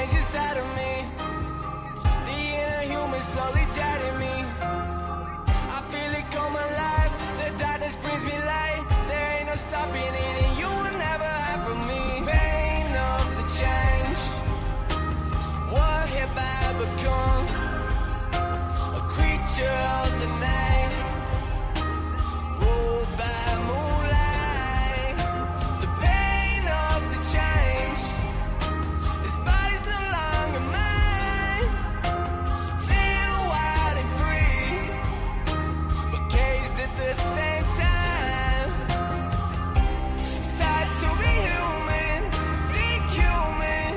change inside of me. The inner human slowly dead in me. I feel it come alive. The darkness brings me light. There ain't no stopping it, and you will never have from me. Pain of the change. What have I become? A creature of the night, ruled by moonlight. The pain of the change. This body's no longer mine. Feel wild and free, but caged at the same time. It's hard to be human, think human,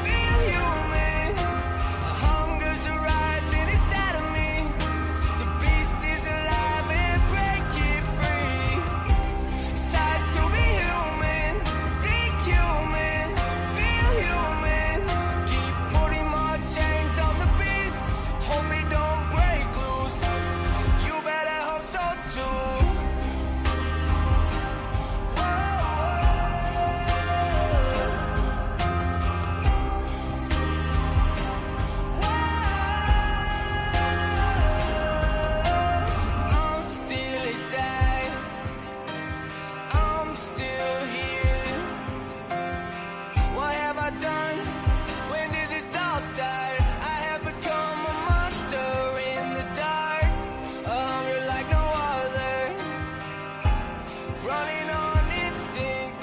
feel human. A hunger's arising inside of me. The beast is alive and break it free. It's hard to be human, think human, feel human. Keep putting more chains on the beast. Hope it don't break loose. You better hope so too. I'm still inside. I'm still here. What have I done? When did this all start? I have become a monster in the dark. A hunger like no other. Running on instinct.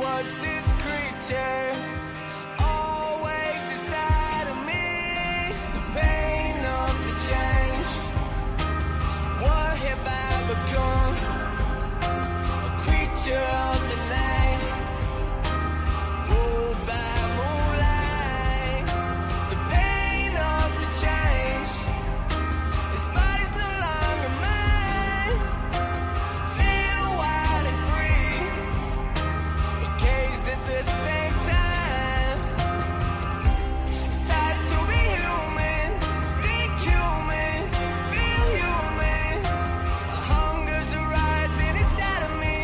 Was this creature always inside of me? The pain of the change. What have I become? A creature of the night, ruled by moonlight. The pain of the change. This body's no longer mine. Feel wild and free, but caged at the same time. It's hard to be human, think human, feel human. A hunger's arising inside of me.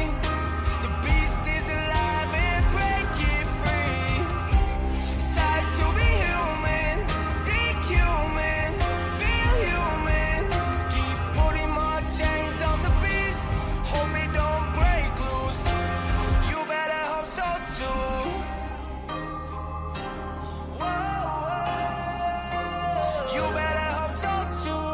The beast is alive and break it free. It's hard to be human, think human, feel human. Keep putting more chains on the beast. Hope it don't break loose. You better hope so too. You better hope so too.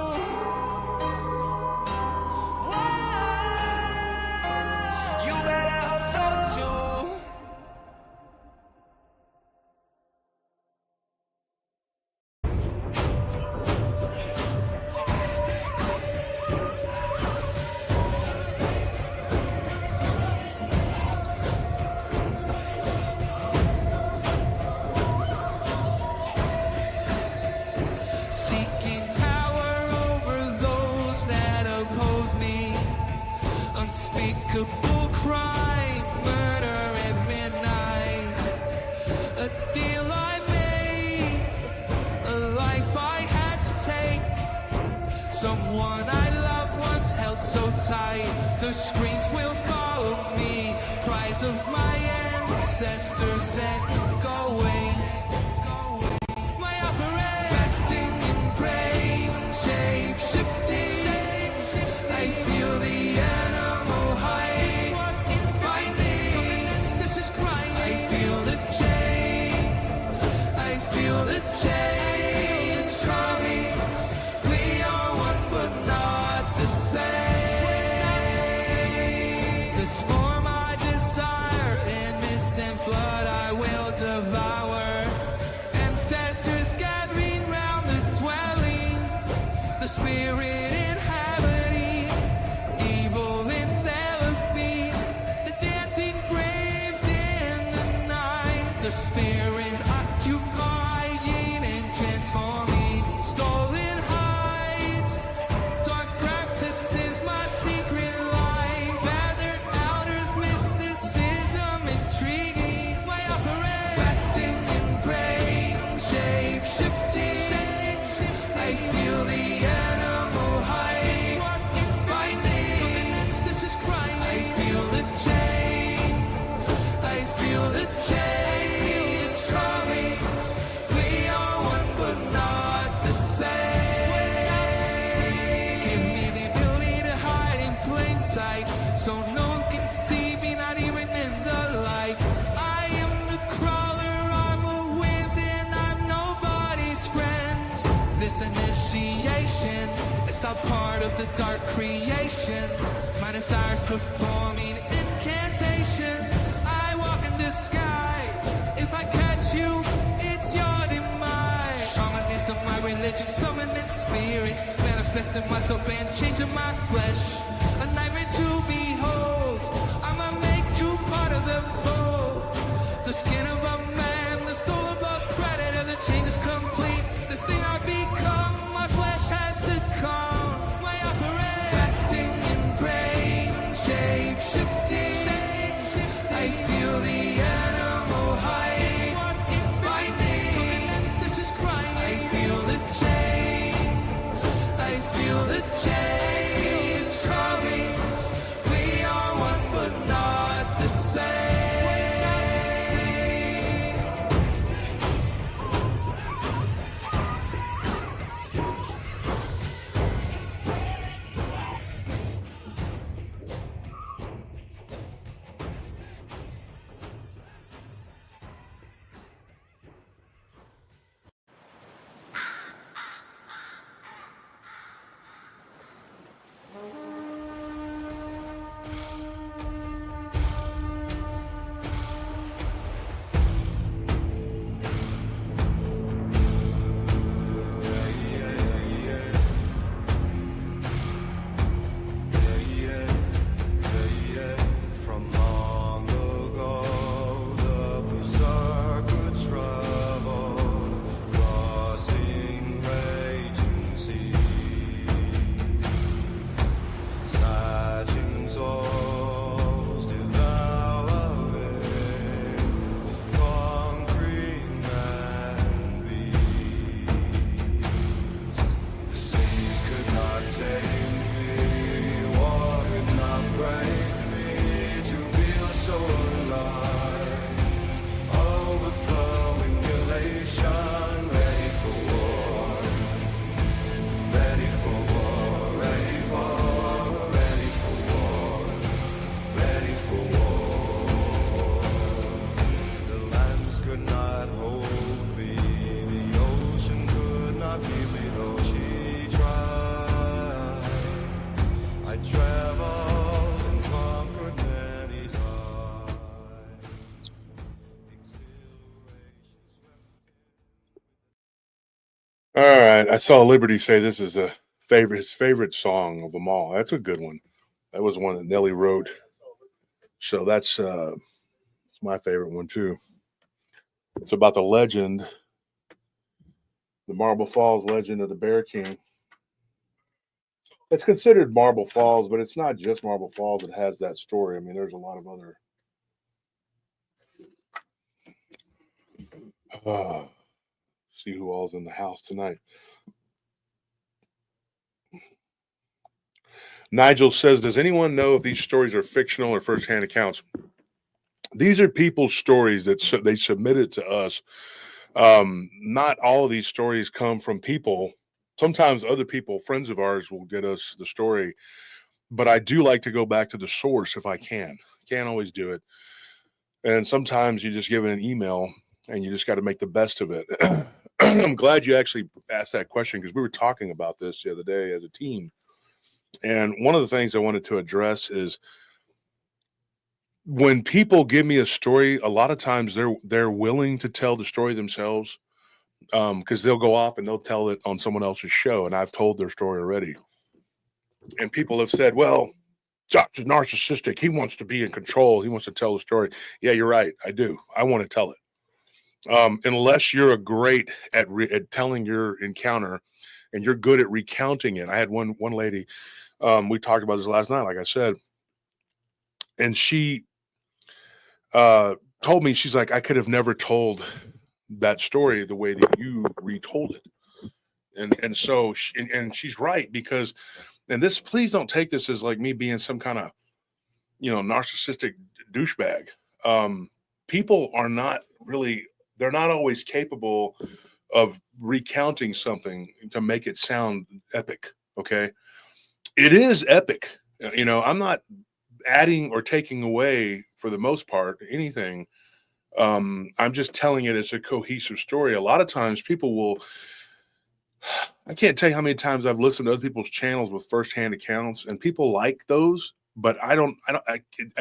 You better hope so too. Seeking power over those that oppose me. Unspeakable crime, murder at midnight. A deal I made, a life I had to take. Someone I loved once held so tight. The screams will follow me. Cries of my ancestors said, go away. My operate, fasting in grain, shape shifting. I feel the animal hiding inside me. I feel the change. I feel the change coming. We are one but not the same. This form I desire, innocent blood I will devour. Ancestors gathering round the dwelling, the spirit inhabiting, evil enveloping, the dancing graves in the night, the spirit occupying and transforming, stolen heights, dark practices, my secret life, feathered outers, mysticism, intriguing, my operate, fasting in grain, shape shifting. I feel the animal hiding inside me. I feel the change. I feel the change coming. guess I'm part of the dark creation. My desires performing incantations. I walk in disguise. If I catch you, it's your demise. Shamanism, my religion, summoning spirits, manifesting myself and changing my flesh. A nightmare to behold. I'ma make you part of the fold. The skin of a man, the soul of a predator. The change is complete. This thing I become, my flesh has succumbed. My operation, fasting in brain, shape shifting. I feel the animal hiding. I feel the change. I feel the change coming. We are one but not the same. From long ago, the berserker traveled, crossing raging seas, snatching souls, devouring, conquering and beast. The seas could not tame me, war could not break me to feel so alive. Overflowing elation, ready for war, ready for war, ready for, ready for war, ready for war. The lands could not hold me, the ocean could not keep me though she tried. I traveled and conquered many times. All right, I saw Liberty say this is his favorite song of them all. That's a good one. That was one that Nelly wrote, so that's it's my favorite one too. It's about the legend, the Marble Falls legend of the Bear King. It's considered Marble Falls, but it's not just Marble Falls. It has that story. I mean, there's a lot of other. See who all's in the house tonight. Nigel says, does anyone know if these stories are fictional or firsthand accounts? These are people's stories that they submitted to us. Not all of these stories come from people. Sometimes other people, friends of ours, will get us the story. But I do like to go back to the source if I can. Can't always do it. And sometimes you just give it an email and you just got to make the best of it. I'm glad you actually asked that question because we were talking about this the other day as a team. And one of the things I wanted to address is when people give me a story, a lot of times they're willing to tell the story themselves because they'll go off and they'll tell it on someone else's show. And I've told their story already. And people have said, well, Josh is narcissistic. He wants to be in control. He wants to tell the story. Yeah, you're right. I do. I want to tell it. Unless you're great at telling your encounter and you're good at recounting it. I had one lady, we talked about this last night, like I said, and she told me, she's like, I could have never told that story the way that you retold it. And so, and she's right, because, and this, please don't take this as like me being some kind of, narcissistic douchebag. People are not really, they're not always capable of recounting something to make it sound epic. Okay. It is epic. I'm not adding or taking away for the most part anything. I'm just telling it as a cohesive story. A lot of times people will I can't tell you how many times I've listened to other people's channels with firsthand accounts, and people like those, but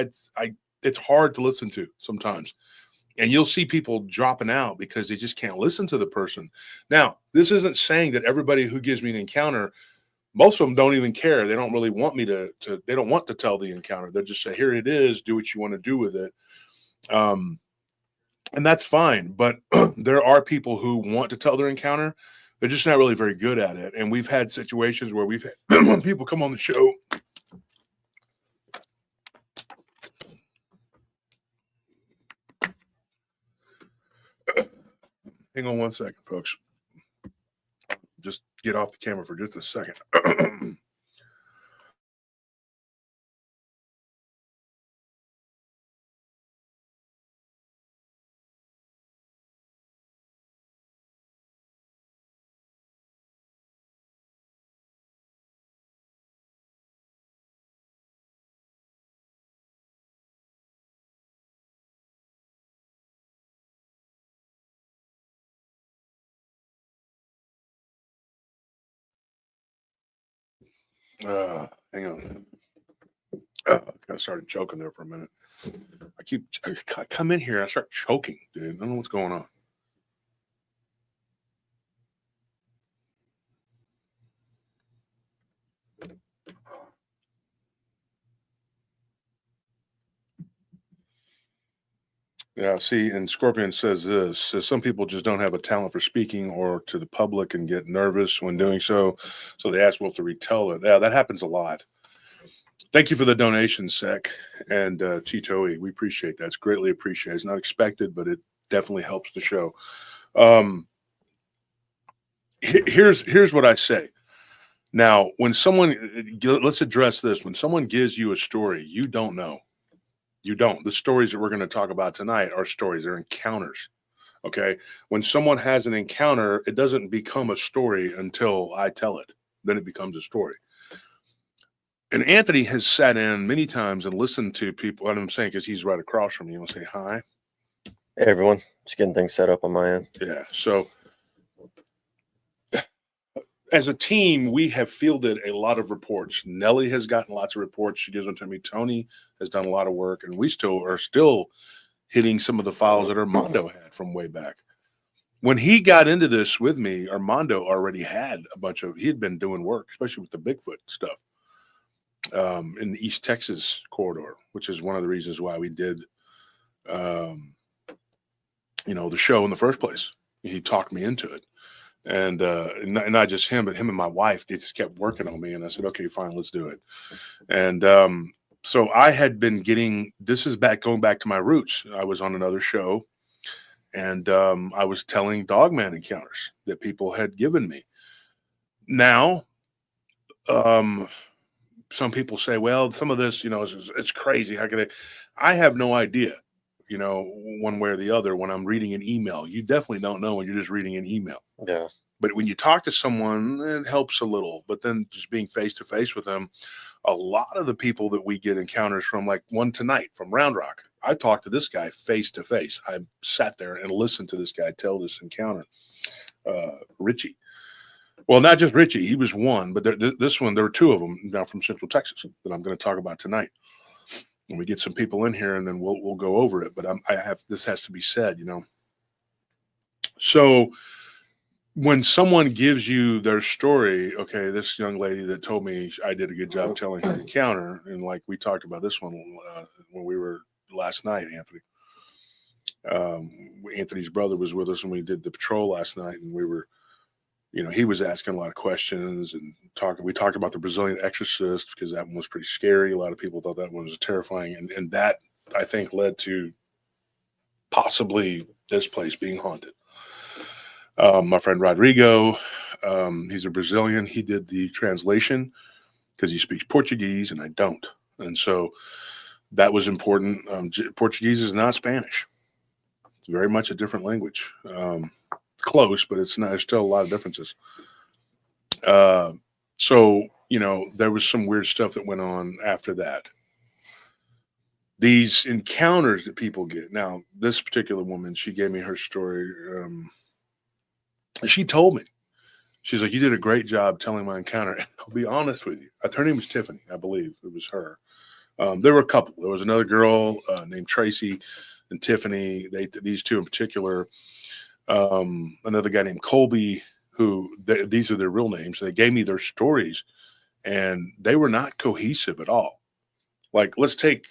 it's hard to listen to sometimes. And you'll see people dropping out because they just can't listen to the person. Now, this isn't saying that everybody who gives me an encounter, most of them don't even care. They don't really want me they don't want to tell the encounter. They'll just say, here it is, do what you want to do with it. And that's fine. But there are people who want to tell their encounter. They're just not really very good at it. And we've had situations where we've had when people come on the show. Hang on one second, folks. Just get off the camera for just a second. Hang on. I started choking there for a minute. I come in here, I start choking, dude. I don't know what's going on. Yeah, see, and Scorpion says this, says some people just don't have a talent for speaking or to the public and get nervous when doing so. So they ask Wolf to retell it. Yeah, that happens a lot. Thank you for the donation, Sec and Titoe. We appreciate that. It's greatly appreciated. It's not expected, but it definitely helps the show. Here's what I say. Now, when someone, let's address this. When someone gives you a story, you don't know. You don't. The stories that we're going to talk about tonight are stories. They're encounters. Okay. When someone has an encounter, it doesn't become a story until I tell it. Then it becomes a story. And Anthony has sat in many times and listened to people. What I'm saying, because he's right across from me. You want to say hi? Hey, everyone. Just getting things set up on my end. Yeah. So as a team, we have fielded a lot of reports. Nellie has gotten lots of reports. She gives them to me. Tony has done a lot of work, and we are still hitting some of the files that Armando had from way back. When he got into this with me, Armando already had he had been doing work, especially with the Bigfoot stuff in the East Texas corridor, which is one of the reasons why we did, the show in the first place. He talked me into it. And not just him, but him and my wife, they just kept working on me. And I said, okay, fine, let's do it. And so I had been going back to my roots. I was on another show, and I was telling Dogman encounters that people had given me. Now, some people say, well, some of this, it's crazy. How could they? I have no idea, one way or the other when I'm reading an email. You definitely don't know when you're just reading an email. Yeah. But when you talk to someone, it helps a little. But then just being face to face with them, a lot of the people that we get encounters from, like one tonight from Round Rock, I talked to this guy face to face. I sat there and listened to this guy tell this encounter. Richie. Well, not just Richie. He was one, but this one, there were two of them now from Central Texas that I'm going to talk about tonight. When we get some people in here, and then we'll go over it. But this has to be said, So when someone gives you their story, okay, this young lady that told me I did a good job telling her encounter, and like we talked about this one when we were last night, Anthony. Anthony's brother was with us, and we did the patrol last night, and we were, he was asking a lot of questions and talking. We talked about the Brazilian exorcist because that one was pretty scary. A lot of people thought that one was terrifying, and that I think led to possibly this place being haunted. My friend Rodrigo, he's a Brazilian. He did the translation because he speaks Portuguese and I don't. And so that was important. Portuguese is not Spanish. It's very much a different language. Close, but it's not. There's still a lot of differences. So, there was some weird stuff that went on after that. These encounters that people get. Now, this particular woman, she gave me her story. She told me She's like, you did a great job telling my encounter. And I'll be honest with you. Her name was Tiffany, I believe it was her. There were a couple. There was another girl named Tracy and Tiffany. These two in particular. Another guy named Colby, who these are their real names. They gave me their stories, and they were not cohesive at all. Like, let's take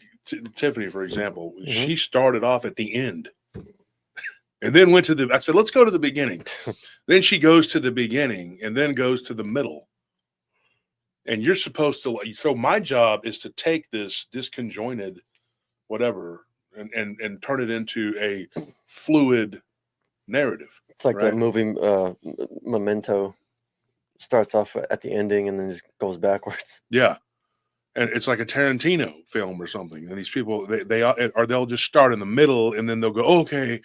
Tiffany, for example. Mm-hmm. She started off at the end and then went to I said, let's go to the beginning. Then she goes to the beginning and then goes to the middle. And you're supposed to, so my job is to take this disconjointed whatever and turn it into a fluid narrative. It's like right? that movie Memento. Starts off at the ending and then just goes backwards. Yeah. And it's like a Tarantino film or something. And these people, they'll just start in the middle and then they'll go, okay,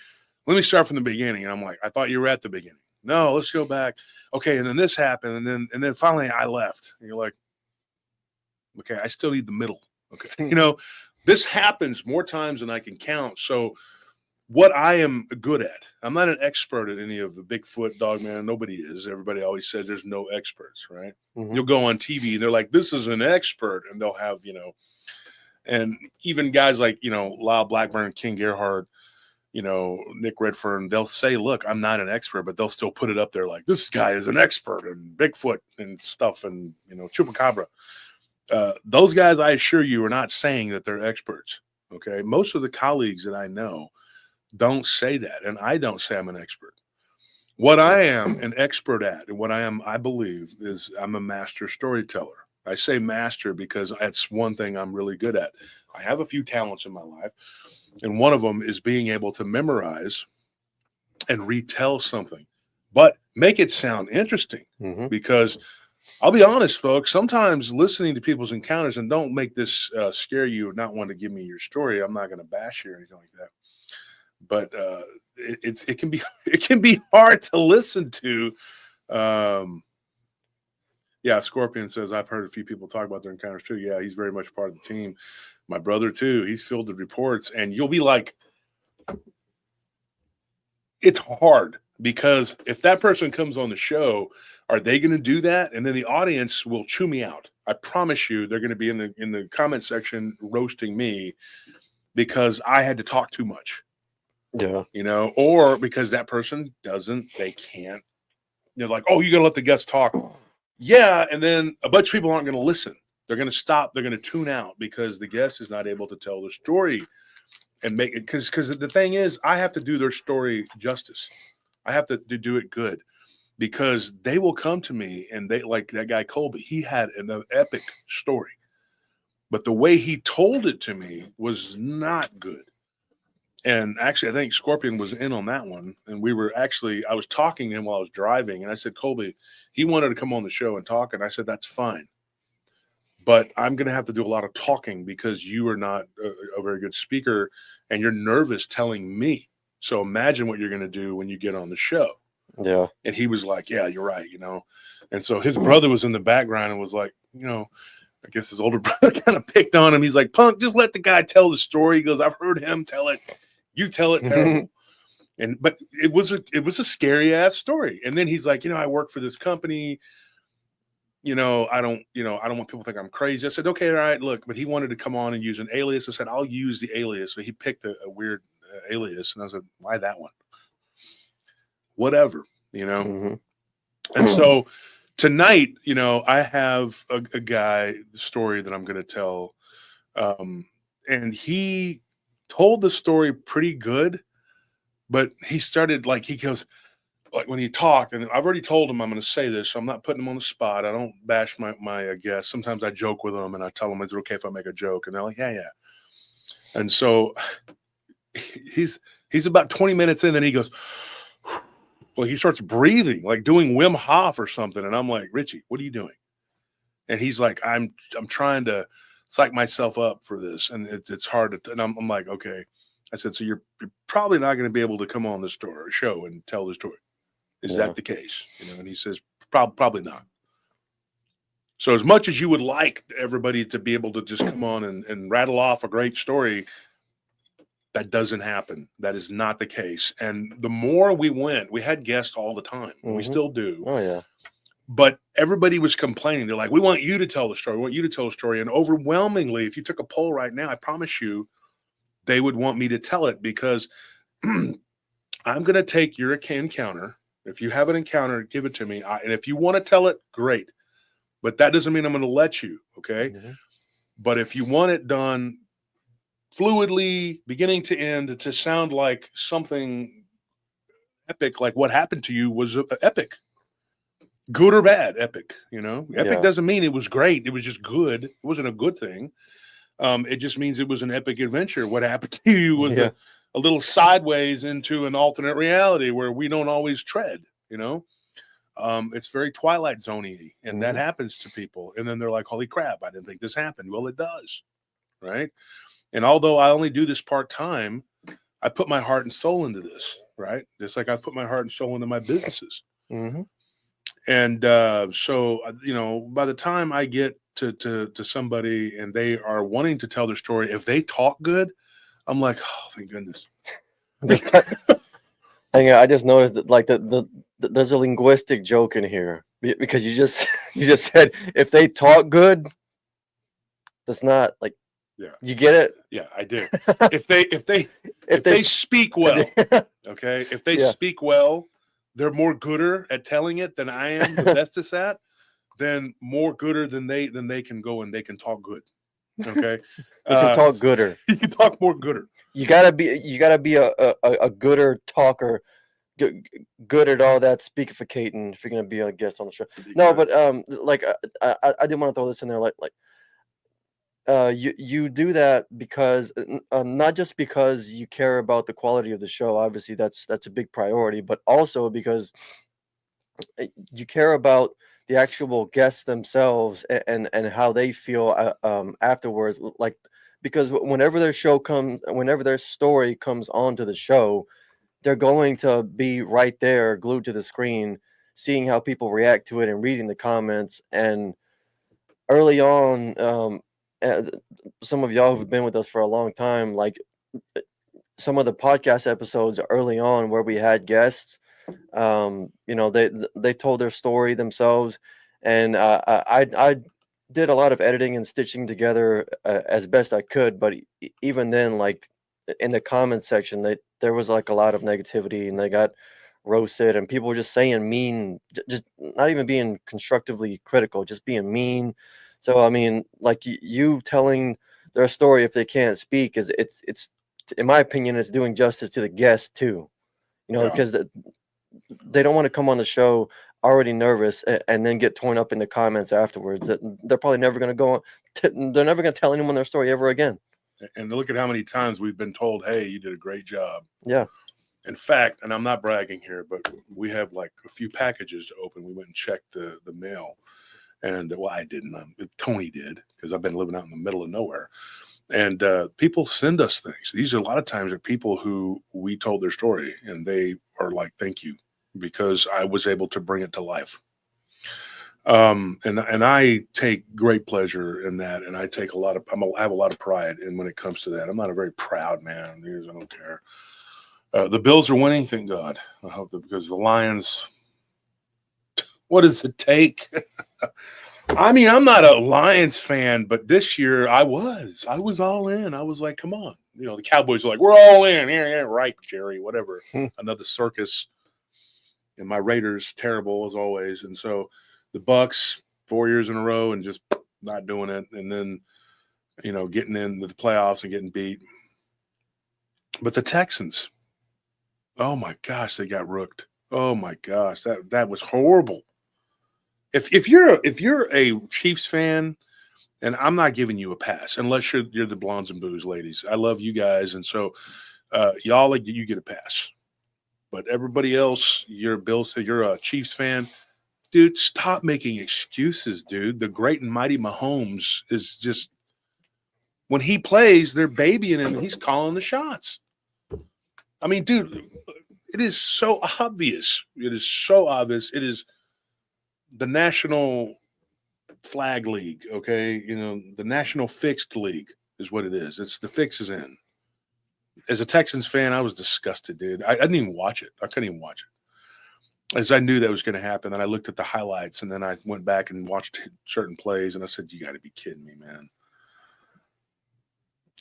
let me start from the beginning. And I'm like, I thought you were at the beginning. No, let's go back. Okay. And then this happened. And then finally I left. And you're like, okay, I still need the middle. Okay. This happens more times than I can count. So what I am good at, I'm not an expert at any of the Bigfoot, Dogman. Nobody is. Everybody always says there's no experts, right? Mm-hmm. You'll go on TV and they're like, this is an expert. And they'll have, and even guys like, Lyle Blackburn, King Gerhard, Nick Redfern, they'll say, look, I'm not an expert, but they'll still put it up there like, this guy is an expert in Bigfoot and stuff and, Chupacabra. Those guys, I assure you, are not saying that they're experts, okay? Most of the colleagues that I know don't say that, and I don't say I'm an expert. What I am an expert at, and what I believe, is I'm a master storyteller. I say master because that's one thing I'm really good at. I have a few talents in my life, and one of them is being able to memorize and retell something, but make it sound interesting. Mm-hmm. Because I'll be honest, folks, sometimes listening to people's encounters, and don't make this scare you or not want to give me your story. I'm not going to bash you or anything like that. But it can be hard to listen to. Yeah, Scorpion says, I've heard a few people talk about their encounters too. Yeah, he's very much part of the team. My brother too. He's fielded reports, and you'll be like, it's hard because if that person comes on the show, are they going to do that? And then the audience will chew me out. I promise you, they're going to be in the comment section roasting me because I had to talk too much. Yeah. Or because that person they can't. They're like, oh, you got to let the guests talk. Yeah. And then a bunch of people aren't going to listen. They're going to stop. They're going to tune out because the guest is not able to tell the story and make it. Because the thing is, I have to do their story justice. I have to do it good because they will come to me and they, like that guy Colby, he had an epic story, but the way he told it to me was not good. And actually, I think Scorpion was in on that one. And I was talking to him while I was driving. And I said, Colby, he wanted to come on the show and talk. And I said, that's fine. But I'm going to have to do a lot of talking because you are not a very good speaker and you're nervous telling me. So imagine what you're going to do when you get on the show. Yeah. And he was like, yeah, you're right. And so his brother was in the background and was like, I guess his older brother kind of picked on him. He's like, Punk, just let the guy tell the story. He goes, I've heard him tell it. You tell it terrible. But it was a scary ass story. And then he's like, I work for this company. I don't want people to think I'm crazy. I said, okay, all right, look, but he wanted to come on and use an alias. I said, I'll use the alias. So he picked a weird alias. And I said, why that one? Whatever, Mm-hmm. And so tonight, I have a guy, the story that I'm going to tell. And he told the story pretty good, but he started he goes, like when he talked, and I've already told him I'm going to say this, so I'm not putting him on the spot. I don't bash my guests. Sometimes I joke with them and I tell them, is it okay if I make a joke? And they're like, yeah. And so he's about 20 minutes in, and he goes, well, he starts breathing, like doing Wim Hof or something. And I'm like, Richie, what are you doing? And he's like, I'm trying to psych myself up for this. And it's hard to, and I'm like, okay. I said, so you're probably not going to be able to come on the show and tell the story. Is that the case? And he says, probably not. So as much as you would like everybody to be able to just come on and rattle off a great story, that doesn't happen. That is not the case. And the more we went, we had guests all the time. Mm-hmm. We still do. Oh, yeah. But everybody was complaining. They're like, we want you to tell the story. We want you to tell the story. And overwhelmingly, if you took a poll right now, I promise you, they would want me to tell it because I'm going to take your encounter. If you have an encounter, give it to me. And if you want to tell it, great. But that doesn't mean I'm going to let you, okay? Mm-hmm. But if you want it done fluidly, beginning to end, to sound like something epic, like what happened to you was epic. Good or bad, epic, you know? Epic doesn't mean it was great. It was just good. It wasn't a good thing. It just means it was an epic adventure. What happened to you was a little sideways into an alternate reality where we don't always tread, you know? It's very Twilight Zone-y, and that happens to people. And then they're like, holy crap, I didn't think this happened. Well, it does, right? And although I only do this part-time, I put my heart and soul into this, right? Just like I put my heart and soul into my businesses. Mm-hmm. And so, you know, by the time I get to somebody and they are wanting to tell their story, if they talk good, I'm like, oh, thank goodness. I just noticed that, like, there's a linguistic joke in here because you just said if they talk good, that's not like, you get it? Yeah, I do. if they speak well, okay, if they speak well, they're more gooder at telling it than I am the bestest at, then more gooder than they can go and they can talk good. Okay. You can talk gooder. You can talk more gooder. You gotta be a gooder talker, good at all that speakificating if you're gonna be a guest on the show. No, but like I didn't want to throw this in there, like you do that because not just because you care about the quality of the show. Obviously, that's a big priority, but also because you care about the actual guests themselves and how they feel afterwards. Like, because whenever their story comes onto the show, they're going to be right there, glued to the screen, seeing how people react to it and reading the comments. And early on, some of y'all who've been with us for a long time, like some of the podcast episodes early on where we had guests, you know, they told their story themselves, and I did a lot of editing and stitching together as best I could. But even then, like in the comments section, there was like a lot of negativity, and they got roasted, and people were just saying mean, just not even being constructively critical, just being mean. So I mean, like you telling their story if they can't speak it's in my opinion, it's doing justice to the guest too. You know, because they don't want to come on the show already nervous and then get torn up in the comments afterwards. They're probably never going to go on. They're never going to tell anyone their story ever again. And look at how many times we've been told, "Hey, you did a great job." Yeah. In fact, and I'm not bragging here, but we have like a few packages to open. We went and checked the mail. And well, I didn't. Tony did, because I've been living out in the middle of nowhere. And people send us things. These are a lot of times are people who we told their story, and they are like, "Thank you," because I was able to bring it to life. And I take great pleasure in that, and I take I have a lot of pride in when it comes to that. I'm not a very proud man. I don't care. The Bills are winning, thank God. I hope that, because the Lions. What does it take? I mean, I'm not a Lions fan, but this year I was all in. I was like, come on. You know, the Cowboys are like, we're all in. Yeah, right, Jerry, whatever. Another circus. And my Raiders, terrible as always. And so the Bucks, 4 years in a row and just not doing it. And then, you know, getting into the playoffs and getting beat. But the Texans, oh my gosh, they got rooked. Oh my gosh, that was horrible. If you're a Chiefs fan, and I'm not giving you a pass unless you're the Blondes and Boos ladies. I love you guys, and so y'all, like, you get a pass. But everybody else, you're a Chiefs fan, dude. Stop making excuses, dude. The great and mighty Mahomes is just, when he plays, they're babying him, and he's calling the shots. I mean, dude, it is so obvious. It is so obvious. It is the National Flag League, okay? You know, the National Fixed League is what it is. It's the fix is in. As a Texans fan, I was disgusted, dude. I didn't even watch it. I couldn't even watch as I knew that was going to happen. And I looked at the highlights, and then I went back and watched certain plays, and I said, "You got to be kidding me, man."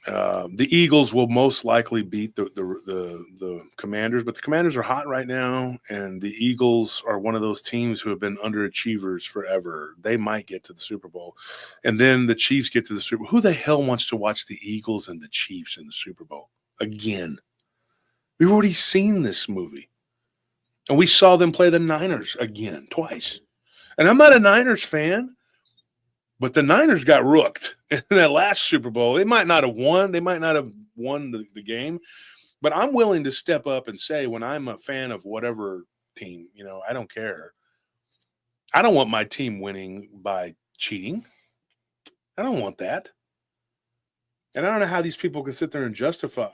The Eagles will most likely beat the Commanders, but the Commanders are hot right now, and the Eagles are one of those teams who have been underachievers forever. They might get to the Super Bowl, and then the Chiefs get to the Super Bowl. Who the hell wants to watch the Eagles and the Chiefs in the Super Bowl again? We've already seen this movie, and we saw them play the Niners again twice. And I'm not a Niners fan, but the Niners got rooked in that last Super Bowl. They might not have won. They might not have won the game. But I'm willing to step up and say, when I'm a fan of whatever team, I don't care. I don't want my team winning by cheating. I don't want that. And I don't know how these people can sit there and justify.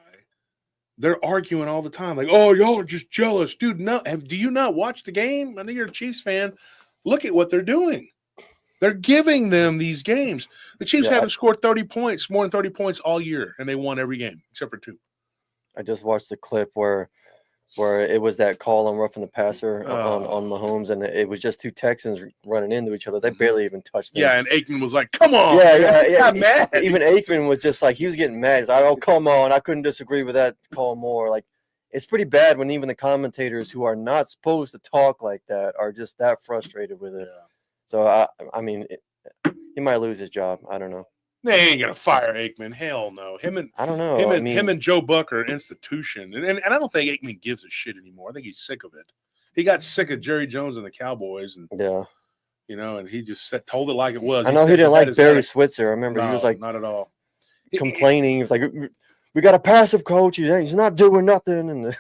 They're arguing all the time. Like, oh, y'all are just jealous. Dude, no. Do you not watch the game? I know you're a Chiefs fan. Look at what they're doing. They're giving them these games. The Chiefs haven't scored 30 points, more than 30 points all year, and they won every game except for 2. I just watched the clip where it was that call on roughing the passer on Mahomes, and it was just 2 Texans running into each other. They barely even touched them. Yeah, and Aikman was like, "Come on!" Yeah. Got mad. Even Aikman was just like, he was getting mad. He's like, "Oh, come on! I couldn't disagree with that call more." Like, it's pretty bad when even the commentators who are not supposed to talk like that are just that frustrated with it. Yeah. So I mean, he might lose his job. I don't know. They ain't gonna fire Aikman. Hell no. I don't know. Him and Joe Buck are an institution, and I don't think Aikman gives a shit anymore. I think he's sick of it. He got sick of Jerry Jones and the Cowboys, and and he just told it like it was. I know he didn't like Barry Switzer. I remember he was like, not at all, complaining. He was like, "We got a passive coach. He's not doing nothing." And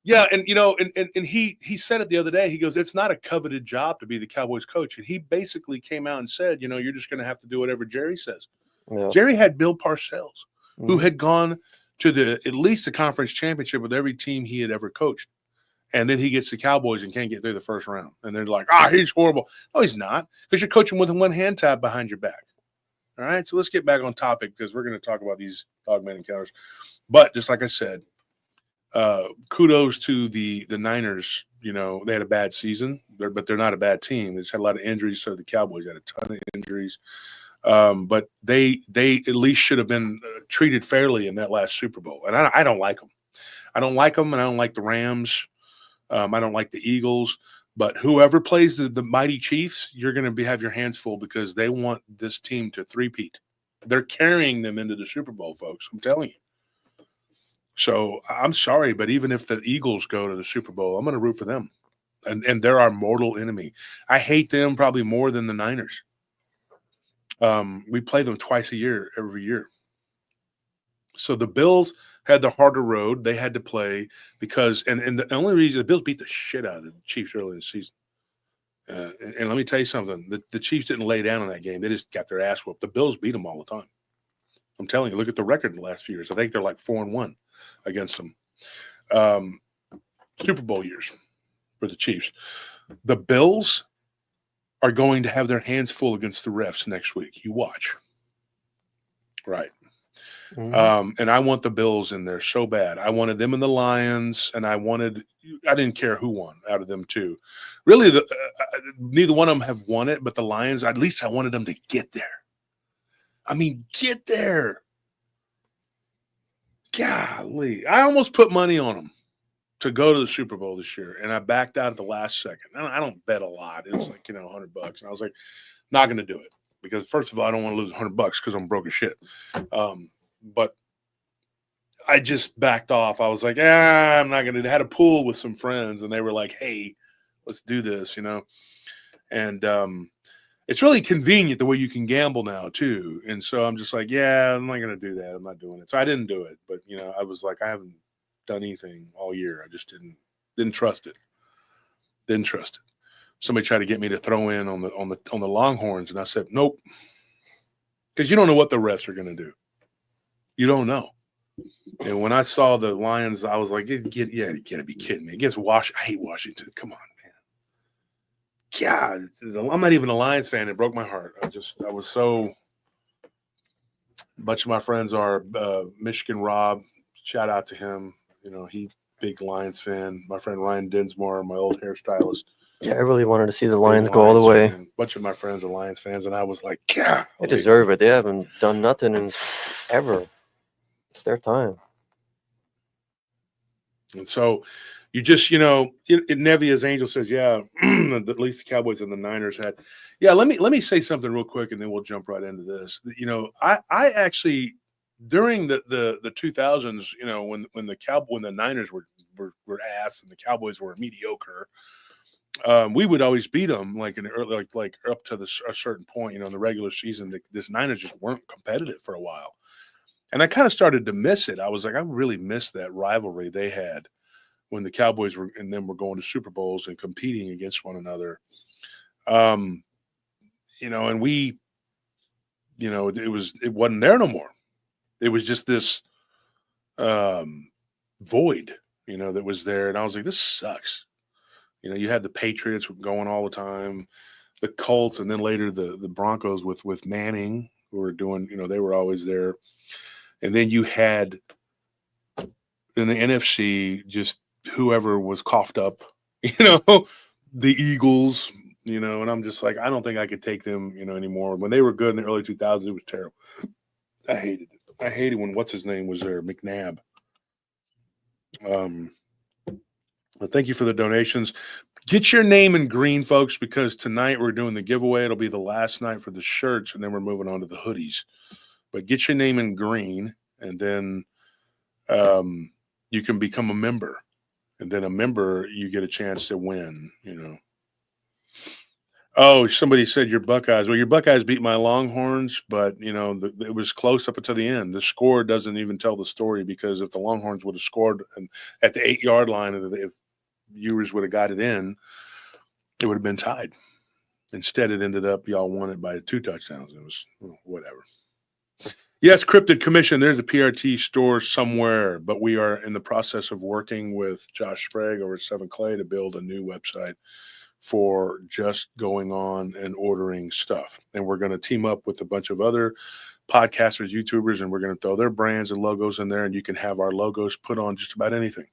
yeah, and and he said it the other day. He goes, "It's not a coveted job to be the Cowboys coach," and he basically came out and said, "You're just going to have to do whatever Jerry says." Yeah. Jerry had Bill Parcells, who had gone to at least the conference championship with every team he had ever coached. And then he gets the Cowboys and can't get through the first round. And they're like, he's horrible. No, he's not, because you're coaching with one hand tied behind your back. All right, so let's get back on topic, because we're going to talk about these Dogman encounters. But just like I said, kudos to the Niners. They had a bad season, but they're not a bad team. They just had a lot of injuries, so the Cowboys had a ton of injuries. But they at least should have been treated fairly in that last Super Bowl. And I don't like them. I don't like them, and I don't like the Rams. I don't like the Eagles. But whoever plays the mighty Chiefs, you're going to have your hands full, because they want this team to three-peat. They're carrying them into the Super Bowl, folks. I'm telling you. So I'm sorry, but even if the Eagles go to the Super Bowl, I'm going to root for them. And they're our mortal enemy. I hate them probably more than the Niners. We play them twice a year, every year. So the Bills had the harder road. They had to play because, and the only reason the Bills beat the shit out of the Chiefs early in the season. And let me tell you something. The Chiefs didn't lay down in that game. They just got their ass whooped. The Bills beat them all the time. I'm telling you, look at the record in the last few years. I think they're like 4-1 against them. Super Bowl years for the Chiefs. The Bills are going to have their hands full against the refs next week. You watch. Right. Mm-hmm. And I want the Bills in there so bad. I wanted them and the Lions, and I didn't care who won out of them two. Really, neither one of them have won it, but the Lions, at least I wanted them to get there. I mean, get there. Golly. I almost put money on them to go to the Super Bowl this year, and I backed out at the last second. I don't bet a lot. It's like, $100. And I was like, not going to do it, because first of all, I don't want to lose $100 because I'm broke as shit. But I just backed off. I was like, I'm not going to. I had a pool with some friends, and they were like, hey, let's do this, And it's really convenient the way you can gamble now, too. And so I'm just like, I'm not going to do that. I'm not doing it. So I didn't do it. But, I was like, I haven't done anything all year. I just didn't trust it. Didn't trust it. Somebody tried to get me to throw in on the Longhorns, and I said, nope. Because you don't know what the refs are going to do. You don't know. And when I saw the Lions, I was like, you got to be kidding me. Against Washington. I hate Washington. Come on, man. God, I'm not even a Lions fan. It broke my heart. I was so. A bunch of my friends are Michigan Rob. Shout out to him. He big Lions fan. My friend Ryan Dinsmore, my old hairstylist. Yeah, I really wanted to see the big Lions go all the way. fan. A bunch of my friends are Lions fans, and I was like, yeah. They deserve it. They haven't done nothing in ever. It's their time. And so you just, Nevia's Angel says, yeah, at least the Cowboys and the Niners had. Yeah, let me say something real quick, and then we'll jump right into this. I actually during the 2000s, when the Niners were ass and the Cowboys were mediocre, we would always beat them like in the early, like up to a certain point, in the regular season. This Niners just weren't competitive for a while. And I kind of started to miss it. I was like, I really missed that rivalry they had when the Cowboys were going to Super Bowls and competing against one another. And we, it wasn't there no more. It was just this void, that was there. And I was like, this sucks. You had the Patriots going all the time, the Colts, and then later the Broncos with Manning, who were doing, they were always there. And then you had in the NFC just whoever was coughed up, the Eagles, and I'm just like, I don't think I could take them, anymore. When they were good in the early 2000s, it was terrible. I hated it. I hated when what's his name was there, McNabb. But thank you for the donations. Get your name in green, folks, because tonight we're doing the giveaway. It'll be the last night for the shirts, and then we're moving on to the hoodies. But get your name in green, and then you can become a member. And then a member, you get a chance to win, Oh, somebody said your Buckeyes. Well, your Buckeyes beat my Longhorns, but, it was close up until the end. The score doesn't even tell the story, because if the Longhorns would have scored at the 8-yard line, if viewers would have got it in, it would have been tied. Instead, it ended up y'all won it by 2 touchdowns. It was whatever. Yes, Cryptid Commission. There's a PRT store somewhere, but we are in the process of working with Josh Sprague over at 7 Clay to build a new website for just going on and ordering stuff. And we're going to team up with a bunch of other podcasters, YouTubers, and we're going to throw their brands and logos in there, and you can have our logos put on just about anything.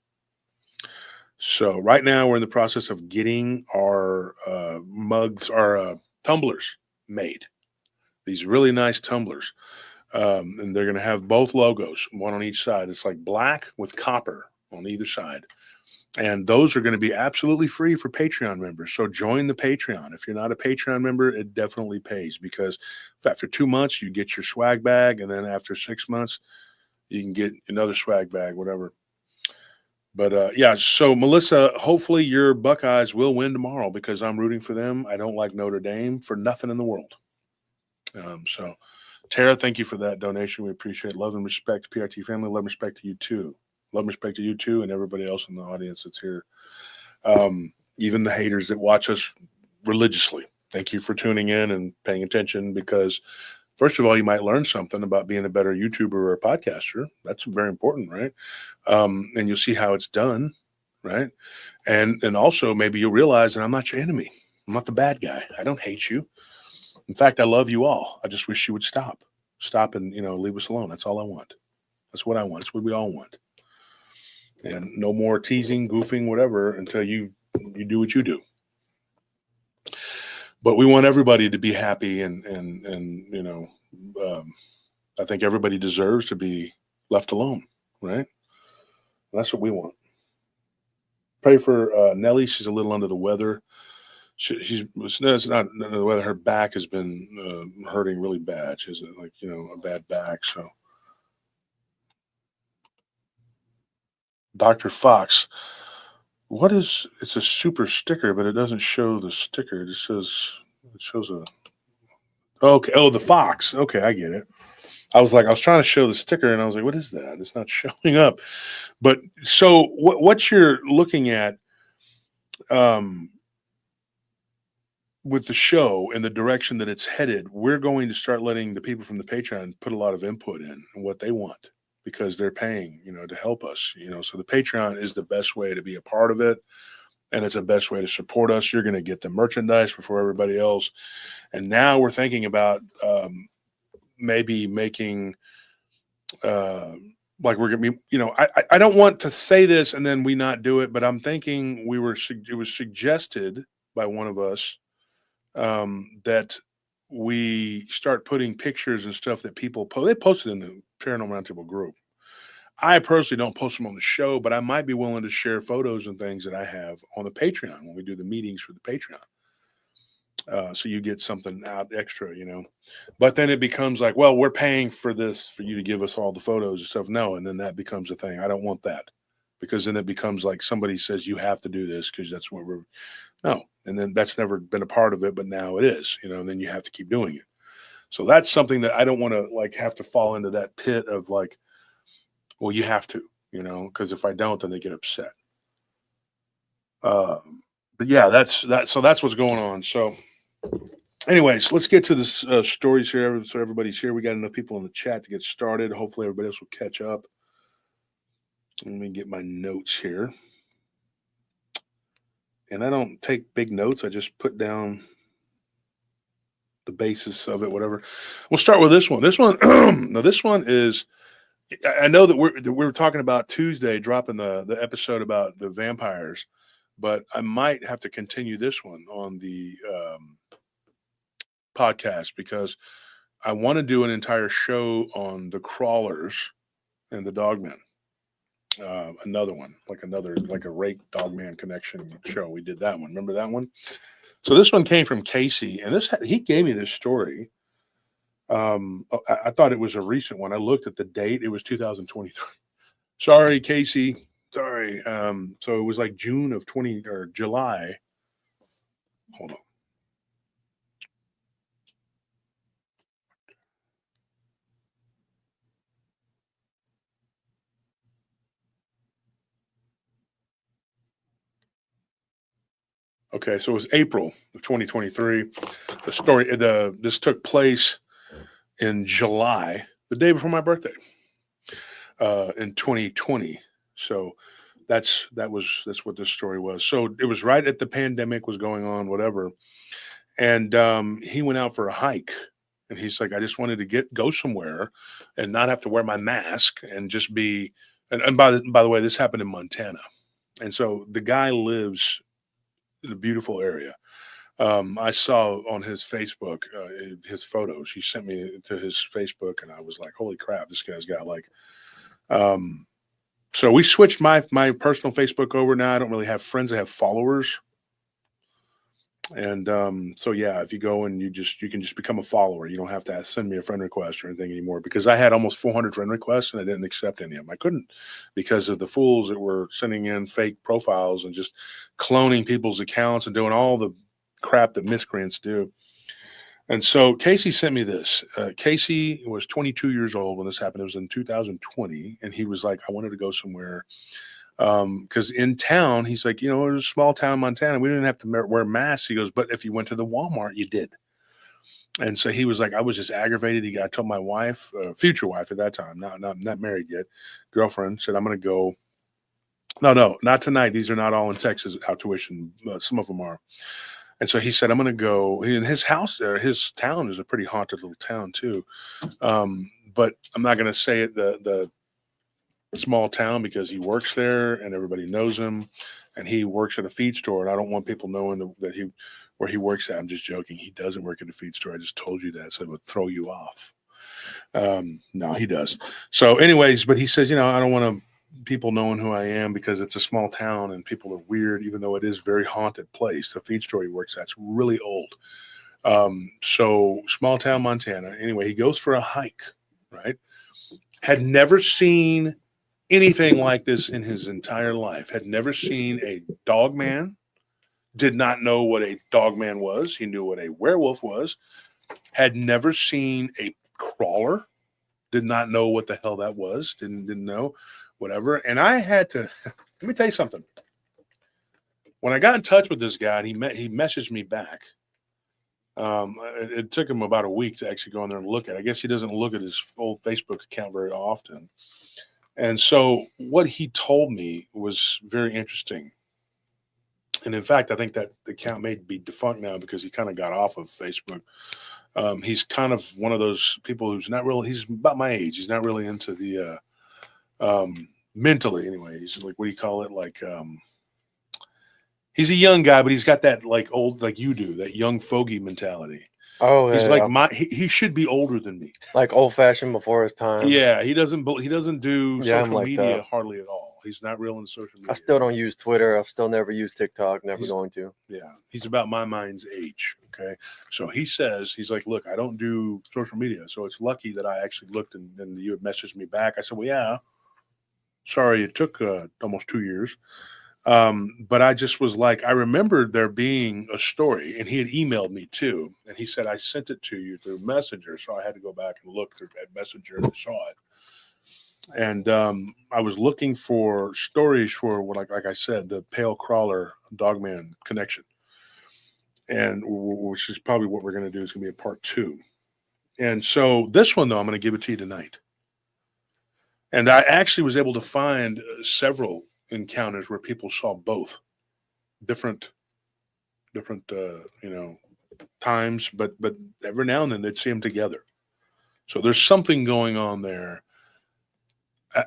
So right now we're in the process of getting our mugs, our tumblers made. These really nice tumblers. And they're going to have both logos, one on each side. It's like black with copper on either side. And those are going to be absolutely free for Patreon members. So join the Patreon. If you're not a Patreon member, it definitely pays, because after 2 months, you get your swag bag. And then after 6 months, you can get another swag bag, whatever. But, yeah, so Melissa, hopefully your Buckeyes will win tomorrow, because I'm rooting for them. I don't like Notre Dame for nothing in the world. So, Tara, thank you for that donation. We appreciate it. Love and respect, PRT family. Love and respect to you, too. Love and respect to you, too, and everybody else in the audience that's here. Even the haters that watch us religiously. Thank you for tuning in and paying attention, because, first of all, you might learn something about being a better YouTuber or a podcaster. That's very important, right? And you'll see how it's done, right? And also maybe you'll realize that I'm not your enemy. I'm not the bad guy. I don't hate you. In fact, I love you all. I just wish you would stop. Stop and, leave us alone. That's all I want. That's what I want. That's what we all want. And no more teasing, goofing, whatever, until you do what you do. But we want everybody to be happy, and I think everybody deserves to be left alone, right? That's what we want. Pray for Nellie. She's a little under the weather. It's not the weather. Her back has been hurting really bad. She has a bad back. So, Dr. Fox, it's a super sticker, but it doesn't show the sticker. It shows a, okay. Oh, the fox. Okay. I get it. I was trying to show the sticker, and I was like, what is that? It's not showing up. But so what you're looking at, with the show and the direction that it's headed, we're going to start letting the people from the Patreon put a lot of input in and what they want, because they're paying, to help us, so the Patreon is the best way to be a part of it. And it's the best way to support us. You're going to get the merchandise before everybody else. And now we're thinking about maybe making like we're gonna be, I don't want to say this and then we not do it, but I'm thinking it was suggested by one of us that we start putting pictures and stuff that people post. They posted in the Paranormal Roundtable group. I personally don't post them on the show, but I might be willing to share photos and things that I have on the Patreon when we do the meetings for the Patreon. So you get something out extra, But then it becomes like, well, we're paying for this for you to give us all the photos and stuff. No, and then that becomes a thing. I don't want that because then it becomes like somebody says you have to do this because that's what we're no, and then that's never been a part of it, but now it is, and then you have to keep doing it. So that's something that I don't want to like have to fall into that pit of like, well, you have to, because if I don't, then they get upset. But yeah, that's that. So that's what's going on. So. Anyways, let's get to the stories here. So everybody's here. We got enough people in the chat to get started. Hopefully, everybody else will catch up. Let me get my notes here. And I don't take big notes. I just put down the basis of it, whatever. We'll start with this one. This one, now this one is. I know that we were talking about Tuesday, dropping the episode about the vampires, but I might have to continue this one on the podcast because I want to do an entire show on the crawlers and the Dogman. Another one, like a Rake Dogman connection show. We did that one. Remember that one? So this one came from Casey, and he gave me this story. I thought it was a recent one. I looked at the date. It was 2023. Sorry, Casey. Sorry. So it was like June of 20 or July. Hold on. Okay, so it was April of 2023. This took place in July, the day before my birthday, in 2020. So that's what this story was. So it was right at the pandemic was going on, whatever. And he went out for a hike, and he's like, I just wanted to go somewhere and not have to wear my mask and just be. And by the way, this happened in Montana, and so the guy lives in a beautiful area. I saw on his Facebook his photos. He sent me to his Facebook, and I was like, "Holy crap! This guy's got like." So we switched my personal Facebook over. Now I don't really have friends; I have followers. And so yeah, if you go and you can just become a follower. You don't have to send me a friend request or anything anymore because I had almost 400 friend requests and I didn't accept any of them. I couldn't because of the fools that were sending in fake profiles and just cloning people's accounts and doing all the crap that miscreants do. And so Casey sent me this. Casey was 22 years old when this happened. It was in 2020, and he was like, I wanted to go somewhere. Because in town, he's like, it was a small town, Montana. We didn't have to wear masks. He goes, but if you went to the Walmart, you did. And so he was like, I was just aggravated. I told my wife, future wife at that time, not married yet, girlfriend, said, I'm going to go. No, not tonight. These are not all in Texas out tuition. Some of them are. And so he said, I'm going to go. In his house there, his town is a pretty haunted little town too. But I'm not going to say it, the small town because he works there and everybody knows him, and he works at a feed store, and I don't want people knowing that where he works at. I'm just joking. He doesn't work at a feed store. I just told you that, so it would throw you off. No, he does. So anyways, but he says, I don't want people knowing who I am because it's a small town and people are weird, even though it is a very haunted place. The feed store he works at's really old. So small town Montana. Anyway, he goes for a hike, right? Had never seen anything like this in his entire life. Had never seen a dogman. Did not know what a dogman was. He knew what a werewolf was. Had never seen a crawler. Did not know what the hell that was. Didn't know, whatever. And I had to, let me tell you something. When I got in touch with this guy, and he messaged me back. It took him about a week to actually go in there and look at it. I guess he doesn't look at his old Facebook account very often. And so what he told me was very interesting. And in fact, I think that the account may be defunct now because he kind of got off of Facebook. He's kind of one of those people who's not really, he's about my age. He's not really into the mentally anyway. He's like, what do you call it? Like, he's a young guy, but he's got that like old, like you do, that young fogey mentality. Oh, He's yeah, like yeah. he should be older than me. Like old-fashioned before his time. Yeah, he doesn't do Yeah, I'm social like media that. hardly at all. He's not real in social media. I still don't use Twitter. I've still never used TikTok. Never He's- going to. Yeah, he's about my mind's age. Okay, so he says he's like, look, I don't do social media, so it's lucky that I actually looked and you had messaged me back. I said, well, yeah, sorry it took almost 2 years. But I just was like, I remembered there being a story, and he had emailed me too, and he said I sent it to you through Messenger, so I had to go back and look through at Messenger and saw it. And I was looking for stories for what, like I said, the Pale Crawler Dogman connection, and which is probably what we're going to do is going to be a part 2. And so this one though, I'm going to give it to you tonight. And I actually was able to find several encounters where people saw both different times, but every now and then they'd see them together. So there's something going on there.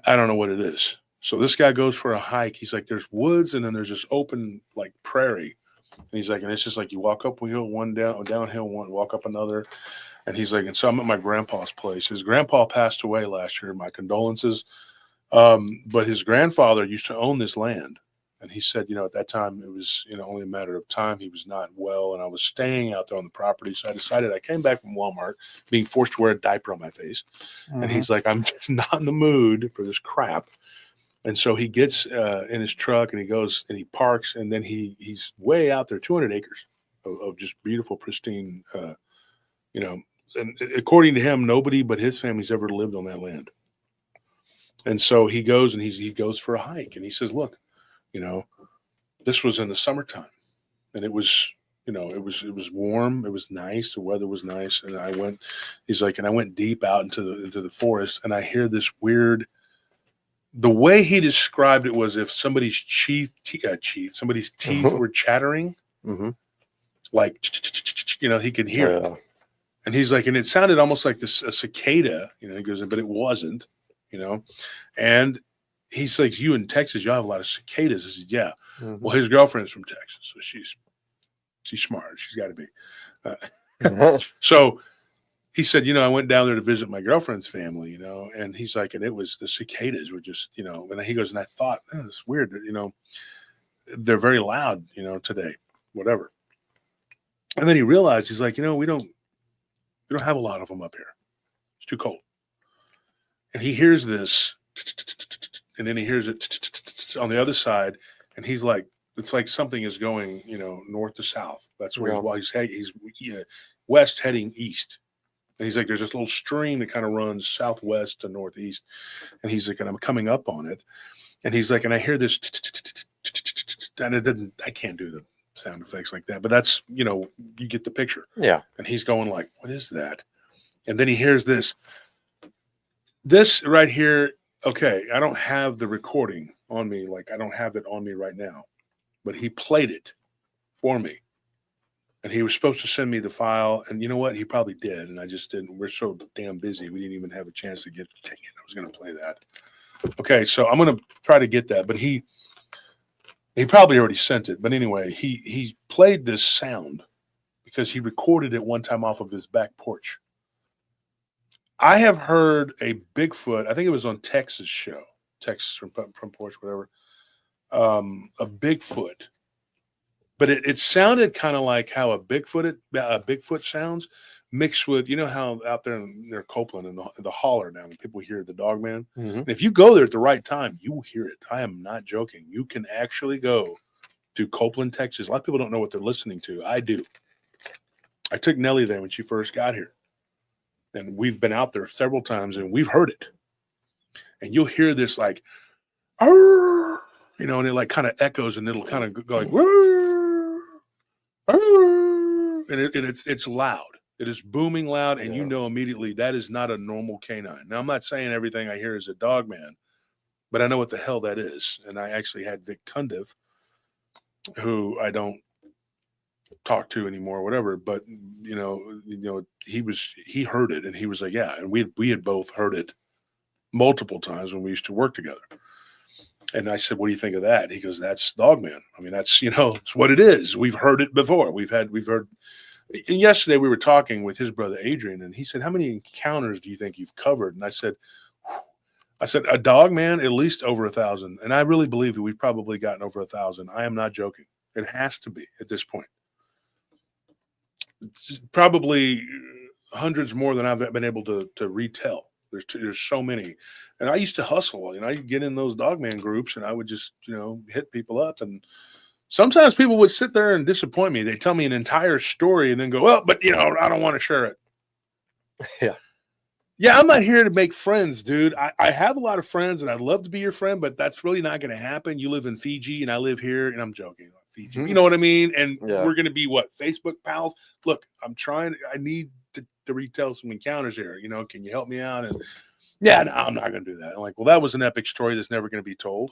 I don't know what it is. So this guy goes for a hike. He's like, there's woods and then there's this open like prairie. And he's like, and it's just like you walk up a hill, one downhill, one walk up another. And he's like, and so I'm at my grandpa's place. His grandpa passed away last year. My condolences. But his grandfather used to own this land. And he said, at that time it was, only a matter of time. He was not well. And I was staying out there on the property. So I decided, I came back from Walmart being forced to wear a diaper on my face. Mm-hmm. And he's like, I'm just not in the mood for this crap. And so he gets in his truck and he goes and he parks. And then he's way out there, 200 acres of just beautiful, pristine, and according to him, nobody but his family's ever lived on that land. And so he goes and he goes for a hike and he says, look, this was in the summertime and it was, it was warm. It was nice. The weather was nice. And I went deep out into the forest and I hear this weird, the way he described it was if somebody's somebody's teeth were chattering, Mm-hmm. like, he could hear it. And he's like, and it sounded almost like a cicada, he goes, but it wasn't, and he's like, you in Texas, y'all have a lot of cicadas. I said, yeah. Mm-hmm. Well, his girlfriend's from Texas, so she's smart. She's got to be. So he said, I went down there to visit my girlfriend's family, and he's like, and it was the cicadas were just, and he goes, and I thought, it's weird, they're very loud, today, whatever. And then he realized, he's like, we don't have a lot of them up here. It's too cold. And he hears this, and then he hears it on the other side, and he's like, it's like something is going, north to south. That's where he's west heading east. And he's like, there's this little stream that kind of runs southwest to northeast. And he's like, and I'm coming up on it. And he's like, and I hear this, and I can't do the sound effects like that, but that's, you get the picture. Yeah. And he's going like, what is that? And then he hears this right here. Okay, I don't have the recording on me. Like, I don't have it on me right now, but he played it for me. And he was supposed to send me the file. And you know what? He probably did. And I just didn't. We're so damn busy. We didn't even have a chance to get, dang it, I was going to play that. Okay, so I'm going to try to get that. But he probably already sent it. But anyway, he played this sound because he recorded it one time off of his back porch. I have heard a Bigfoot, I think it was on Texas show, Texas from Porch, whatever, a Bigfoot. But it sounded kind of like how a Bigfoot sounds mixed with, how out there near Copeland and the holler down, people hear the Dogman. Mm-hmm. And if you go there at the right time, you will hear it. I am not joking. You can actually go to Copeland, Texas. A lot of people don't know what they're listening to. I do. I took Nellie there when she first got here. And we've been out there several times and we've heard it. And you'll hear this like, and it like kind of echoes and it'll kind of go like, and it's loud. It is booming loud. And immediately that is not a normal canine. Now, I'm not saying everything I hear is a Dogman, but I know what the hell that is. And I actually had Vic Cundiff, who I don't talk to anymore, whatever, but he heard it and he was like, yeah, and we had both heard it multiple times when we used to work together. And I said, what do you think of that? He goes, that's Dogman. I mean, that's, it's what it is. We've heard it before. We've heard. And yesterday we were talking with his brother, Adrian, and he said, how many encounters do you think you've covered? And I said, a Dogman, at least over 1,000. And I really believe that we've probably gotten over 1,000. I am not joking. It has to be at this point. It's probably hundreds more than I've been able to retell. There's so many. And I used to hustle, I'd get in those Dogman groups and I would just, hit people up. And sometimes people would sit there and disappoint me. They'd tell me an entire story and then go, well, but I don't want to share it. Yeah. Yeah, I'm not here to make friends, dude. I have a lot of friends and I'd love to be your friend, but that's really not going to happen. You live in Fiji and I live here, and I'm joking. Fiji. You know what I mean? And we're going to be what? Facebook pals? Look, I need to retell some encounters here. Can you help me out? And yeah, no, I'm not going to do that. I'm like, well, that was an epic story that's never going to be told.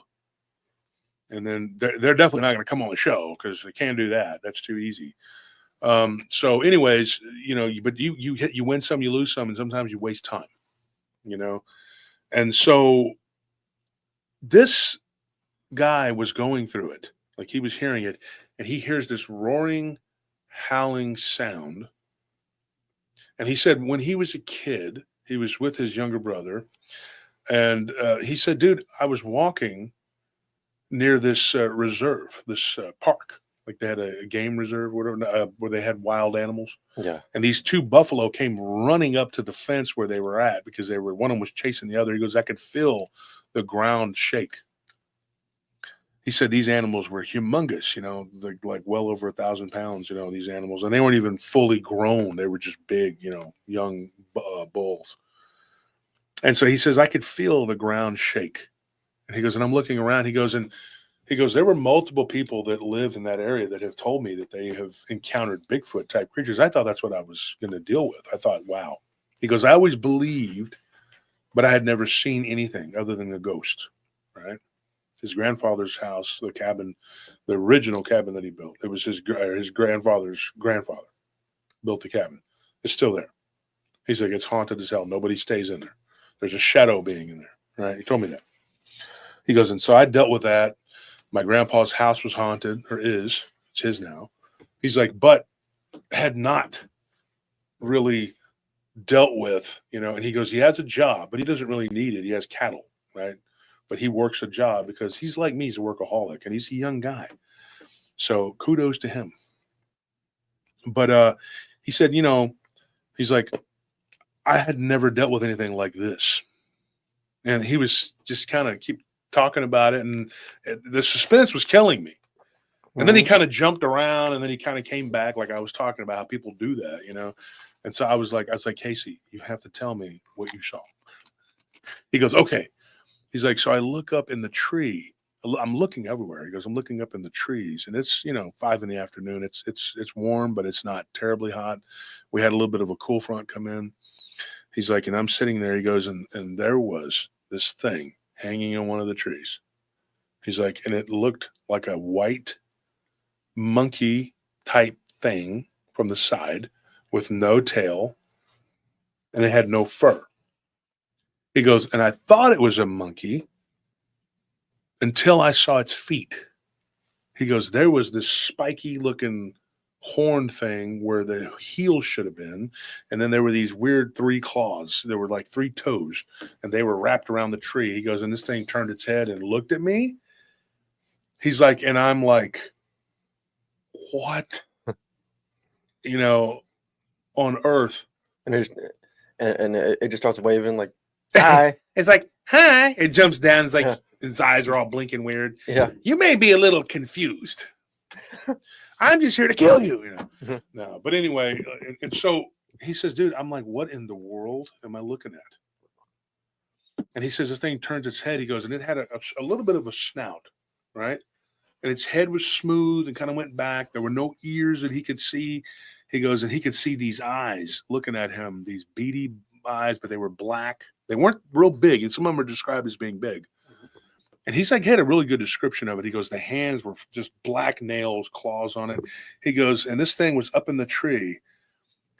And then they're definitely not going to come on the show because they can't do that. That's too easy. So anyways, but you win some, you lose some, and sometimes you waste time, and so this guy was going through it, like he was hearing it, and he hears this roaring, howling sound. And he said when he was a kid, he was with his younger brother, and he said, dude, I was walking near this reserve, this park. Like they had a game reserve, whatever, where they had wild animals. Yeah. And these two buffalo came running up to the fence where they were at because one of them was chasing the other. He goes, I could feel the ground shake. He said these animals were humongous, like well over 1,000 pounds, these animals. And they weren't even fully grown. They were just big, young bulls. And so he says, I could feel the ground shake. And he goes, and I'm looking around. He goes, there were multiple people that live in that area that have told me that they have encountered Bigfoot type creatures. I thought that's what I was going to deal with. I thought, wow. He goes, I always believed, but I had never seen anything other than a ghost, right? His grandfather's house, the cabin, the original cabin that he built, it was his grandfather's grandfather built the cabin. It's still there. He's like, it's haunted as hell. Nobody stays in there. There's a shadow being in there, right? He told me that. He goes, and so I dealt with that. My grandpa's house was haunted, or is. It's his now. He's like, but had not really dealt with, and he goes, he has a job, but he doesn't really need it. He has cattle, right? But he works a job because he's like me. He's a workaholic, and he's a young guy. So kudos to him. But he said, he's like, I had never dealt with anything like this. And he was just kind of keep talking about it, and the suspense was killing me. And then he kind of jumped around, and then he kind of came back, like I was talking about how people do that, And so I was like, Casey, you have to tell me what you saw. He goes, okay. He's like, so I look up in the tree. I'm looking everywhere. He goes, I'm looking up in the trees, and it's 5 in the afternoon. It's warm, but it's not terribly hot. We had a little bit of a cool front come in. He's like, and I'm sitting there. He goes, and there was this thing hanging on one of the trees. He's like, and it looked like a white monkey type thing from the side with no tail, and it had no fur. He goes, and I thought it was a monkey until I saw its feet. He goes, there was this spiky looking horn thing where the heel should have been, and then there were these weird 3 claws. There were like 3 toes, and they were wrapped around the tree. He goes, and this thing turned its head and looked at me. He's like, and I'm like, what on earth? And it just starts waving like, hi. It's like, hi. It jumps down. It's like its eyes are all blinking weird. Yeah. You may be a little confused. I'm just here to kill you, No, but anyway, and so he says, dude, I'm like, what in the world am I looking at? And he says, this thing turns its head. He goes, and it had a little bit of a snout, right? And its head was smooth and kind of went back. There were no ears that he could see. He goes, and he could see these eyes looking at him, these beady eyes, but they were black. They weren't real big, and some of them are described as being big. And he's like, he had a really good description of it. He goes, the hands were just black nails, claws on it. He goes, and this thing was up in the tree,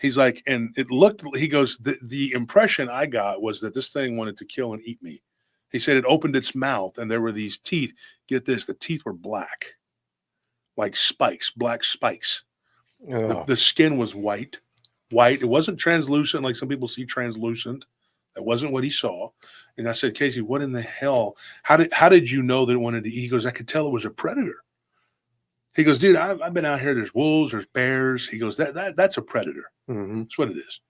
He's like, and it looked, he goes, the impression I got was that this thing wanted to kill and eat me. He said it opened its mouth and there were these teeth. Get this, the teeth were black, like spikes, black spikes. The skin was white. It wasn't translucent like some people see translucent. That wasn't what he saw. And I said, Casey, what in the hell? How did you know that it wanted to eat? He goes, I could tell it was a predator. He goes, dude, I've been out here. There's wolves, there's bears. He goes, that's a predator. Mm-hmm. That's what it is.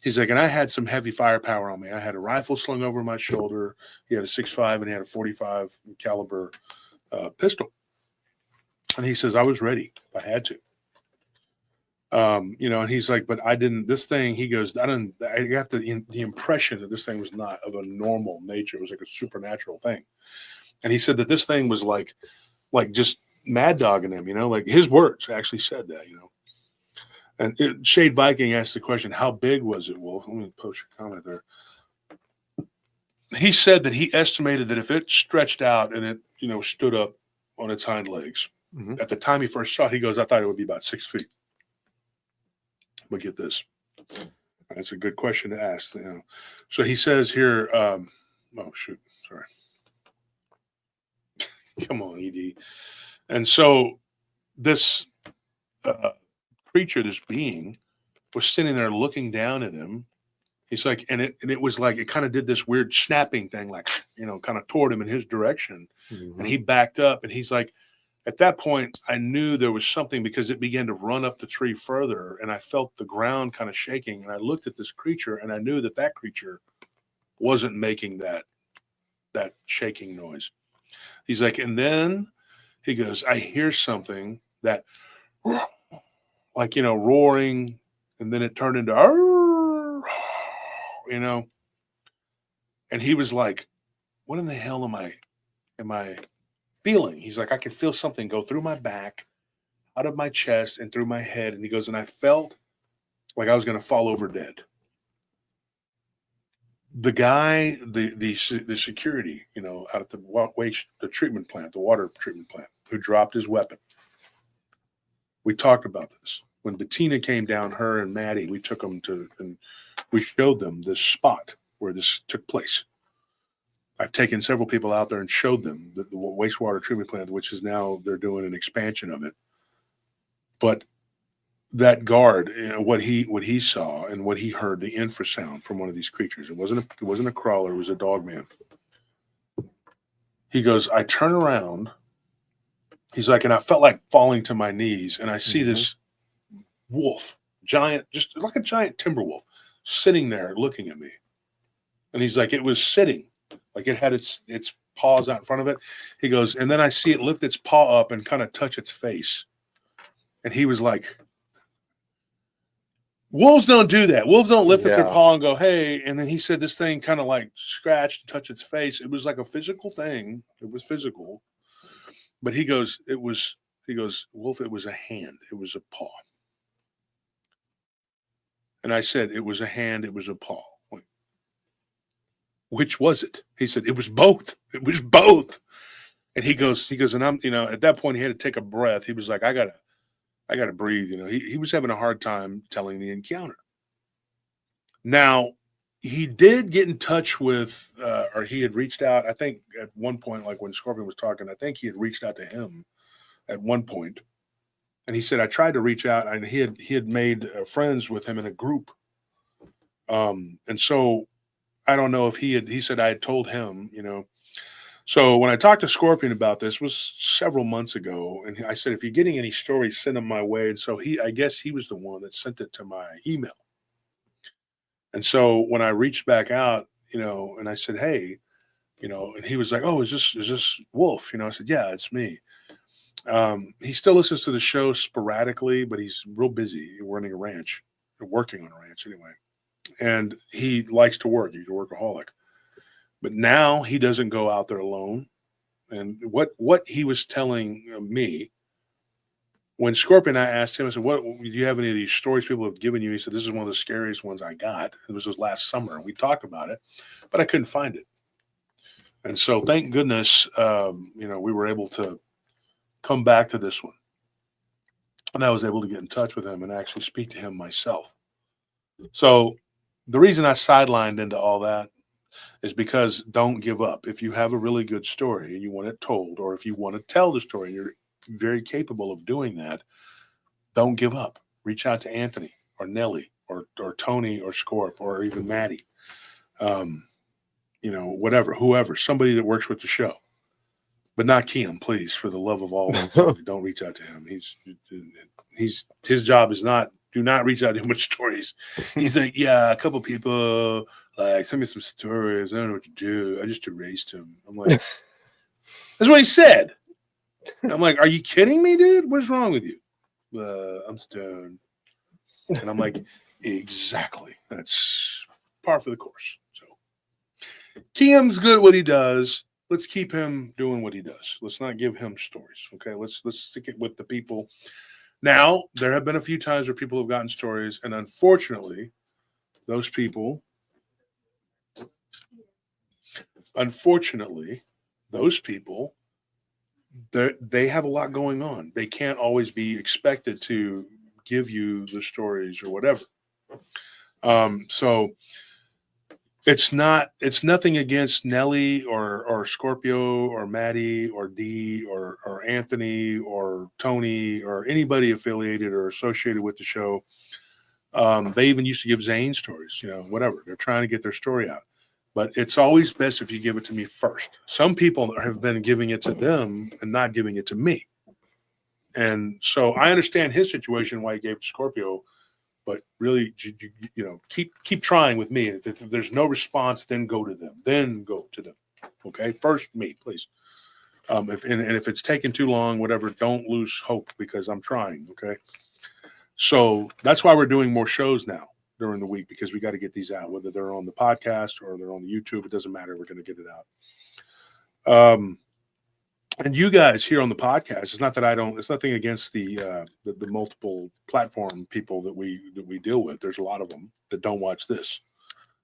He's like, and I had some heavy firepower on me. I had a rifle slung over my shoulder. He had a 6.5 and he had a 45 caliber pistol. And he says, I was ready if I had to. And he's like, but I didn't, this thing, he goes, I got the impression that this thing was not of a normal nature. It was like a supernatural thing. And he said that this thing was like just mad dogging him, like his words actually said that, And Shade Viking asked the question, how big was it, Wolf? Let me post your comment there. He said that he estimated that if it stretched out and it, stood up on its hind legs, at the time he first saw it, he goes, I thought it would be about 6 feet. But get this. That's a good question to ask. So he says here, oh, shoot. Sorry. Come on, ED. And so this creature, this being, was sitting there looking down at him. He's like, and it was like, it kind of did this weird snapping thing, like, kind of toward him in his direction. Mm-hmm. And he backed up and he's like, at that point, I knew there was something because it began to run up the tree further and I felt the ground kind of shaking. And I looked at this creature and I knew that creature wasn't making that shaking noise. He's like, and then he goes, I hear something that like, roaring, and then it turned into, and he was like, what in the hell am I feeling? He's like, I could feel something go through my back, out of my chest, and through my head. And he goes, and I felt like I was going to fall over dead. The guy, the security, out at the treatment plant, the water treatment plant, who dropped his weapon. We talked about this. When Bettina came down, her and Maddie, we took them and we showed them this spot where this took place. I've taken several people out there and showed them the wastewater treatment plant, which is now they're doing an expansion of it. But that guard, what he saw and what he heard, the infrasound from one of these creatures. It wasn't a crawler. It was a Dogman. He goes, I turn around. He's like, and I felt like falling to my knees, and I see this wolf, giant, just like a giant timber wolf, sitting there looking at me. And he's like, it was sitting. Like it had its paws out in front of it. He goes, and then I see it lift its paw up and kind of touch its face. And he was like, wolves don't do that. Wolves don't lift up their paw and go, hey. And then he said this thing kind of like scratched and touched its face. It was like a physical thing. It was physical. But he goes, Wolf, it was a hand. It was a paw. And I said, it was a hand. It was a paw. Which was it? He said, it was both. It was both. And he goes, and I'm, at that point he had to take a breath. He was like, I gotta breathe. He was having a hard time telling the encounter. Now, he did get in touch with, or he had reached out, I think at one point, like when Scorpion was talking, I think he had reached out to him at one point. And he said, I tried to reach out, and he had made friends with him in a group. And so I don't know if he said I had told him, So when I talked to Scorpion about this was several months ago, and I said, if you're getting any stories, send them my way. And so I guess he was the one that sent it to my email. And so when I reached back out, and I said, hey, and he was like, oh, is this Wolf? I said, yeah, it's me. He still listens to the show sporadically, but he's real busy running a ranch, working on a ranch anyway. And he likes to work. He's a workaholic. But now he doesn't go out there alone. And what he was telling me, when Scorpion, I asked him, I said, do you have any of these stories people have given you? He said, this is one of the scariest ones I got. It was last summer. We talked about it, but I couldn't find it. And so thank goodness, we were able to come back to this one. And I was able to get in touch with him and actually speak to him myself. So the reason I sidelined into all that is because don't give up. If you have a really good story and you want it told, or if you want to tell the story, and you're very capable of doing that, don't give up. Reach out to Anthony or Nelly or Tony or Scorp or even Maddie. Whatever, whoever, somebody that works with the show. But not Kim, please, for the love of all that's holy. Don't reach out to him. He's his job is not. Do not reach out to him with stories. He's like, yeah, a couple people like send me some stories. I don't know what to do. I just erased him. I'm like, that's what he said. I'm like, are you kidding me, dude? What's wrong with you? I'm stoned. And I'm like, exactly. That's par for the course. So Kim's good at what he does. Let's keep him doing what he does. Let's not give him stories. Okay. Let's stick it with the people. Now, there have been a few times where people have gotten stories, and unfortunately, those people they have a lot going on. They can't always be expected to give you the stories or whatever. So it's nothing against Nelly or Scorpio or Maddie or Dee or Anthony or Tony or anybody affiliated or associated with the show. They even used to give Zane stories, whatever. They're trying to get their story out. But it's always best if you give it to me first. Some people have been giving it to them and not giving it to me. And so I understand his situation, why he gave it to Scorpio. But really, keep trying with me. If there's no response, then go to them. Okay, first me, please. If it's taking too long, whatever, don't lose hope because I'm trying. Okay, so that's why we're doing more shows now during the week because we got to get these out, whether they're on the podcast or they're on the YouTube. It doesn't matter. We're going to get it out. And you guys here on the podcast, it's not that it's nothing against the multiple platform people that we deal with. There's a lot of them that don't watch this,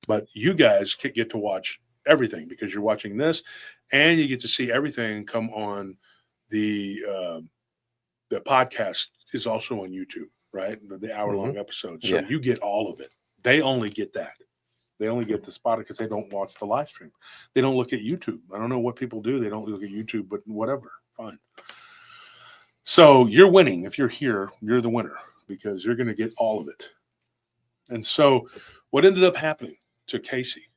but you guys get to watch everything because you're watching this and you get to see everything come on the podcast is also on YouTube, right? The hour-long episodes. So you get all of it. They only get that. They only get the spot because they don't watch the live stream. They don't look at YouTube. I don't know what people do. They don't look at YouTube, but whatever. Fine. So you're winning. If you're here, you're the winner because you're going to get all of it. And so what ended up happening to Casey,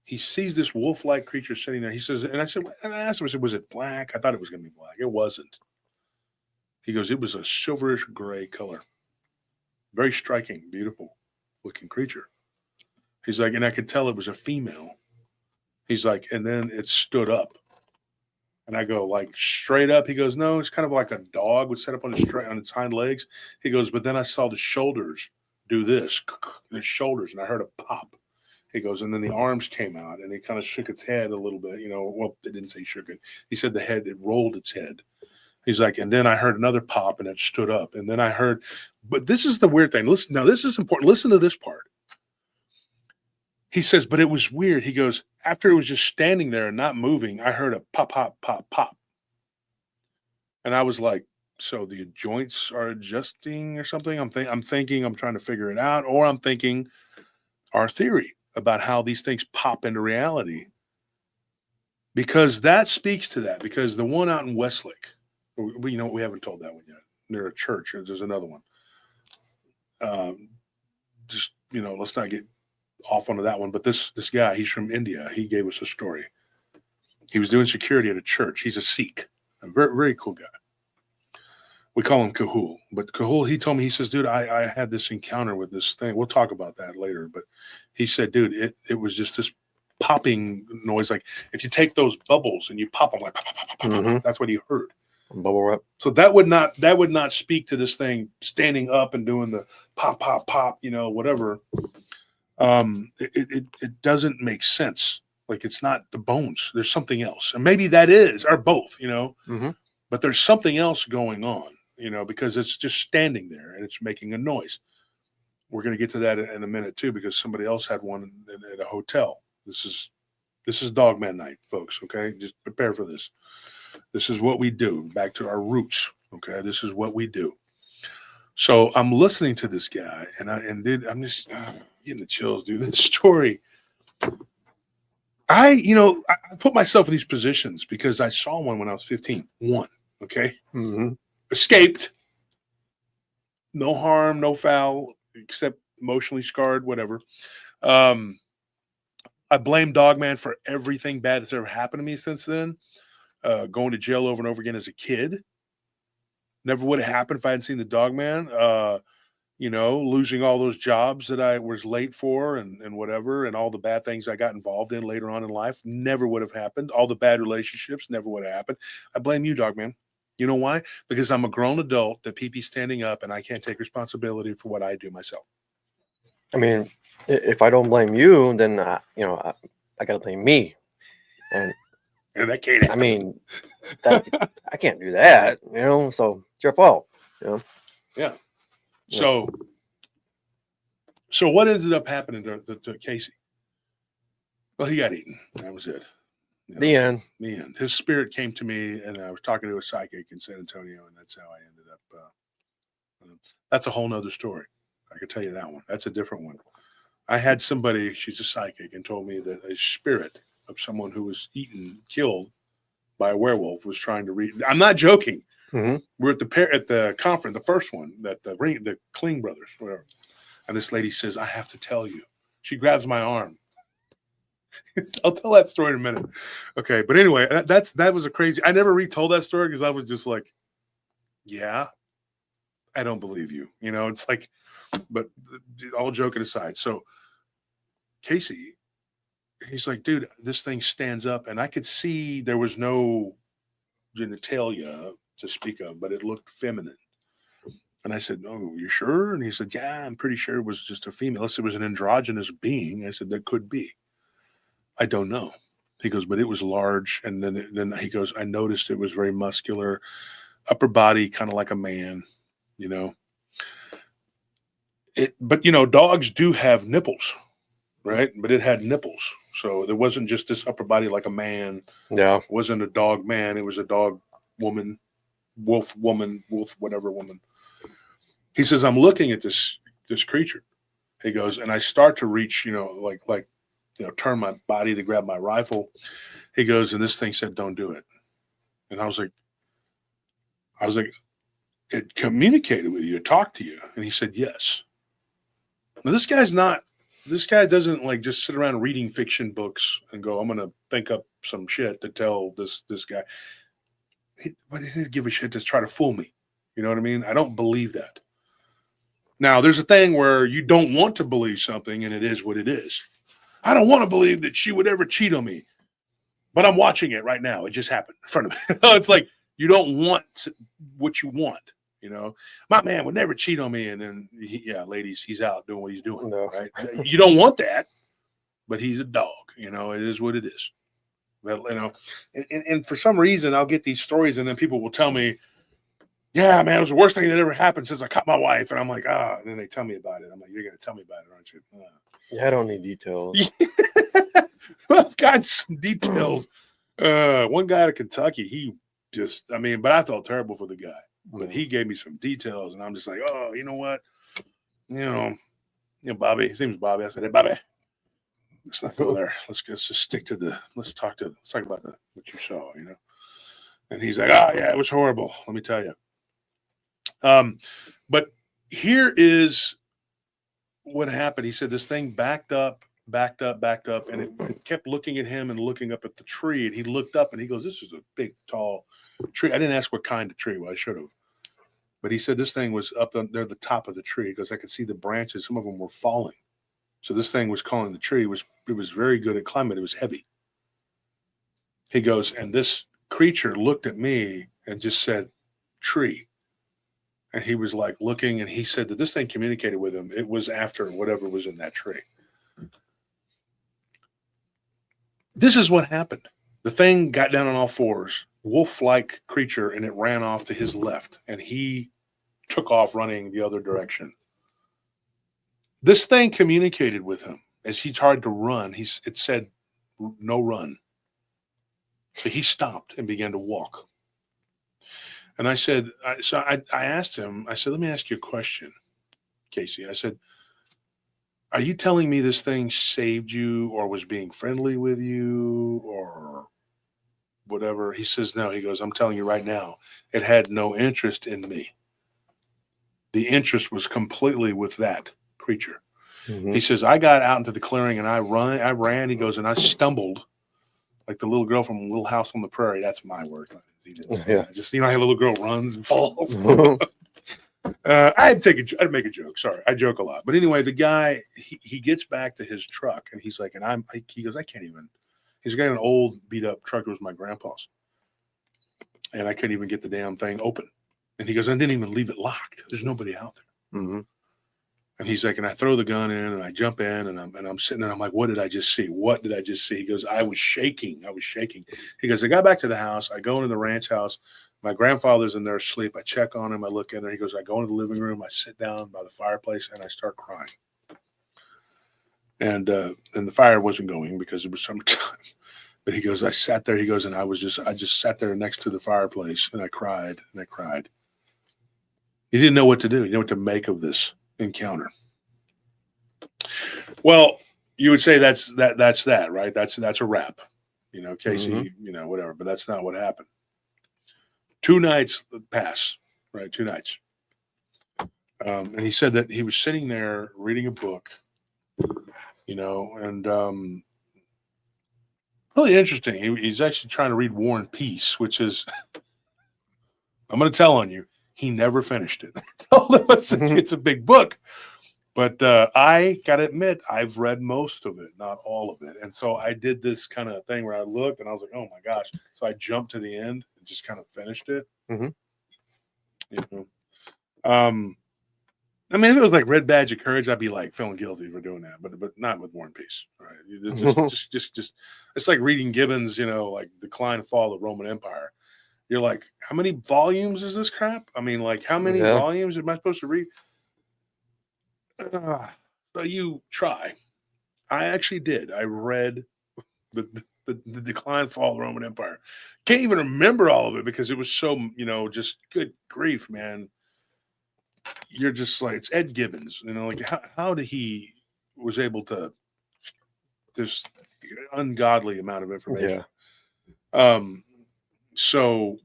he sees this wolf-like creature sitting there. He says, and I asked him, I said, was it black? I thought it was going to be black. It wasn't. He goes, it was a silverish gray color. Very striking, beautiful looking creature. He's like, and I could tell it was a female. He's like, and then it stood up. And I go, like, straight up? He goes, no, it's kind of like a dog would set up on its hind legs. He goes, but then I saw the shoulders do this, the shoulders, and I heard a pop. He goes, and then the arms came out, and it kind of shook its head a little bit. Well, it didn't say shook it. He said it rolled its head. He's like, and then I heard another pop, and it stood up. And then I heard, but this is the weird thing. Listen, now this is important. Listen to this part. He says, but it was weird. He goes, after it was just standing there and not moving, I heard a pop, pop, pop, pop. And I was like, so the joints are adjusting or something? I'm thinking, I'm trying to figure it out. Or I'm thinking our theory about how these things pop into reality. Because that speaks to that. Because the one out in Westlake, we haven't told that one yet. Near a church. There's another one. Let's not get off onto that one, but this guy, he's from India. He gave us a story. He was doing security at a church. He's a Sikh, a very, very cool guy. We call him Kahul, but Kahul, he told me, he says, dude, I had this encounter with this thing. We'll talk about that later, but he said, dude, it was just this popping noise. Like if you take those bubbles and you pop them like, pop, pop, pop, pop, pop, that's what he heard. Bubble wrap. So that would not speak to this thing standing up and doing the pop, pop, pop, whatever. It doesn't make sense. Like it's not the bones. There's something else. And maybe that is, or both, but there's something else going on, because it's just standing there and it's making a noise. We're going to get to that in a minute too, because somebody else had one at a hotel. This is Dogman night, folks. Okay. Just prepare for this. This is what we do. Back to our roots. Okay. This is what we do. So I'm listening to this guy, and dude, I'm just getting the chills, dude. This story. I put myself in these positions because I saw one when I was 15. One, okay, escaped, no harm, no foul, except emotionally scarred, whatever. I blame Dogman for everything bad that's ever happened to me since then. Going to jail over and over again as a kid. Never would have happened if I hadn't seen the Dogman. Losing all those jobs that I was late for and whatever, and all the bad things I got involved in later on in life never would have happened. All the bad relationships never would have happened. I blame you, Dogman. You know why? Because I'm a grown adult that pee-pee standing up and I can't take responsibility for what I do myself. I mean, if I don't blame you, then I got to blame me, and that can't happen. I mean, I can't do that, So it's your fault, Yeah. So what ended up happening to Casey? Well, he got eaten. That was it. The end. The end. His spirit came to me, and I was talking to a psychic in San Antonio, and that's how I ended up. That's a whole nother story. I can tell you that one. That's a different one. I had somebody, she's a psychic, and told me that a spirit of someone who was killed by a werewolf was trying to read. I'm not joking. Mm-hmm. We're at the conference, the first one, that the Kling brothers, whatever. And this lady says, I have to tell you. She grabs my arm. I'll tell that story in a minute. Okay, but anyway, that was a crazy. I never retold that story because I was just like, yeah, I don't believe you. It's like, but all joking aside. So Casey, he's like, dude, this thing stands up, and I could see there was no genitalia to speak of, but it looked feminine. And I said, "Oh, you sure?" And he said, "Yeah, I'm pretty sure it was just a female. Unless it was an androgynous being." I said, "That could be. I don't know." He goes, "But it was large." And then he goes, "I noticed it was very muscular, upper body, kind of like a man, But dogs do have nipples, right? But it had nipples, so there wasn't just this upper body like a man. Yeah, It wasn't a dog man. It was a dog woman, wolf woman, wolf whatever woman. He says, I'm looking at this creature. He goes, and I start to reach, turn my body to grab my rifle. He goes, and this thing said, don't do it. And I was like, it communicated with you, it talked to you. And he said, yes. Now this guy doesn't like just sit around reading fiction books and go, I'm going to think up some shit to tell this guy. But he didn't give a shit to try to fool me. You know what I mean? I don't believe that. Now, there's a thing where you don't want to believe something, and it is what it is. I don't want to believe that she would ever cheat on me, but I'm watching it right now. It just happened in front of me. It's like you don't want what you want. My man would never cheat on me, and then, ladies, he's out doing what he's doing. No. Right? You don't want that, but he's a dog. It is what it is. But, and for some reason, I'll get these stories, and then people will tell me, yeah, man, it was the worst thing that ever happened since I caught my wife. And I'm like, and then they tell me about it. I'm like, you're going to tell me about it, aren't you? Yeah, I don't need details. I've got some details. One guy out of Kentucky, he just, but I felt terrible for the guy. But he gave me some details, and I'm just like, oh, you know what? Bobby, his name's Bobby. I said, hey, Bobby, let's not go there. Let's just stick to let's talk about what you saw, And he's like, oh, yeah, it was horrible. Let me tell you. But here is what happened. He said this thing backed up, and it kept looking at him and looking up at the tree. And he looked up and he goes, this is a big, tall tree. I didn't ask what kind of tree. Well, I should have. But he said this thing was up near the top of the tree because I could see the branches. Some of them were falling. So this thing was calling the tree. It was very good at climbing. It was heavy. He goes, and this creature looked at me and just said, tree. And he was like looking, and he said that this thing communicated with him. It was after whatever was in that tree. This is what happened. The thing got down on all fours, wolf-like creature, and it ran off to his left, and he took off running the other direction. This thing communicated with him as he tried to run. It said, no run. So he stopped and began to walk. And I said, I asked him, I said, let me ask you a question, Casey. I said, are you telling me this thing saved you or was being friendly with you or whatever? He says, no. He goes, I'm telling you right now, it had no interest in me. The interest was completely with that creature. Mhm. He says, I got out into the clearing and I ran. He goes, and I stumbled like the little girl from Little House on the Prairie. That's my word. He didn't say Yeah. that. Just, you know, how a little girl runs and falls. I'd make a joke. Sorry. I joke a lot. But anyway, the guy, he gets back to his truck and he's like, he goes, I can't even, he's got an old beat up truck. It was my grandpa's. And I couldn't even get the damn thing open. And he goes, I didn't even leave it locked. There's nobody out there. Mm-hmm. And he's like, and I throw the gun in and I jump in and I'm sitting there. I'm like, what did I just see? What did I just see? He goes, I was shaking. He goes, I got back to the house. I go into the ranch house. My grandfather's in there asleep. I check on him. I look in there. He goes, I go into the living room. I sit down by the fireplace and I start crying. And the fire wasn't going because it was summertime. But he goes, I sat there. He goes, and I just sat there next to the fireplace and I cried and I cried. He didn't know what to do. He didn't know what to make of this encounter. Well, you would say that's that, right? That's a wrap, you know, Casey, Mm-hmm. you know, whatever, but that's not what happened. 2 nights pass, right? 2 nights. And he said that he was sitting there reading a book, you know, and really interesting. He's actually trying to read War and Peace, which is, I'm going to tell on you, he never finished it. It's a big book. But I got to admit, I've read most of it, not all of it. And so I did this kind of thing where I looked and I was like, oh my gosh. So I jumped to the end and just kind of finished it. Mm-hmm. You know? I mean, if it was like Red Badge of Courage, I'd be like feeling guilty for doing that, but not with War and Peace. Right? Just it's like reading Gibbon's, you know, like Decline and Fall of the Roman Empire. You're like, how many volumes is this crap? I mean, like, how many volumes am I supposed to read? So you try. I actually did. I read the Decline and Fall of the Roman Empire. Can't even remember all of it because it was so, you know, just good grief, man. You're just like, it's Ed Gibbons, you know, like how did he was able to this ungodly amount of information. Yeah. So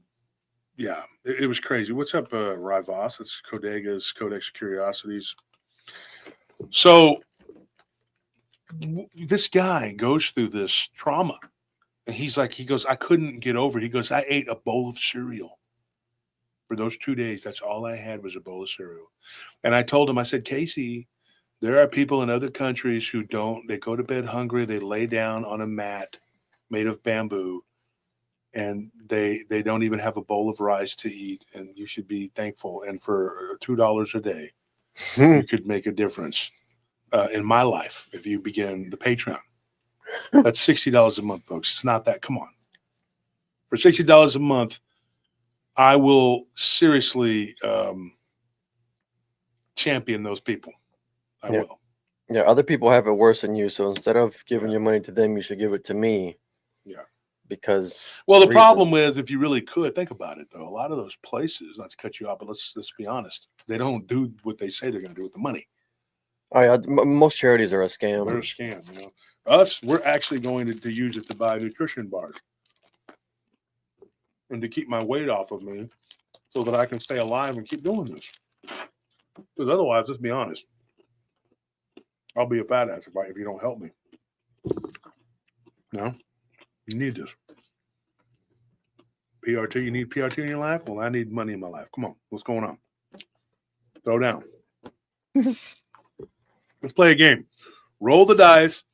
yeah, it was crazy. What's up, Rivas? It's Codega's Codex of Curiosities. So this guy goes through this trauma and he goes, I couldn't get over it. He goes, I ate a bowl of cereal. For those 2 days, that's all I had was a bowl of cereal. And I told him, I said, Casey, there are people in other countries who they go to bed hungry. They lay down on a mat made of bamboo and they don't even have a bowl of rice to eat. And you should be thankful. And for $2 a day, you could make a difference in my life if you begin the Patreon. That's $60 a month, folks. It's not that. Come on. For $60 a month, I will seriously champion those people. I will. Yeah, other people have it worse than you. So instead of giving your money to them, you should give it to me. Yeah. Because the problem is, if you really could think about it, though, a lot of those places, not to cut you off, but let's be honest, they don't do what they say they're going to do with the money. Oh, yeah, most charities are a scam. They're a scam. You know, we're actually going to use it to buy nutrition bars and to keep my weight off of me, so that I can stay alive and keep doing this. Because otherwise, let's be honest, I'll be a fat ass if you don't help me. No, you need this. PRT, you need PRT in your life? Well, I need money in my life. Come on, what's going on? Throw down. Let's play a game. Roll the dice,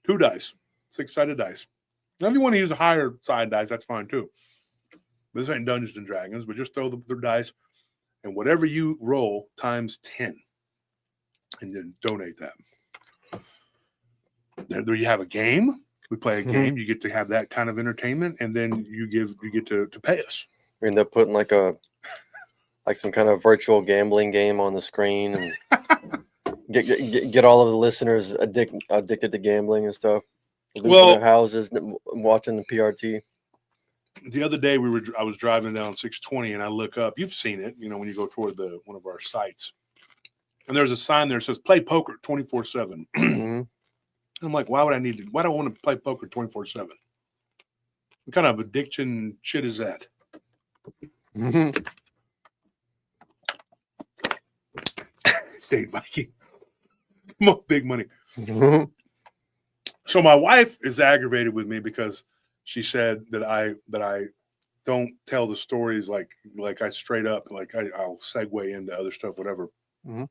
2 dice, 6-sided dice. Now, if you want to use a higher side dice, that's fine too. This ain't Dungeons and Dragons, but just throw the dice and whatever you roll times 10 and then donate that. There you have a game. We play a game. You get to have that kind of entertainment, and then you get to pay us. We end up putting like some kind of virtual gambling game on the screen and get all of the listeners addicted to gambling and stuff. Losing their houses, watching the PRT. The other day I was driving down 620 and I look up. You've seen it, when you go toward one of our sites, and there's a sign there that says "Play poker 24/7." Mhm. I'm like, why do I want to play poker 24/7? What kind of addiction shit is that? Mhm. Hey, Mikey, come on, big money. Mhm. So my wife is aggravated with me because she said that I don't tell the stories like I straight up, like I'll segue into other stuff, whatever. Mhm.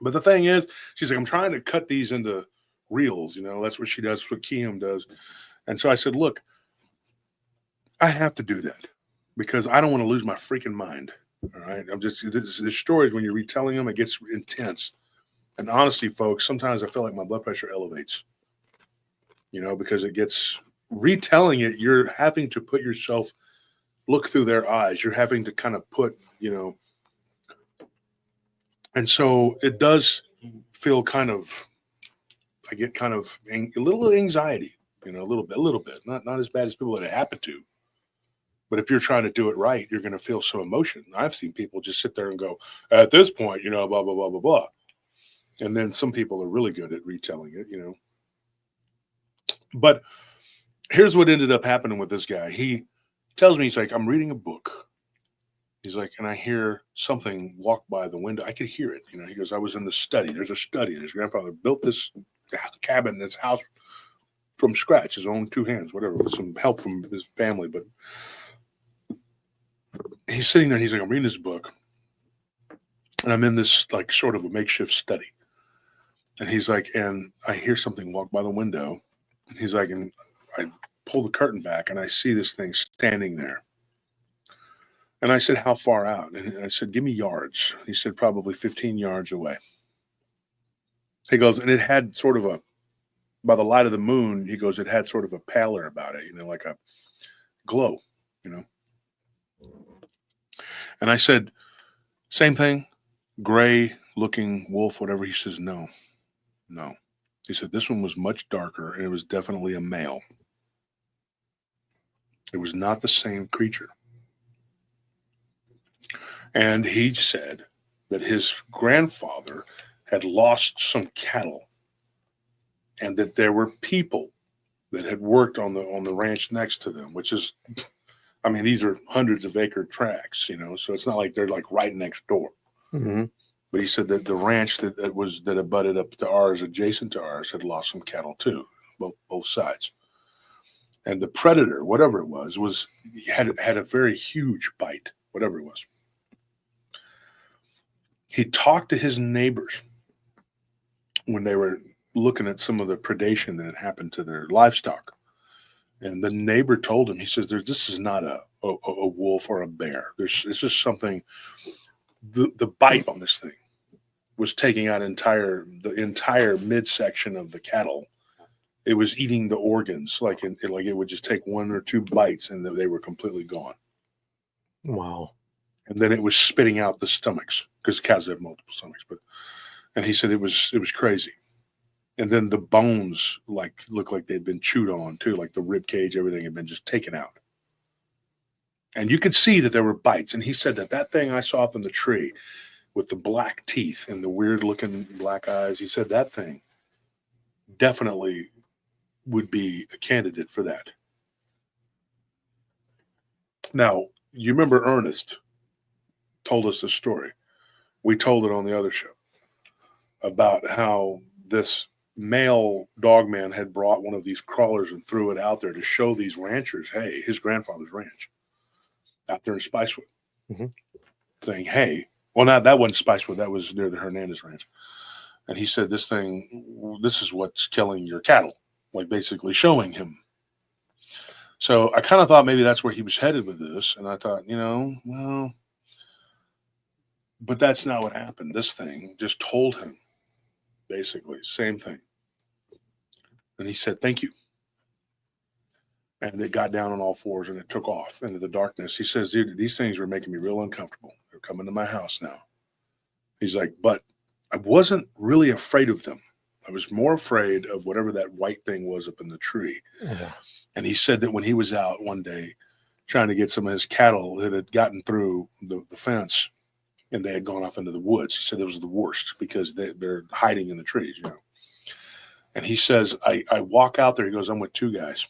But the thing is, she's like, I'm trying to cut these into reels. That's what she does. That's what Keem does. And so I said, look, I have to do that because I don't want to lose my freaking mind. All right. There's stories when you're retelling them, it gets intense. And honestly, folks, sometimes I feel like my blood pressure elevates, because it gets retelling it. You're having to put yourself, look through their eyes. You're having to kind of put, and so it does feel I get kind of a little anxiety, a little bit, not as bad as people that it happened to. But if you're trying to do it right, you're going to feel some emotion. I've seen people just sit there and go, at this point, blah, blah, blah, blah, blah. And then some people are really good at retelling it, But here's what ended up happening with this guy. He tells me, he's like, I'm reading a book. He's like, and I hear something walk by the window. I could hear it. He goes, I was in the study. There's a study. His grandfather built this cabin, this house from scratch, his own two hands, whatever, with some help from his family. But he's sitting there and he's like, I'm reading this book. And I'm in this like sort of a makeshift study. And he's like, and I hear something walk by the window. And he's like, and I pull the curtain back and I see this thing standing there. And I said, how far out? And I said, give me yards. He said, probably 15 yards away. He goes, and it had sort of by the light of the moon, he goes, it had sort of a pallor about it, like a glow, And I said, same thing, gray looking wolf, whatever. He says, no. He said, this one was much darker and it was definitely a male. It was not the same creature. And he said that his grandfather had lost some cattle and that there were people that had worked on the ranch next to them, which is, these are hundreds of acre tracts, so it's not like they're like right next door. Mm-hmm. But he said that the ranch that abutted up to ours, adjacent to ours, had lost some cattle too, both sides. And the predator, whatever it was had a very huge bite, whatever it was. He talked to his neighbors when they were looking at some of the predation that had happened to their livestock. And the neighbor told him, he says, this is not a wolf or a bear. This is something, the bite on this thing was taking out the entire midsection of the cattle. It was eating the organs, like it would just take one or two bites and they were completely gone. Wow. And then it was spitting out the stomachs because cows have multiple stomachs. And he said it was crazy. And then the bones looked like they'd been chewed on too, like the rib cage, everything had been just taken out. And you could see that there were bites. And he said that thing I saw up in the tree with the black teeth and the weird looking black eyes, he said that thing definitely would be a candidate for that. Now, you remember Ernest told us this story. We told it on the other show about how this male Dogman had brought one of these crawlers and threw it out there to show these ranchers, hey, his grandfather's ranch out there in Spicewood, saying, hey, well, now that wasn't Spicewood, that was near the Hernandez ranch. And he said, this is what's killing your cattle, like basically showing him. So I kind of thought maybe that's where he was headed with this. And I thought, well, but that's not what happened. This thing just told him, basically, same thing. And he said, thank you. And it got down on all fours and it took off into the darkness. He says, dude, these things were making me real uncomfortable. They're coming to my house now. He's like, but I wasn't really afraid of them. I was more afraid of whatever that white thing was up in the tree. Yeah. And he said that when he was out one day, trying to get some of his cattle that had gotten through the fence, and they had gone off into the woods. He said it was the worst because they're hiding in the trees, you know. And he says, I walk out there. He goes, I'm with two guys.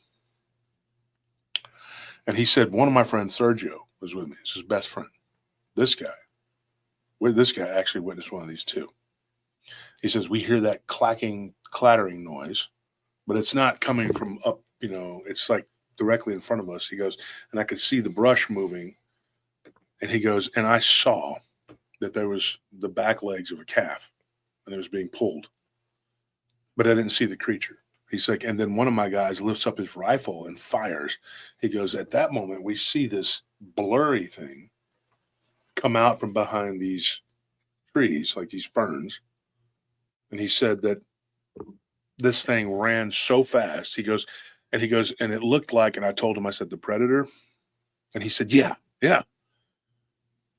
And he said, one of my friends, Sergio, was with me. It's his best friend. This guy actually witnessed one of these too. He says, we hear that clattering noise, but it's not coming from up, you know, it's like directly in front of us. He goes, and I could see the brush moving. And he goes, and I saw that there was the back legs of a calf and it was being pulled, but I didn't see the creature. He's like, and then one of my guys lifts up his rifle and fires. He goes, at that moment, we see this blurry thing come out from behind these trees, like these ferns. And he said that this thing ran so fast. He goes, and it looked like, and I told him, I said, the predator. And he said, yeah.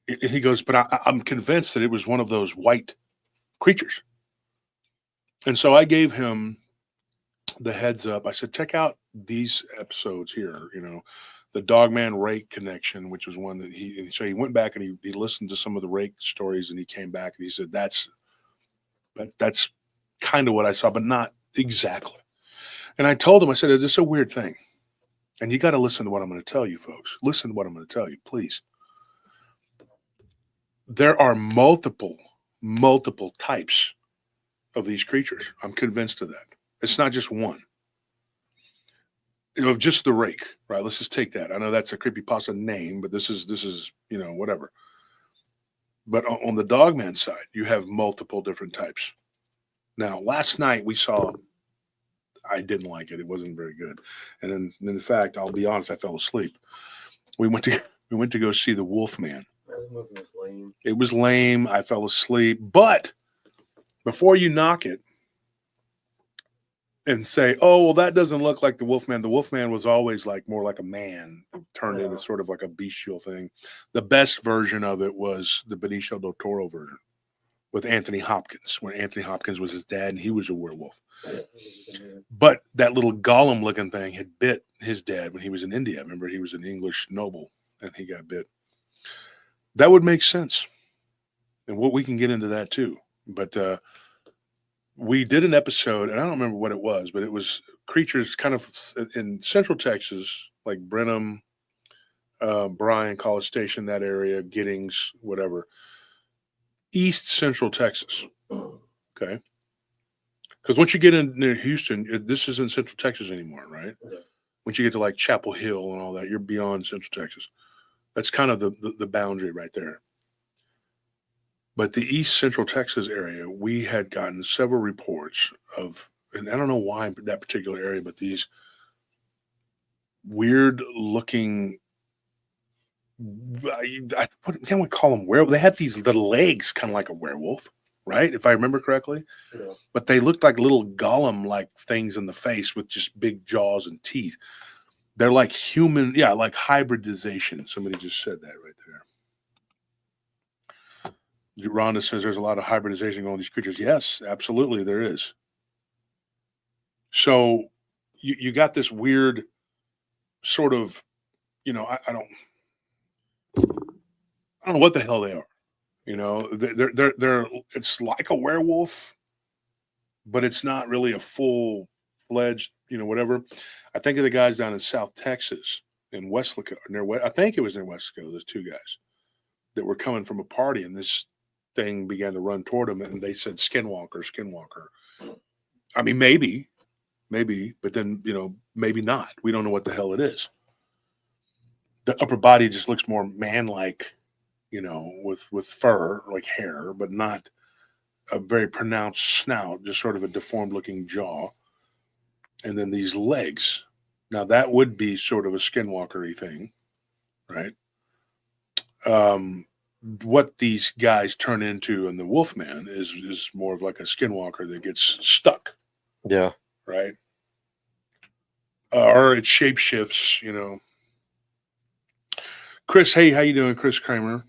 He goes, but I'm convinced that it was one of those white creatures. And so I gave him the heads up. I said, check out these episodes here, you know, the Dogman rake connection, which was one that so he went back and he listened to some of the rake stories, and he came back and he said, that's kind of what I saw, but not exactly. And I told him, I said, is this a weird thing? And you got to listen to what I'm going to tell you, folks. Listen to what I'm going to tell you, please. There are multiple types of these creatures. I'm convinced of that. It's not just one. You know, just the rake, right? Let's just take that. I know that's a creepypasta name, but this is, you know, whatever. But on the Dogman side, you have multiple different types. Now, last night we saw, I didn't like it. It wasn't very good. And then, in fact, I'll be honest, I fell asleep. We went to go see the Wolfman. That movie was lame. It was lame. I fell asleep. But before you knock it and say, oh, well, that doesn't look like the Wolfman was always like more like a man turned into sort of like a bestial thing. The best version of it was the Benicio del Toro version with Anthony Hopkins, when Anthony Hopkins was his dad and he was a werewolf. But that little Gollum looking thing had bit his dad when he was in India. Remember, he was an English noble and he got bit. That would make sense. And we can get into that too. But we did an episode, and I don't remember what it was, but it was creatures kind of in Central Texas, like Brenham, Bryan, College Station, that area, Giddings, whatever. East Central Texas. Okay. Because once you get in near Houston, this isn't Central Texas anymore, right? Yeah. Once you get to like Chapel Hill and all that, you're beyond Central Texas. That's kind of the boundary right there. But the East Central Texas area, we had gotten several reports of, and I don't know why that particular area, but these weird looking, I can't we call them werewolf? They had the legs kind of like a werewolf, right? If I remember correctly. Yeah. But they looked like little Gollum-like things in the face with just big jaws and teeth. They're like human, like hybridization. Somebody just said that right there. Rhonda says there's a lot of hybridization going on these creatures. Yes, absolutely there is. So you got this weird sort of, I don't know what the hell they are. They're it's like a werewolf, but it's not really a full-fledged, whatever. I think of the guys down in South Texas in Westlaco, I think it was near Westlaco, those two guys that were coming from a party, and this thing began to run toward them, and they said, Skinwalker. I mean, maybe, but then, maybe not. We don't know what the hell it is. The upper body just looks more man-like, with fur, like hair, but not a very pronounced snout, just sort of a deformed-looking jaw. And then these legs. Now, that would be sort of a skinwalker-y thing, right? What these guys turn into in the Wolfman is more of like a skinwalker that gets stuck. Yeah. Right? Or it shapeshifts, Chris, hey, how you doing, Chris Kramer?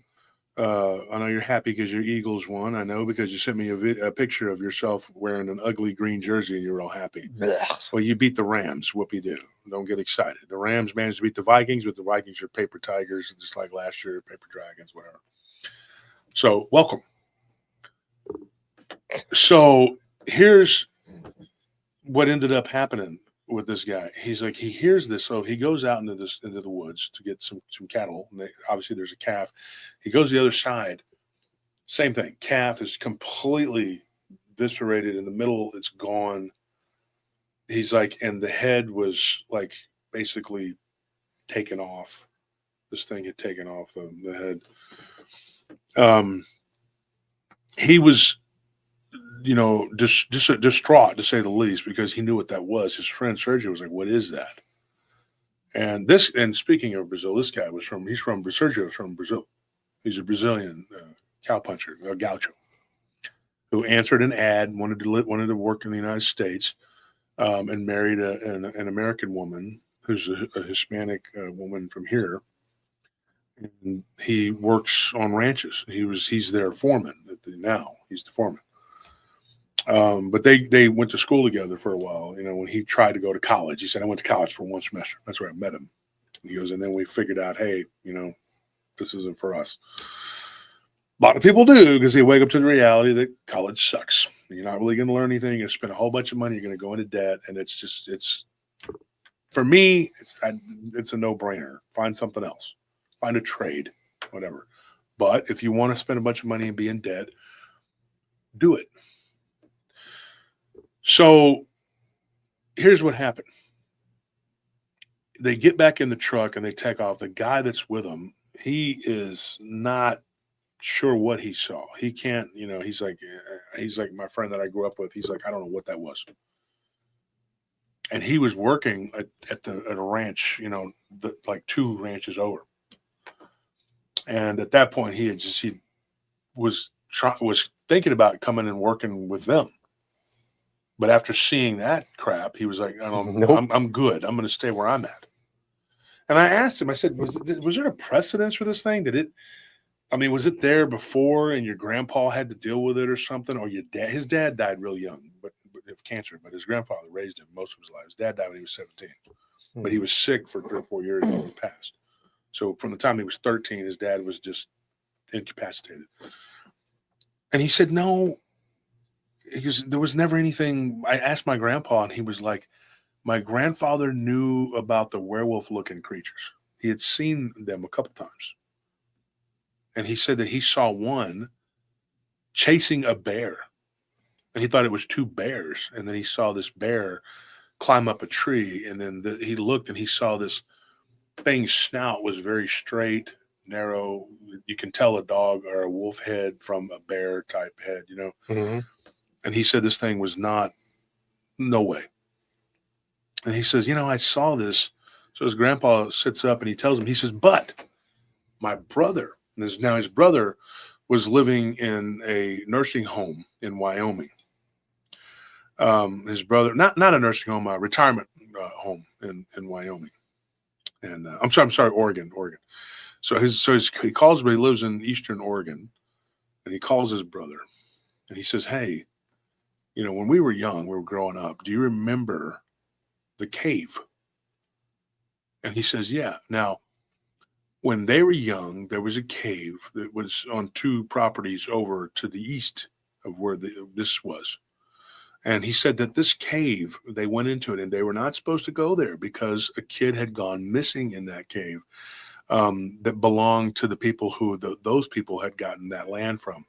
I know you're happy because your Eagles won. I know because you sent me a picture of yourself wearing an ugly green jersey and you're all happy. Blech. Well, you beat the Rams. Whoopie-doo. Don't get excited. The Rams managed to beat the Vikings, but the Vikings are paper tigers, just like last year, paper dragons, whatever. So, welcome. So, here's what ended up happening with this guy. He's like, he hears this, so he goes out into the woods to get some cattle. And obviously, there's a calf. He goes to the other side. Same thing. Calf is completely eviscerated in the middle. It's gone. He's like, and the head was like basically taken off. This thing had taken off the head. He was, distraught to say the least, because he knew what that was. His friend Sergio was like, "What is that?" And speaking of Brazil, this guy Sergio's from Brazil. He's a Brazilian cowpuncher, a gaucho, who answered an ad, wanted to work in the United States, and married an American woman who's a Hispanic woman from here. And he works on ranches. He's their foreman now. He's the foreman. But they went to school together for a while. When he tried to go to college, he said, "I went to college for one semester." That's where I met him. And he goes, and then we figured out, hey, this isn't for us. A lot of people do, because they wake up to the reality that college sucks. You're not really going to learn anything. You're going to spend a whole bunch of money. You're going to go into debt. And it's for me, it's a no-brainer. Find something else. Find a trade, whatever. But if you want to spend a bunch of money and be in debt, do it. So here's what happened. They get back in the truck and they take off. The guy that's with them, he is not sure what he saw. He can't, he's like my friend that I grew up with. He's like, I don't know what that was. And he was working at a ranch, like 2 ranches over. And at that point, he was thinking about coming and working with them. But after seeing that crap, he was like, Nope. I'm good. I'm going to stay where I'm at. And I asked him, I said, was there a precedence for this thing? Was it there before and your grandpa had to deal with it or something? Or his dad died real young, but of cancer, but his grandfather raised him most of his life. His dad died when he was 17, but he was sick for 3 or 4 years before he passed. So from the time he was 13, his dad was just incapacitated. And he said, no, there was never anything. I asked my grandpa, and he was like, my grandfather knew about the werewolf-looking creatures. He had seen them a couple times. And he said that he saw one chasing a bear. And he thought it was 2 bears. And then he saw this bear climb up a tree. And then he looked and he saw this thing's snout was very straight, narrow. You can tell a dog or a wolf head from a bear type head, Mm-hmm. And he said this thing was no way. And he says, I saw this. So his grandpa sits up and he tells him, he says, but my brother, now his brother was living in a nursing home in Wyoming. His brother, not a nursing home, a retirement home in Wyoming. And I'm sorry, Oregon. So he calls, but he lives in Eastern Oregon, and he calls his brother, and he says, hey, when we were young, we were growing up, do you remember the cave? And he says, yeah. Now, when they were young, there was a cave that was on 2 properties over to the east of where this was. And he said that this cave, they went into it and they were not supposed to go there because a kid had gone missing in that cave that belonged to the people who those people had gotten that land from.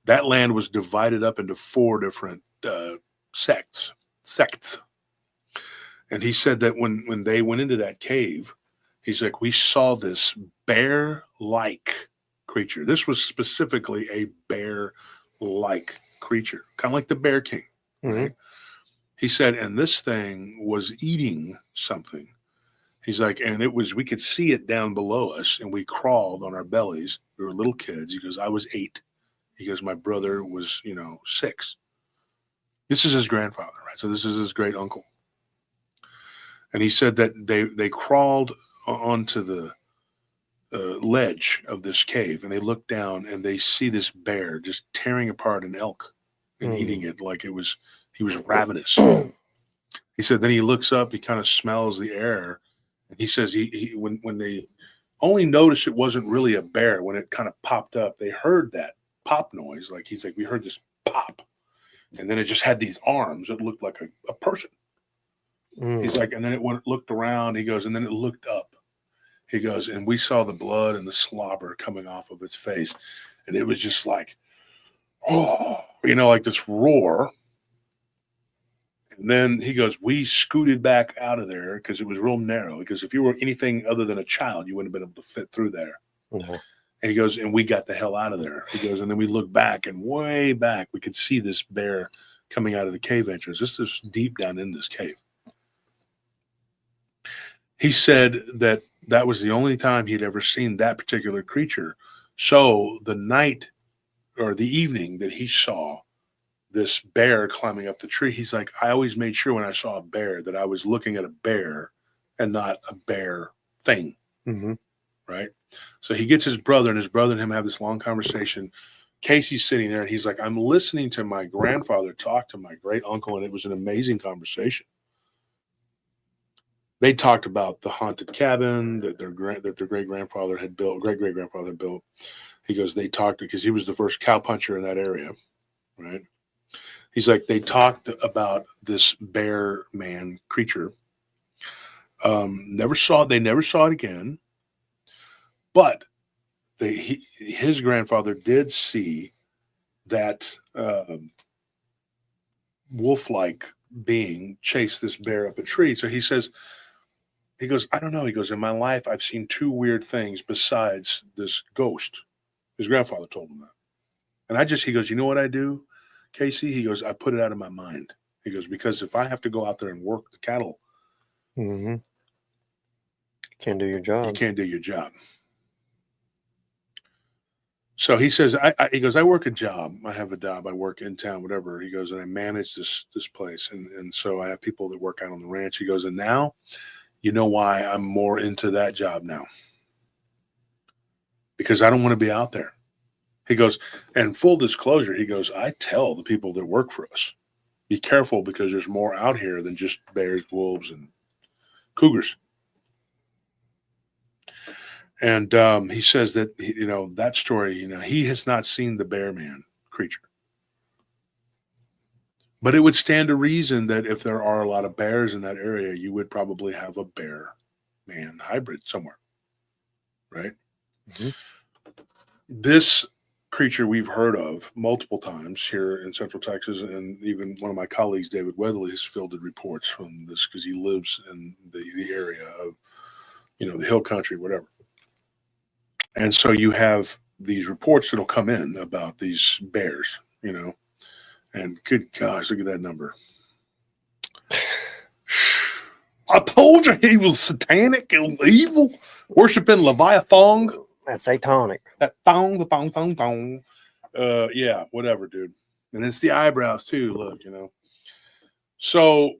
That land was divided up into 4 different sects. And he said that when they went into that cave, he's like, we saw this bear-like creature. This was specifically a bear-like creature, kind of like the Bear King. Mm-hmm. Right? He said, and this thing was eating something. He's like, and we could see it down below us, and we crawled on our bellies. We were little kids. He goes, I was 8. He goes, my brother was, 6. This is his grandfather, right? So this is his great uncle. And he said that they crawled onto ledge of this cave, and they look down and they see this bear just tearing apart an elk and eating it like he was ravenous. He said then he looks up, he kind of smells the air, and he says when they only noticed it wasn't really a bear, when it kind of popped up, they heard that pop noise. Like he's like, we heard this pop, and then it just had these arms that looked like a person. He's like, and then it looked around. He goes, and then it looked up. He goes, and we saw the blood and the slobber coming off of its face, and it was just like, oh, like this roar. And then he goes, we scooted back out of there because it was real narrow. Because if you were anything other than a child, you wouldn't have been able to fit through there. And he goes, and we got the hell out of there. He goes, and then we looked back, and way back, we could see this bear coming out of the cave entrance. This is deep down in this cave. He said that was the only time he'd ever seen that particular creature. So the night or the evening that he saw this bear climbing up the tree, he's like, I always made sure when I saw a bear that I was looking at a bear and not a bear thing. Right? So he gets his brother, and his brother and him have this long conversation. Casey's sitting there, and he's like, I'm listening to my grandfather talk to my great uncle, and it was an amazing conversation. They talked about the haunted cabin that their great grandfather had built. He goes, they talked because he was the first cowpuncher in that area, right? He's like, they talked about this bear man creature. They never saw it again, but his grandfather did see that wolf-like being chase this bear up a tree. So he says, he goes, I don't know. He goes, in my life, I've seen two weird things besides this ghost. His grandfather told him that. And he goes, you know what I do, Casey? He goes, I put it out of my mind. He goes, because if I have to go out there and work the cattle, can't do your job. You can't do your job. So he says, he goes, I work a job. I have a job. I work in town, whatever. He goes, and I manage this place. And so I have people that work out on the ranch. He goes, and now you know why I'm more into that job now. Because I don't want to be out there. He goes, and full disclosure, he goes, I tell the people that work for us, be careful because there's more out here than just bears, wolves, and cougars. And he says that, that story, he has not seen the bear man creature. But it would stand to reason that if there are a lot of bears in that area, you would probably have a bear man hybrid somewhere. Right? This creature we've heard of multiple times here in Central Texas, and even one of my colleagues, David Weatherly, has fielded reports from this because he lives in the area of, the hill country, whatever. And so you have these reports that'll come in about these bears, and good gosh, look at that number. I told you he was satanic and evil, worshiping Leviathan. That's satanic. That thong. Yeah, whatever, dude. And it's the eyebrows too. Look, So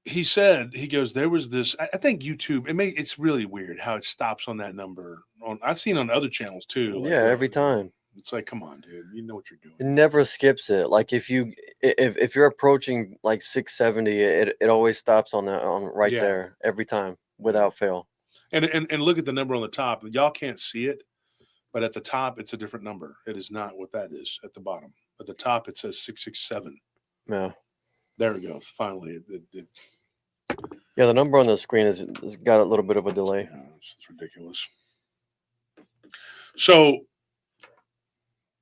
he said, he goes, there was this. I think YouTube. It's really weird how it stops on that number. I've seen on other channels too. Yeah, every time. It's like, come on, dude. You know what you're doing. It never skips it. Like if you're approaching like 670, it always stops on there every time without fail. And look at the number on the top. Y'all can't see it, but at the top it's a different number. It is not what that is at the bottom. At the top it says 667. Yeah. There it goes. Finally, Yeah, the number on the screen has got a little bit of a delay. Yeah, it's ridiculous. So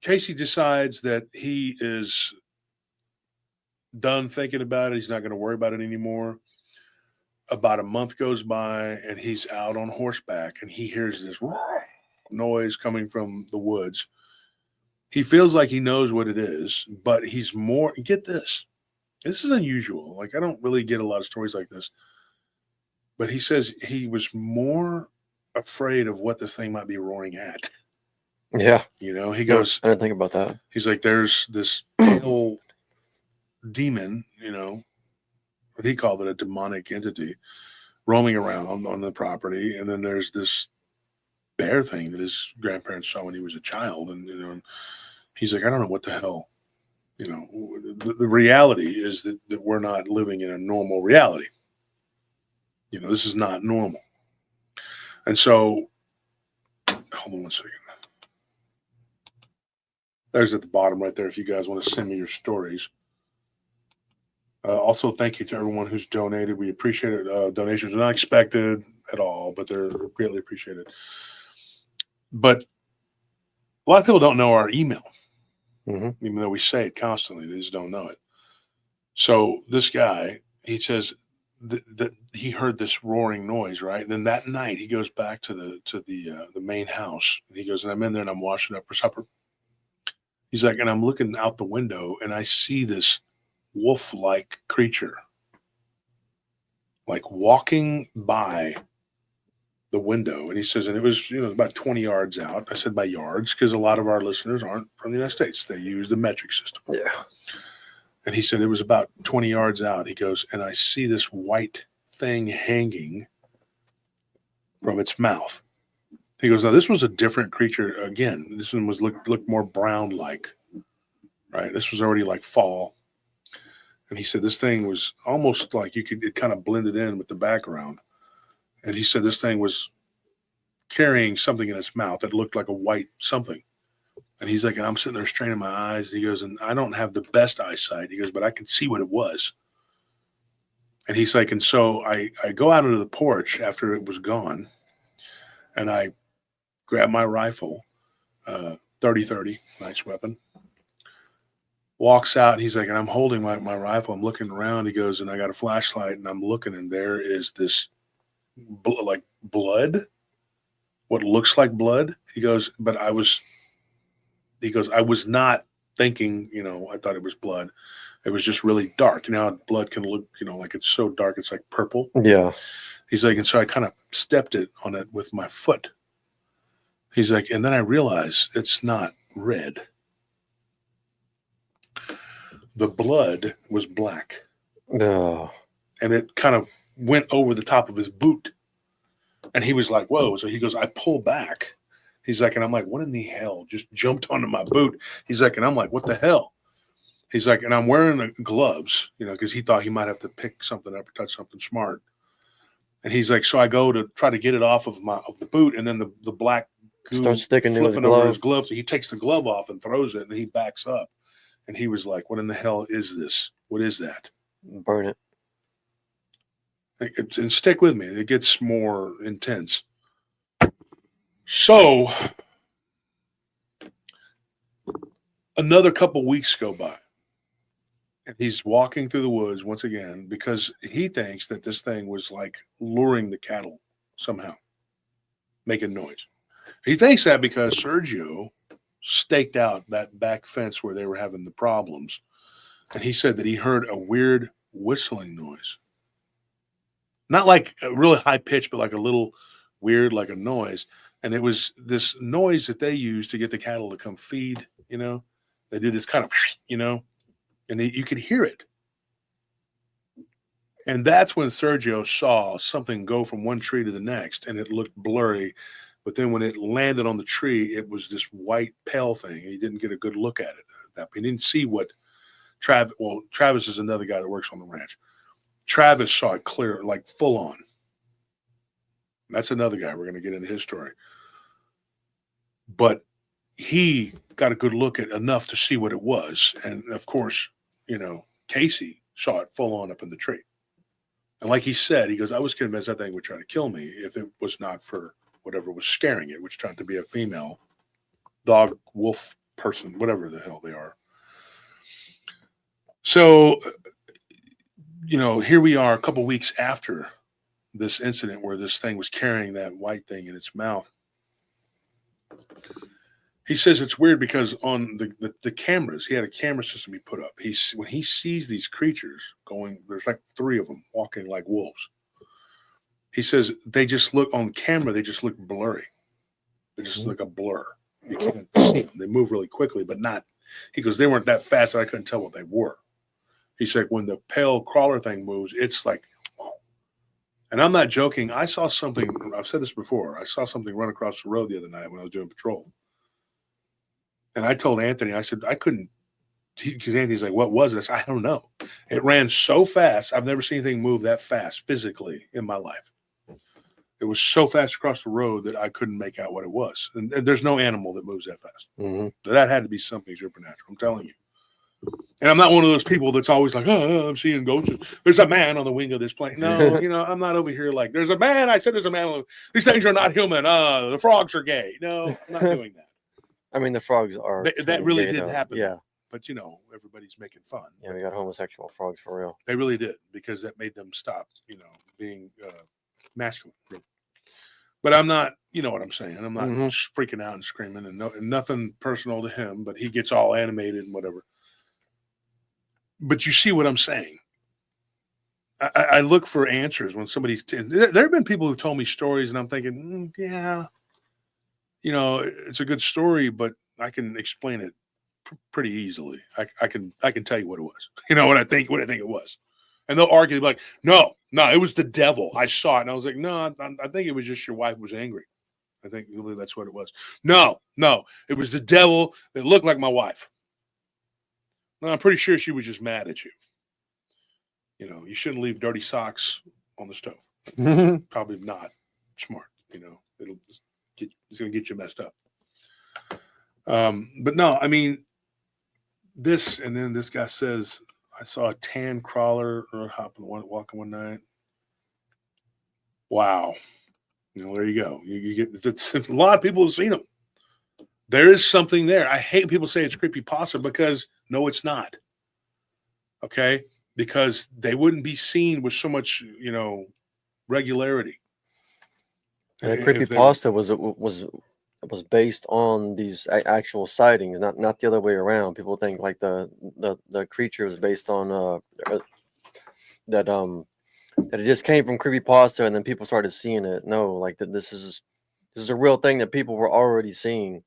Casey decides that he is done thinking about it. He's not going to worry about it anymore. About a month goes by, and he's out on horseback, and he hears this noise coming from the woods. He feels like he knows what it is, but he's more. Get this. This is unusual. Like, I don't really get a lot of stories like this. But he says he was more afraid of what this thing might be roaring at. Yeah. He goes, I didn't think about that. He's like, there's this pale demon, what he called it, a demonic entity, roaming around on the property. And then there's this bear thing that his grandparents saw when he was a child. And, and he's like, I don't know what the hell. The reality is that we're not living in a normal reality. This is not normal. And so, hold on one second. There's at the bottom right there if you guys want to send me your stories. Also, thank you to everyone who's donated. We appreciate it. Donations are not expected at all, but they're greatly appreciated. But a lot of people don't know our email. Even though we say it constantly, they just don't know it. So this guy, he says that he heard this roaring noise, right? And then that night he goes back to the main house. And he goes, and I'm in there and I'm washing up for supper. He's like, and I'm looking out the window and I see this wolf-like creature, like walking by the window. And he says, and it was, about 20 yards out. I said by yards because a lot of our listeners aren't from the United States. They use the metric system. Yeah. And he said it was about 20 yards out. He goes, and I see this white thing hanging from its mouth. He goes, now this was a different creature. Again, this one was looked more brown-like, right? This was already like fall. And he said this thing was almost like it kind of blended in with the background. And he said this thing was carrying something in its mouth that looked like a white something. And he's like, and I'm sitting there straining my eyes. He goes, and I don't have the best eyesight. He goes, but I could see what it was. And he's like, and so I go out into the porch after it was gone, and I grab my rifle, 30-30, nice weapon. Walks out, and he's like, and I'm holding my rifle. I'm looking around. He goes, and I got a flashlight, and I'm looking, and there is this like blood, what looks like blood. He goes, but I was not thinking, I thought it was blood. It was just really dark. Blood can look, like it's so dark, it's like purple. Yeah. He's like, and so I kind of stepped on it with my foot. He's like, and then I realized it's not red. The blood was black. No. And it kind of went over the top of his boot. And he was like, whoa. So he goes, I pull back. He's like, and I'm like, what in the hell just jumped onto my boot? He's like, and I'm like, what the hell? He's like, and I'm wearing gloves, because he thought he might have to pick something up or touch something smart. And he's like, so I go to try to get it off of the boot, and then the black goo starts sticking to his over his glove. glove. So he takes the glove off and throws it, and he backs up. And he was like, what in the hell is this? What is that? Burn it. And stick with me. It gets more intense. So another couple weeks go by. And he's walking through the woods once again because he thinks that this thing was like luring the cattle somehow, making noise. He thinks that because Sergio staked out that back fence where they were having the problems. And he said that he heard a weird whistling noise. Not like a really high pitch, but like a little weird, like a noise. And it was this noise that they use to get the cattle to come feed, They do this kind of, and you could hear it. And that's when Sergio saw something go from one tree to the next, and it looked blurry. But then when it landed on the tree, it was this white pale thing. And he didn't get a good look at it. He didn't see what Travis is another guy that works on the ranch. Travis saw it clear, like full on. That's another guy. We're going to get into his story. But he got a good look at enough to see what it was. And of course, Casey saw it full on up in the tree. And like he said, he goes, I was convinced that thing would try to kill me if it was not for whatever was scaring it, which turned to be a female dog, wolf person, whatever the hell they are. So, here we are a couple weeks after this incident where this thing was carrying that white thing in its mouth. He says it's weird because on the cameras, he had a camera system he put up. When he sees these creatures going, there's like 3 of them walking like wolves. He says they just look on camera, they just look blurry. They just look a blur. You can't see them. They move really quickly, but not. He goes, they weren't that fast that I couldn't tell what they were. He's like, when the pale crawler thing moves, it's like, And I'm not joking. I saw something. I've said this before. I saw something run across the road the other night when I was doing patrol. And I told Anthony, I said, I couldn't, because Anthony's like, what was it? I said, I don't know. It ran so fast. I've never seen anything move that fast physically in my life. It was so fast across the road that I couldn't make out what it was. And there's no animal that moves that fast. Mm-hmm. That had to be something supernatural. I'm telling you. And I'm not one of those people that's always like, oh, I'm seeing ghosts. There's a man on the wing of this plane. No, I'm not over here like, there's a man. I said there's a man. These things are not human. The frogs are gay. No, I'm not doing that. I mean, the frogs are. That really didn't happen. Yeah. But, everybody's making fun. Yeah, we got homosexual frogs for real. They really did, because that made them stop, being masculine. Really. But I'm not, you know what I'm saying? I'm not freaking out and screaming, and nothing personal to him, but he gets all animated and whatever. But you see what I'm saying? I look for answers when somebody's. There have been people who told me stories, and I'm thinking, yeah, it's a good story, but I can explain it pretty easily. I can tell you what it was. What I think it was, and they'll argue like, no, it was the devil. I saw it, and I was like, no, I think it was just your wife was angry. I think really that's what it was. No, it was the devil that looked like my wife. No, I'm pretty sure she was just mad at you. You shouldn't leave dirty socks on the stove. Probably not smart. It's going to get you messed up. But no, I mean, this, and then this guy says, I saw a tan crawler walking one night. Wow. There you go. You get a lot of people have seen them. There is something there. I hate people say it's creepypasta because no, it's not. Okay? Because they wouldn't be seen with so much, regularity. And the creepypasta was based on these actual sightings, not the other way around. People think like the creature is based on that it just came from creepypasta and then people started seeing it. No, like this is a real thing that people were already seeing.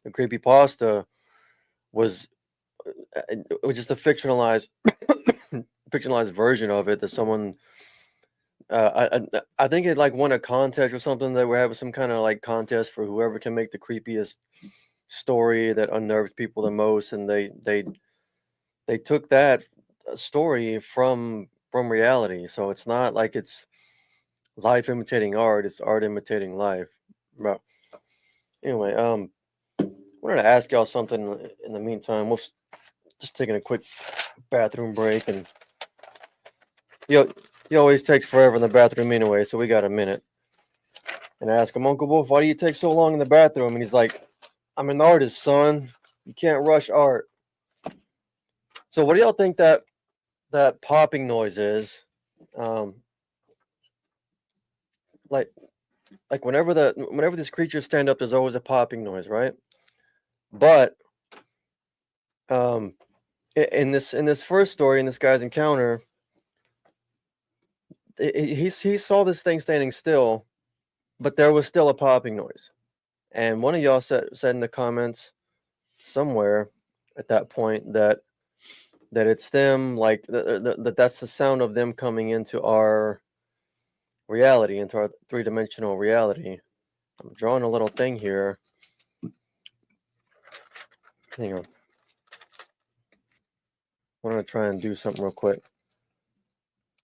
The creepypasta was just a fictionalized version of it that someone I think it like won a contest or something. They were having some kind of like contest for whoever can make the creepiest story that unnerves people the most, and they took that story from reality. So it's not like it's life imitating art, it's art imitating life. But anyway, I wanted to ask y'all something in the meantime. We'll just taking a quick bathroom break, and he always takes forever in the bathroom anyway, so we got a minute. And I ask him, Uncle Wolf, why do you take so long in the bathroom? And he's like, I'm an artist, son. You can't rush art. So what do y'all think that popping noise is? Like whenever these creatures stand up, there's always a popping noise, right? But in this first story, in this guy's encounter, he saw this thing standing still, but there was still a popping noise. And one of y'all said in the comments somewhere at that point that it's them, like that's the sound of them coming into our reality, into our three-dimensional reality. I'm drawing a little thing here. Hang on. I'm gonna try and do something real quick.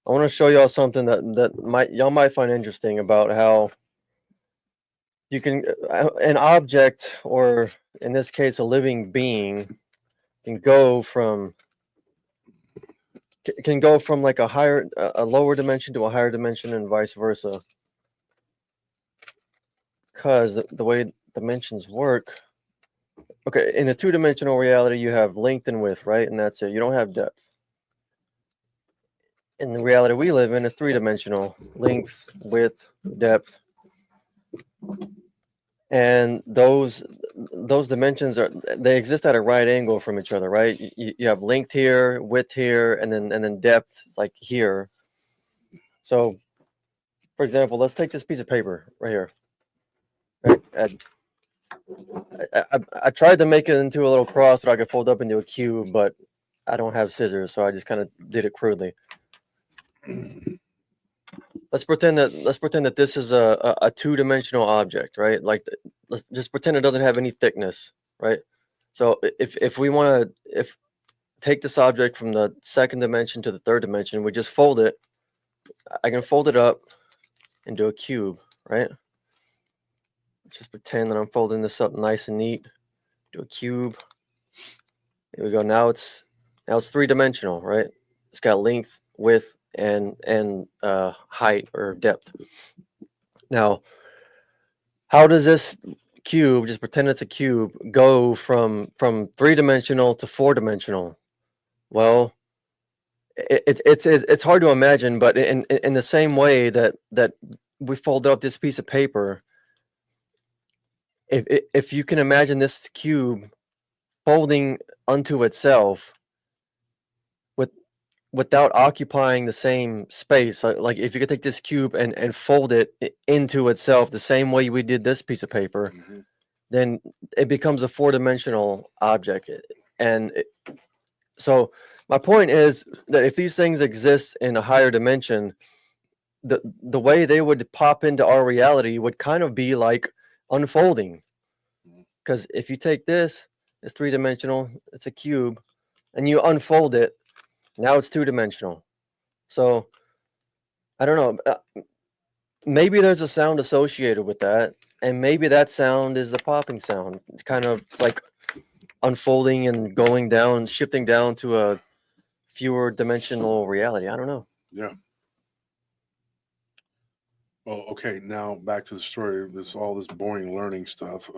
I want to show y'all something that y'all might find interesting about how you can an object, or in this case a living being, can go from like a lower dimension to a higher dimension and vice versa. Because the way dimensions work, okay, in a two-dimensional reality you have length and width, right? And that's it. You don't have depth. In the reality we live in, it's three-dimensional: length, width, depth. And those dimensions they exist at a right angle from each other, right? You have length here, width here, and then depth like here. So, for example, let's take this piece of paper right here. Right? I tried to make it into a little cross that I could fold up into a cube, but I don't have scissors, so I just kind of did it crudely. let's pretend that this is a two-dimensional object, right? Like let's just pretend it doesn't have any thickness, right? So if we want to take this object from the second dimension to the third dimension, we just fold it. I can fold it up into a cube, right? Let's just pretend that I'm folding this up nice and neat to a cube. Here we go. Now it's three-dimensional, right? It's got length, width, and height or depth. Now, how does this cube, just pretend it's a cube, go from three-dimensional to four-dimensional? Well, it's hard to imagine, but in the same way that we folded up this piece of paper, if you can imagine this cube folding unto itself without occupying the same space, like if you could take this cube and fold it into itself the same way we did this piece of paper, then it becomes a four-dimensional object. And so my point is that if these things exist in a higher dimension, the way they would pop into our reality would kind of be like unfolding. Because if you take this, it's three-dimensional, it's a cube, and you unfold it, now it's two-dimensional. So I don't know. Maybe there's a sound associated with that, and maybe that sound is the popping sound. It's kind of like unfolding and going down, shifting down to a fewer dimensional reality. I don't know. Yeah. Well, okay. Now back to the story. All this boring learning stuff.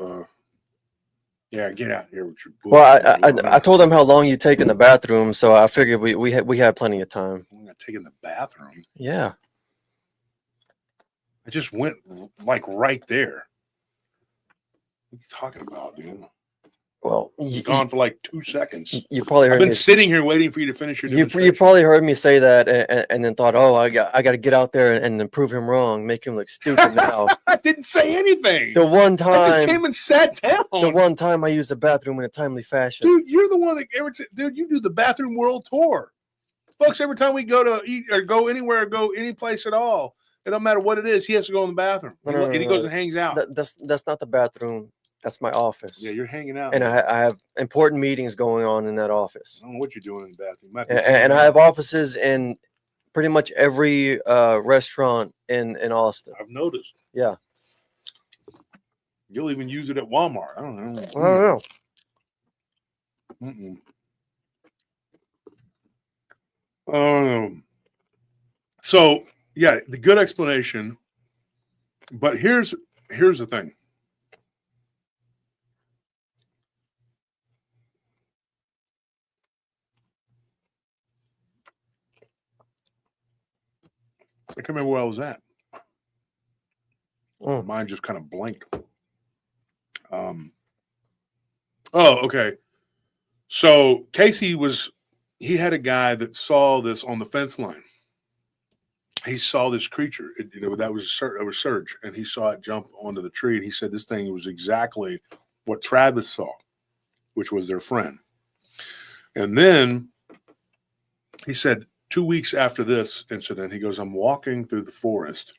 Yeah, get out here with your book. Well, I told them how long you take in the bathroom, so I figured we had plenty of time. I'm not taking the bathroom. Yeah. I just went like right there. What are you talking about, dude? Well, Gone for like 2 seconds. You probably heard I've been me. sitting here waiting for you to finish your demonstration. You probably heard me say that and then thought, oh, I got to get out there and then prove him wrong, make him look stupid now. I didn't say anything. The one I just time, came and sat down. the one time I used the bathroom in a timely fashion. Dude, you're the one that dude, you do the bathroom world tour. Folks, every time we go to eat or go anywhere or go any place at all, it don't matter what it is, he has to go in the bathroom. No, He goes and hangs out. That's not the bathroom. That's my office. Yeah, you're hanging out. And I have important meetings going on in that office. I don't know what you're doing in the bathroom. And I have offices in pretty much every restaurant in Austin. I've noticed. Yeah. You'll even use it at Walmart. I don't know. I don't know. So yeah, the good explanation. But here's the thing. I can't remember where I was at. Mine just kind of blinked. Oh, okay. So Casey he had a guy that saw this on the fence line. He saw this creature. That was Serge, and he saw it jump onto the tree. And he said this thing was exactly what Travis saw, which was their friend. And then he said 2 weeks after this incident, he goes, I'm walking through the forest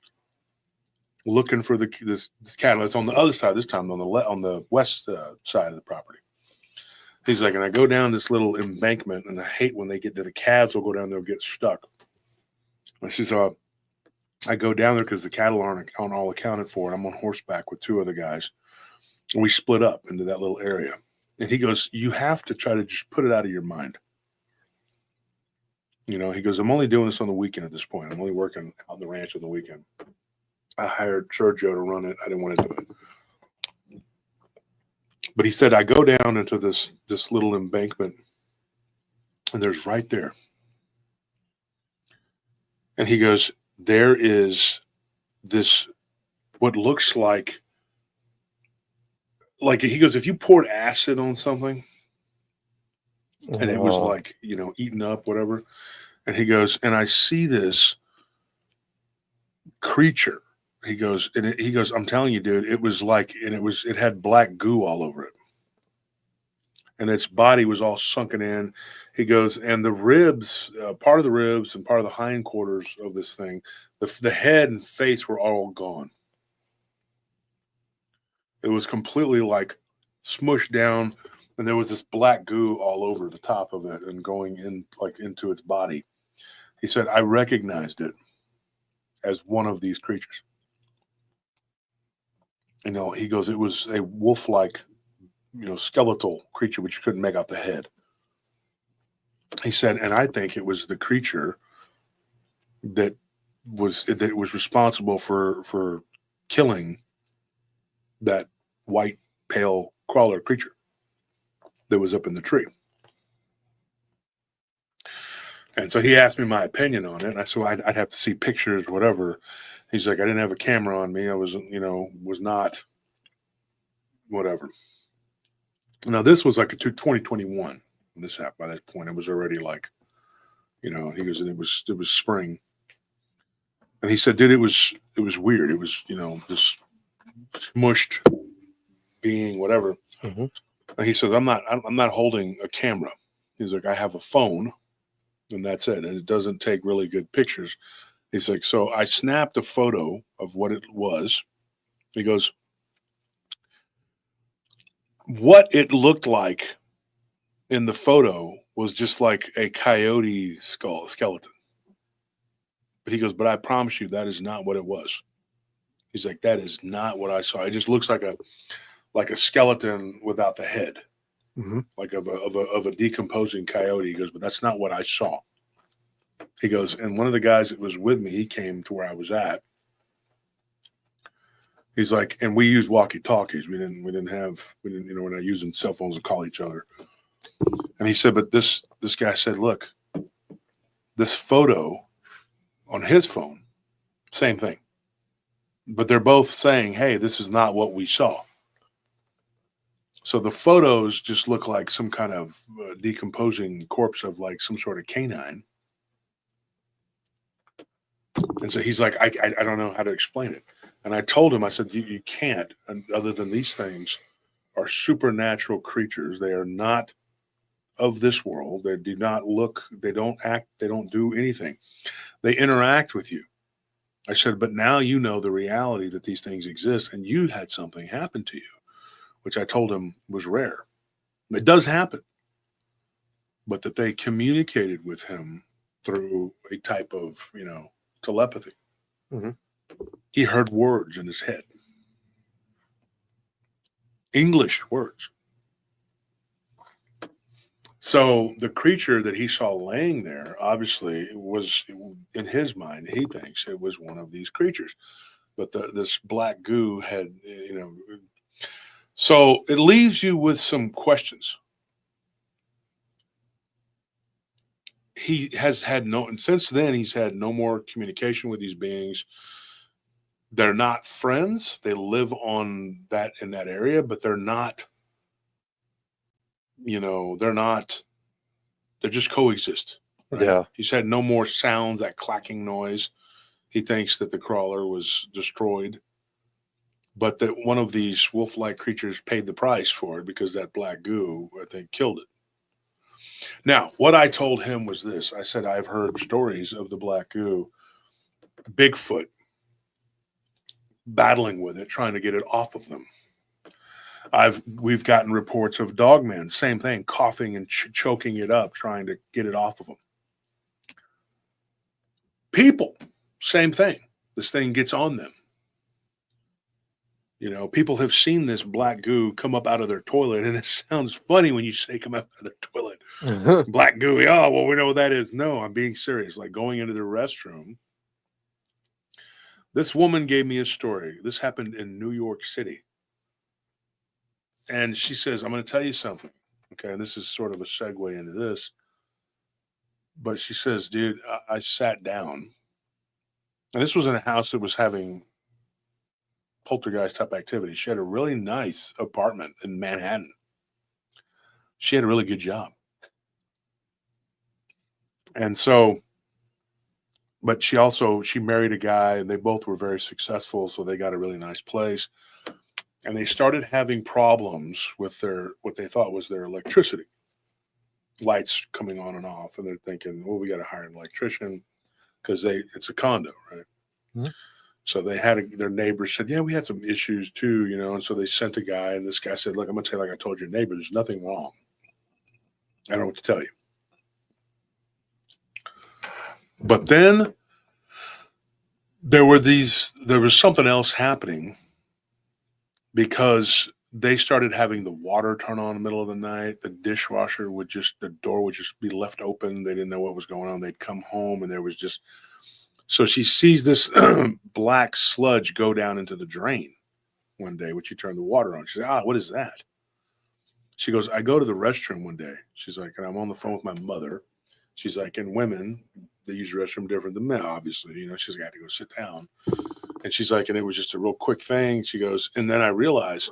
looking for this cattle. It's on the other side this time, on the west side of the property. He's like, and I go down this little embankment, and I hate when they get to the calves will go down there and get stuck. I says, I go down there because the cattle aren't all accounted for, and I'm on horseback with two other guys. And we split up into that little area. And he goes, you have to try to just put it out of your mind. He goes, I'm only doing this on the weekend at this point. I'm only working out in the ranch on the weekend. I hired Sergio to run it. I didn't want to do it. But he said, I go down into this little embankment, and there's right there. And he goes, there is this, what looks like he goes, if you poured acid on something and it was like, eaten up, whatever. And he goes, and I see this creature. He goes, I'm telling you, dude, it was like, and it had black goo all over it. and its body was all sunken in. He goes, and the ribs, part of the ribs and part of the hindquarters of this thing, the head and face were all gone. It was completely like smushed down, and there was this black goo all over the top of it and going in like into its body. He said, I recognized it as one of these creatures. You know, he goes, it was a wolf-like, you know, skeletal creature, which you couldn't make out the head. He said, and I think it was the creature that was responsible for killing that white, pale crawler creature that was up in the tree. And so he asked me my opinion on it. And I said, well, I'd have to see pictures, whatever. He's like, I didn't have a camera on me. I was, you know, was not whatever. Now, this was like a 2021 when this happened. By that point, it was already like, you know, he goes, and it was spring. And he said, dude, it was weird. It was, you know, this smushed being, whatever. Mm-hmm. And he says, I'm not holding a camera. He's like, I have a phone, and that's it. And it doesn't take really good pictures. He's like, so I snapped a photo of what it was. He goes, what it looked like in the photo was just like a coyote skeleton. But he goes, but I promise you that is not what it was. He's like, that is not what I saw. It just looks like a skeleton without the head, Mm-hmm. like of a decomposing coyote. He goes, but that's not what I saw. He goes, and one of the guys that was with me, he came to where I was at. He's like, and we used walkie-talkies. We didn't, you know, we're not using cell phones to call each other. And he said, but this guy said, look, this photo on his phone, same thing. But they're both saying, hey, this is not what we saw. So the photos just look like some kind of decomposing corpse of like some sort of canine. And so he's like, I don't know how to explain it. And I told him, I said, you can't, and other than these things are supernatural creatures. They are not of this world. They do not look, they don't act, they don't do anything. They interact with you. I said, but now you know the reality that these things exist, and you had something happen to you, which I told him was rare. It does happen, but that they communicated with him through a type of, you know, telepathy. Mm-hmm. He heard words in his head, English words. So the creature that he saw laying there, obviously, was, in his mind, he thinks it was one of these creatures. But this black goo had, you know, so it leaves you with some questions. He has had no, and since then, he's had no more communication with these beings. They're not friends. They live in that area, but they're not, you know, they just coexist. Right? Yeah. He's had no more sounds, that clacking noise. He thinks that the crawler was destroyed, but that one of these wolf-like creatures paid the price for it because that black goo, I think, killed it. Now, what I told him was this. I said, I've heard stories of the black goo, Bigfoot, battling with it, trying to get it off of them. We've gotten reports of Dogman, same thing, coughing and choking it up, trying to get it off of them. People, same thing. This thing gets on them. You know, people have seen this black goo come up out of their toilet, and it sounds funny when you say come up out of their toilet. Mm-hmm. Black goo, oh, well, we know what that is. No, I'm being serious. Like going into the restroom. This woman gave me a story. This happened in New York City. And she says, I'm going to tell you something. Okay, and this is sort of a segue into this. But she says, dude, I sat down. And this was in a house that was having poltergeist type activity. She had a really nice apartment in Manhattan. She had a really good job. And so, but she married a guy, and they both were very successful. So they got a really nice place. and they started having problems with their what they thought was their electricity, lights coming on and off, and they're thinking, well, we got to hire an electrician because it's a condo, right? Mhm. So they had their neighbors said, yeah, we had some issues too, and so they sent a guy, and this guy said, look, I'm gonna tell you, like I told your neighbor, there's nothing wrong. I don't know what to tell you. But then there was something else happening, because they started having the water turn on in the middle of the night. The dishwasher the door would just be left open. They didn't know what was going on. They'd come home and there was just, so she sees this black sludge go down into the drain one day when she turned the water on. She said, what is that? She goes, I go to the restroom one day. She's like, and I'm on the phone with my mother. She's like, and women, they use the restroom different than men, obviously. She's got to go sit down. And she's like, and it was just a real quick thing. She goes, and then I realize,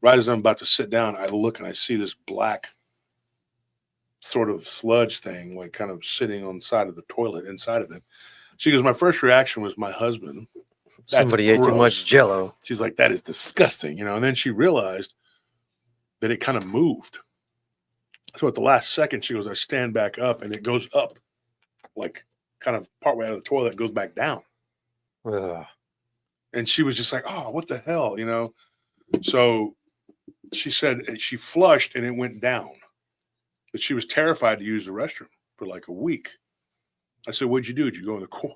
right as I'm about to sit down, I look and I see this black sort of sludge thing, like kind of sitting on the side of the toilet, inside of it. She goes, my first reaction was my husband. Somebody ate too much Jell-O. She's like, that is disgusting, And then she realized that it kind of moved. So at the last second, she goes, I stand back up, and it goes up, like kind of partway out of the toilet, goes back down. Ugh. And she was just like, oh, what the hell, So she said she flushed and it went down. But she was terrified to use the restroom for like a week. I said, what'd you do? Did you go in the corner?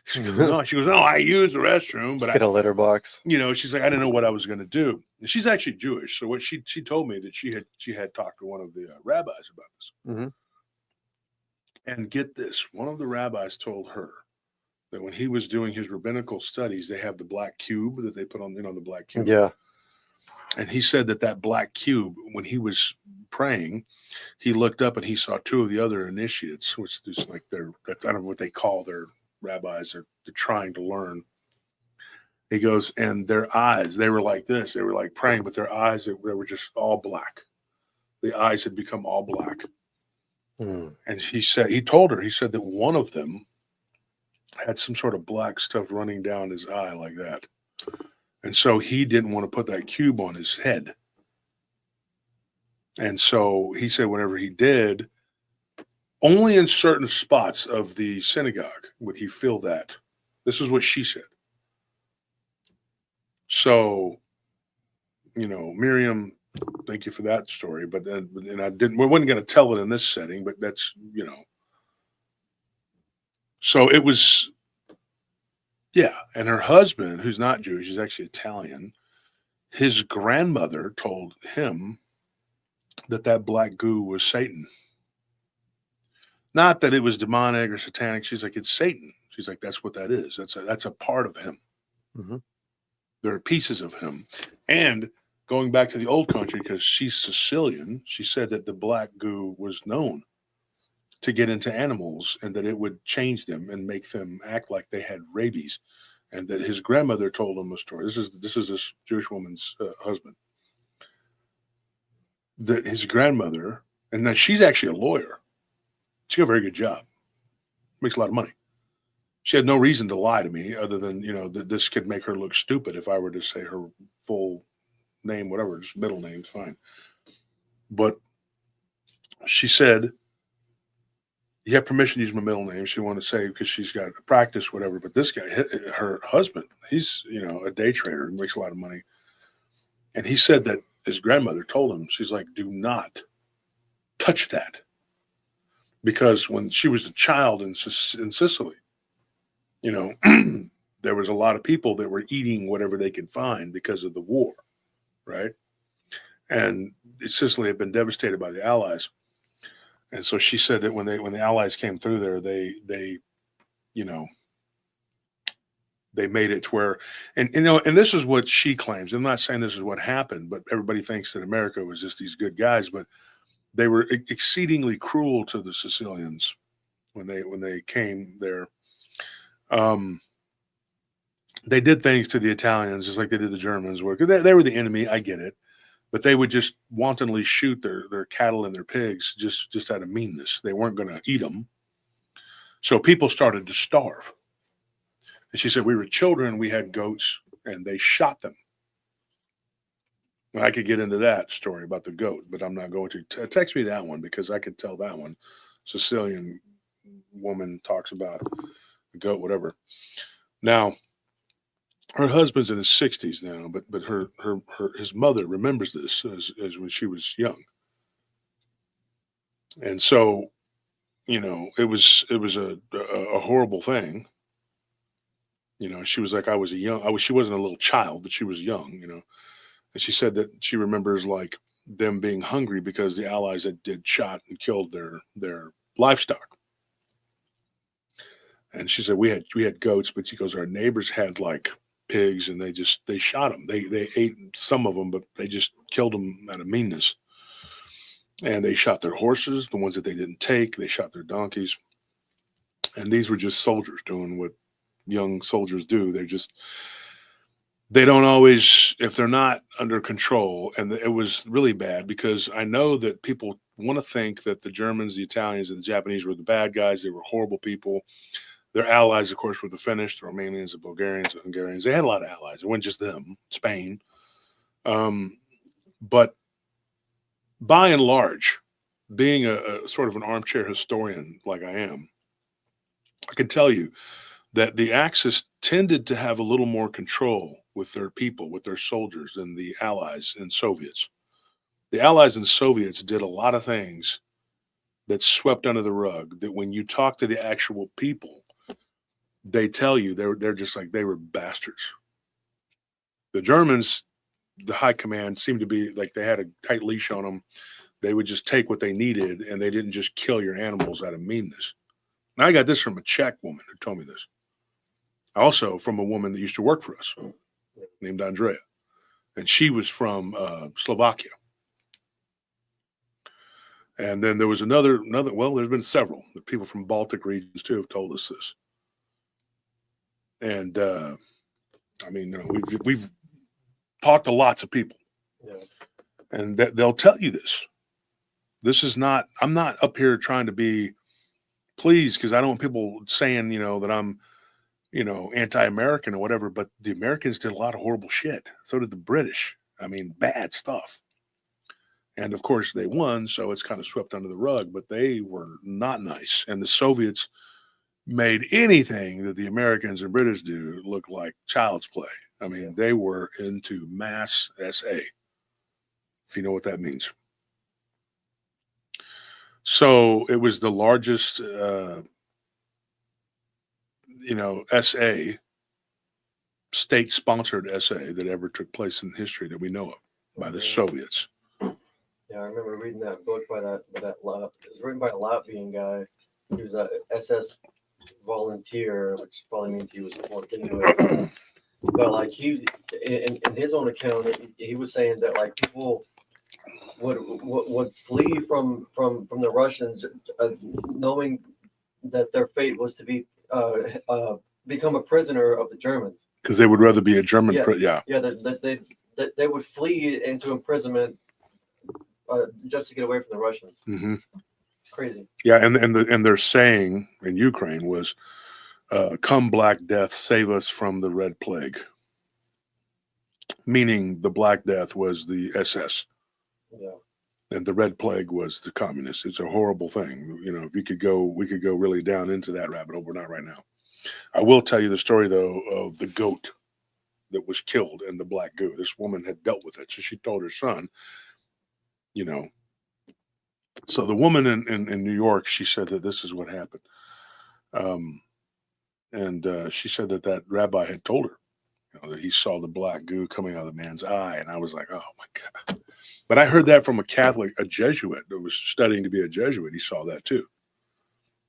She goes, no. She goes, no, I used the restroom, but get a litter box. She's like, I didn't know what I was going to do. And she's actually Jewish. So what she told me that she had talked to one of the rabbis about this. Mm-hmm. And get this, one of the rabbis told her that when he was doing his rabbinical studies, they have the black cube that they put on, the black cube. Yeah. And he said that black cube, when he was praying, he looked up and he saw two of the other initiates, which is like I don't know what they call their rabbis. They're trying to learn. He goes, and their eyes, they were like this. They were like praying, but their eyes, they were just all black. The eyes had become all black. Mm. And he told her that one of them had some sort of black stuff running down his eye like that. And so he didn't want to put that cube on his head. And so he said whenever he did, only in certain spots of the synagogue would he feel that. This is what she said. So, Miriam, thank you for that story. But we wasn't going to tell it in this setting, but that's, So it was, yeah. And her husband, who's not Jewish, he's actually Italian. His grandmother told him that black goo was Satan. Not that it was demonic or satanic. She's like, it's Satan. She's like, that's what that is. That's a part of him. Mm-hmm. There are pieces of him. And going back to the old country, because she's Sicilian, she said that the black goo was known to get into animals and that it would change them and make them act like they had rabies. And that his grandmother told him a story. This is this Jewish woman's husband. That his grandmother, and now she's actually a lawyer. She got a very good job. Makes a lot of money. She had no reason to lie to me other than, that this could make her look stupid if I were to say her full name, whatever, just middle name's fine. But she said, you have permission to use my middle name. She wanted to say, because she's got a practice, whatever. But this guy, her husband, he's, a day trader and makes a lot of money. And he said that his grandmother told him, she's like, do not touch that. Because when she was a child in Sicily, there was a lot of people that were eating whatever they could find because of the war, right? And Sicily had been devastated by the Allies. And so she said that when the Allies came through there, they made it to where, and this is what she claims. I'm not saying this is what happened, but everybody thinks that America was just these good guys, but they were exceedingly cruel to the Sicilians when they came there. They did things to the Italians just like they did the Germans. They were the enemy. I get it. But they would just wantonly shoot their cattle and their pigs just out of meanness. They weren't going to eat them. So people started to starve. And she said, we were children, we had goats, and they shot them. And I could get into that story about the goat, but I'm not going to. Text me that one because I could tell that one. Sicilian woman talks about the goat, whatever. Now, her husband's in his 60s now, but his mother remembers this as when she was young, and so it was a horrible thing. She was like, she wasn't a little child, but she was young, and she said that she remembers like them being hungry because the Allies had shot and killed their livestock. And she said we had goats, but she goes, our neighbors had like pigs, and they shot them. They ate some of them, but they just killed them out of meanness. And they shot their horses, the ones that they didn't take. They shot their donkeys, and these were just soldiers doing what young soldiers do. They don't always, if they're not under control. And it was really bad because I know that people want to think that the Germans, the Italians, and the Japanese were the bad guys. They were horrible people. Their allies, of course, were the Finnish, the Romanians, the Bulgarians, the Hungarians. They had a lot of allies. It wasn't just them, Spain. But by and large, being a sort of an armchair historian like I am, I can tell you that the Axis tended to have a little more control with their people, with their soldiers, than the Allies and Soviets. The Allies and Soviets did a lot of things that swept under the rug, that when you talk to the actual people, they tell you they're just like, they were bastards. The Germans, the high command, seemed to be like they had a tight leash on them. They would just take what they needed, and they didn't just kill your animals out of meanness. Now, I got this from a Czech woman who told me this. Also from a woman that used to work for us named Andrea. And she was from Slovakia. And then there was another, well, there's been several. The people from Baltic regions too have told us this. And I mean, we've talked to lots of people. Yeah. And they'll tell you this. This is not, I'm not up here trying to be pleased, because I don't want people saying, that I'm, anti-American or whatever, but the Americans did a lot of horrible shit. So did the British. I mean, bad stuff. And of course they won, so it's kind of swept under the rug, but they were not nice. And the Soviets made anything that the Americans and British do look like child's play. I mean, they were into mass SA, if you know what that means. So it was the largest, SA, state-sponsored SA that ever took place in history that we know of by the Soviets. Yeah, I remember reading that book by that it was written by a Latvian guy. He was a SS volunteer, which probably means he was worked anyway. But like he, in his own account, he was saying that like people would flee from the Russians, knowing that their fate was to be become a prisoner of the Germans. Because they would rather be a German. Yeah. That they would flee into imprisonment just to get away from the Russians. Mm-hmm. It's crazy. Yeah, and their saying in Ukraine was, "Come Black Death, save us from the Red Plague." Meaning the Black Death was the SS. Yeah. And the Red Plague was the communists. It's a horrible thing. If we could go really down into that rabbit hole. We're not right now. I will tell you the story, though, of the goat that was killed and the black goo. This woman had dealt with it. So she told her son, So the woman in New York, she said that this is what happened. And she said that rabbi had told her, that he saw the black goo coming out of the man's eye. And I was like, oh, my God. But I heard that from a Catholic, a Jesuit that was studying to be a Jesuit. He saw that too.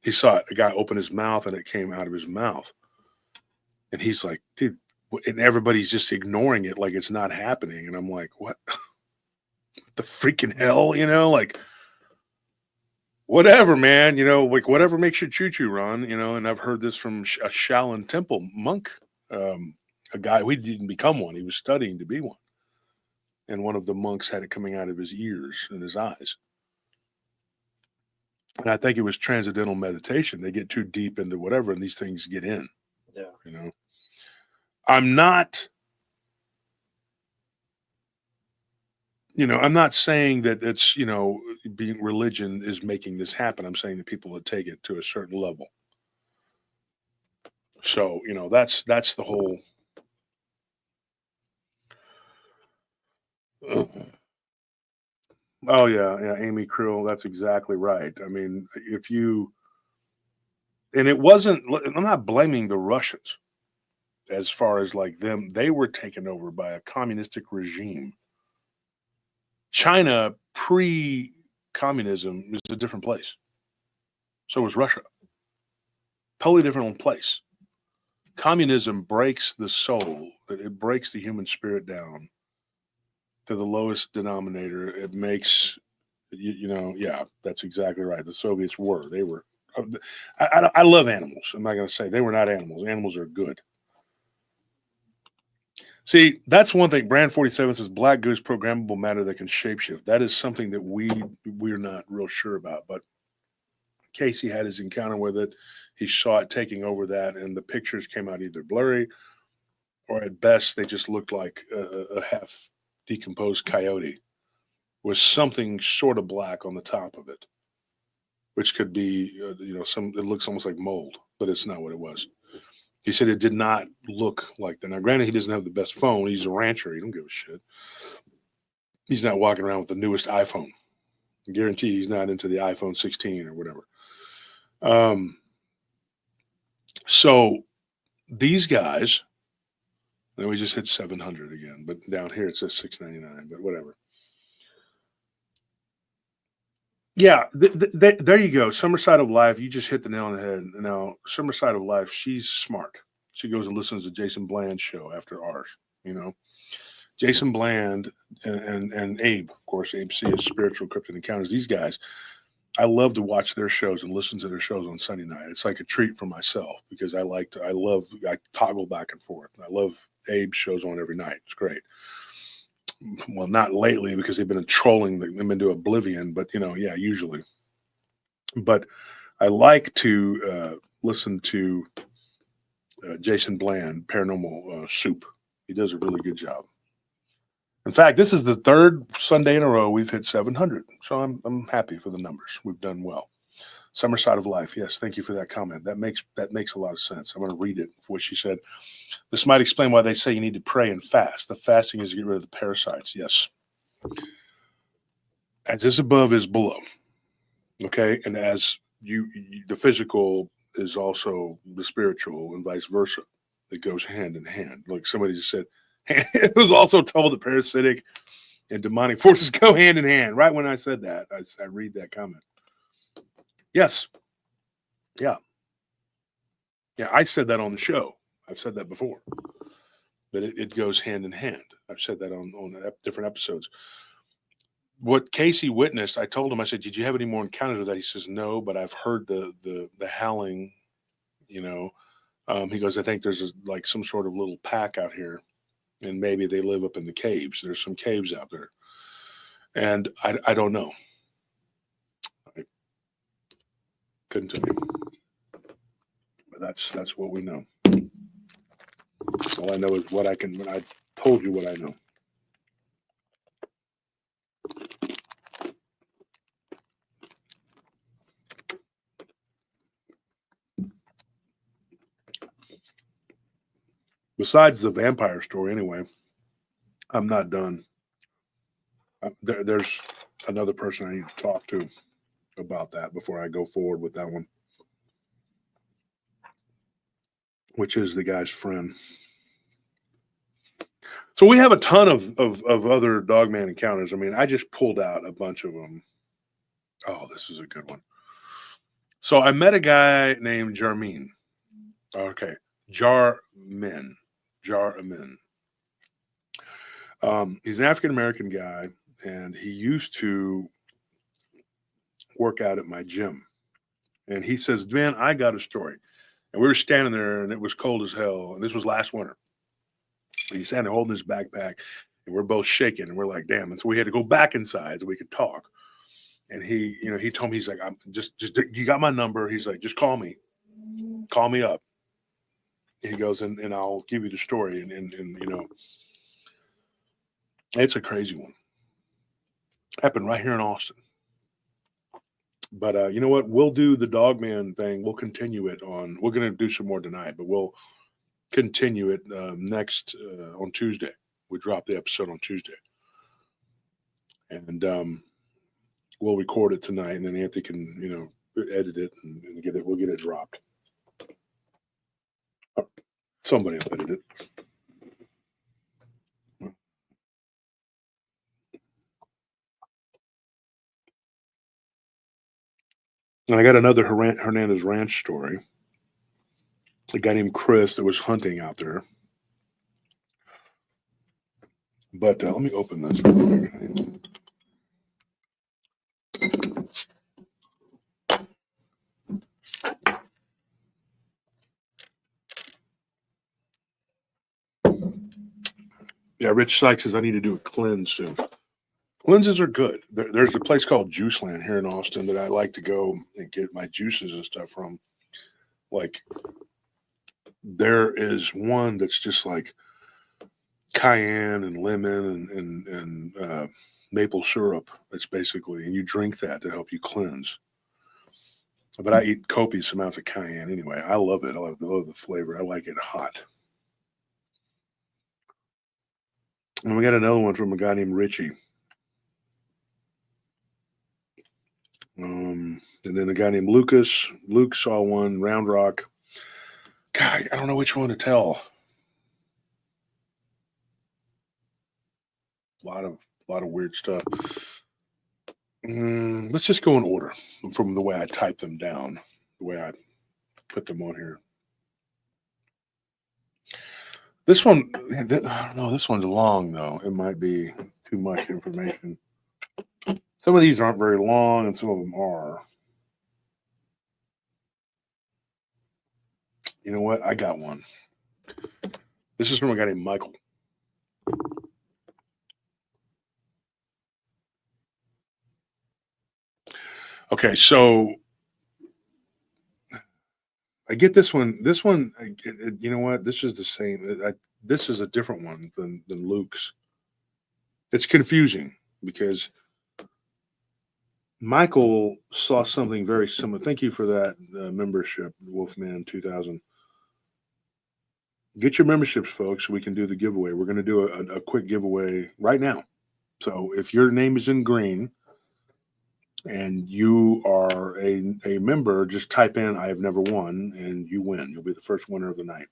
He saw it. A guy opened his mouth and it came out of his mouth. And he's like, dude, and everybody's just ignoring it like it's not happening. And I'm like, what the freaking hell, like, whatever, man, like whatever makes your choo-choo run, and I've heard this from a Shaolin Temple monk, a guy who didn't become one. He was studying to be one. And one of the monks had it coming out of his ears and his eyes. And I think it was transcendental meditation. They get too deep into whatever, and these things get in. Yeah. I'm not I'm not saying that it's, being religion is making this happen. I'm saying that people would take it to a certain level. So, that's the whole. Oh yeah, Amy Krill. That's exactly right. I mean, and it wasn't. I'm not blaming the Russians as far as like them. They were taken over by a communistic regime. China pre-communism is a different place. So was Russia. Totally different place. Communism breaks the soul. It breaks the human spirit down to the lowest denominator. It makes, yeah, that's exactly right. The Soviets were. They were. I love animals. I'm not going to say they were not animals. Animals are good. See, that's one thing. Brand 47 says black goo is programmable matter that can shapeshift. That is something that we're not real sure about. But Casey had his encounter with it. He saw it taking over that, and the pictures came out either blurry or at best they just looked like a half decomposed coyote with something sort of black on the top of it, which could be, it looks almost like mold, but it's not what it was. He said it did not look like that. Now, granted, he doesn't have the best phone. He's a rancher. He don't give a shit. He's not walking around with the newest iPhone. I guarantee he's not into the iPhone 16 or whatever. So these guys, and we just hit 700 again, but down here it says 699, but whatever. Yeah, there you go. Summerside of Life. You just hit the nail on the head. Now, Summerside of Life, she's smart. She goes and listens to Jason Bland's show after ours, Jason Bland and Abe, of course, Abe C is Spiritual Cryptid Encounters. These guys, I love to watch their shows and listen to their shows on Sunday night. It's like a treat for myself because I toggle back and forth. I love Abe's shows on every night. It's great. Well, not lately because they've been trolling them into oblivion, but usually. But I like to listen to Jason Bland, Paranormal Soup. He does a really good job. In fact, this is the third Sunday in a row we've hit 700, so I'm happy for the numbers. We've done well. Summerside of Life. Yes, thank you for that comment. That makes a lot of sense. I'm going to read it for what she said. This might explain why they say you need to pray and fast. The fasting is to get rid of the parasites. Yes. As is above is below. Okay, and as the physical is also the spiritual and vice versa. It goes hand in hand. Like somebody just said, it was also told that parasitic and demonic forces go hand in hand. Right when I said that, I read that comment. Yes. Yeah. Yeah, I said that on the show. I've said that before. That it goes hand in hand. I've said that on different episodes. What Casey witnessed, I told him, I said, did you have any more encounters with that? He says, no, but I've heard the howling, He goes, I think there's like some sort of little pack out here. And maybe they live up in the caves. There's some caves out there. And I don't know. I couldn't tell you. But that's what we know. All I know is when I told you what I know. Besides the vampire story, anyway, I'm not done. There's another person I need to talk to about that before I go forward with that one, which is the guy's friend. So we have a ton of other Dogman encounters. I mean, I just pulled out a bunch of them. Oh, this is a good one. So I met a guy named Jarmin. Okay, Jarmin. He's an African-American guy, and he used to work out at my gym. And he says, man, I got a story. And we were standing there, and it was cold as hell. And this was last winter. And he's standing holding his backpack, and we're both shaking. And we're like, damn. And so we had to go back inside so we could talk. And he told me, he's like, I'm just you got my number. He's like, just call me up. He goes, and I'll give you the story. And it's a crazy one. Happened right here in Austin. But you know what? We'll do the Dogman thing. We'll continue it on. We're going to do some more tonight, but we'll continue it next on Tuesday. We drop the episode on Tuesday, and we'll record it tonight, and then Anthony can edit it and get it. We'll get it dropped. Somebody will edit it. And I got another Hernandez Ranch story. A guy named Chris that was hunting out there. But let me open this. Yeah, Rich Sykes says I need to do a cleanse soon. Cleanses are good. There's a place called Juiceland here in Austin that I like to go and get my juices and stuff from. Like, there is one that's just like cayenne and lemon and maple syrup. It's basically, and you drink that to help you cleanse. But I eat copious amounts of cayenne anyway. I love it. I love the flavor. I like it hot. And we got another one from a guy named Richie. And then a guy named Lucas. Luke saw one, Round Rock. God, I don't know which one to tell. A lot of weird stuff. Let's just go in order from the way I type them down, the way I put them on here. This one, I don't know. This one's long though. It might be too much information. Some of these aren't very long, and some of them are. You know what? I got one. This is from a guy named Michael. Okay, so I get this one. This one, you know what? This is the same. This is a different one than Luke's. It's confusing because Michael saw something very similar. Thank you for that membership, Wolfman 2000. Get your memberships, folks, so we can do the giveaway. We're going to do a quick giveaway right now. So if your name is in green and you are a member, just type in "I have never won" and you win. You'll be the first winner of the night.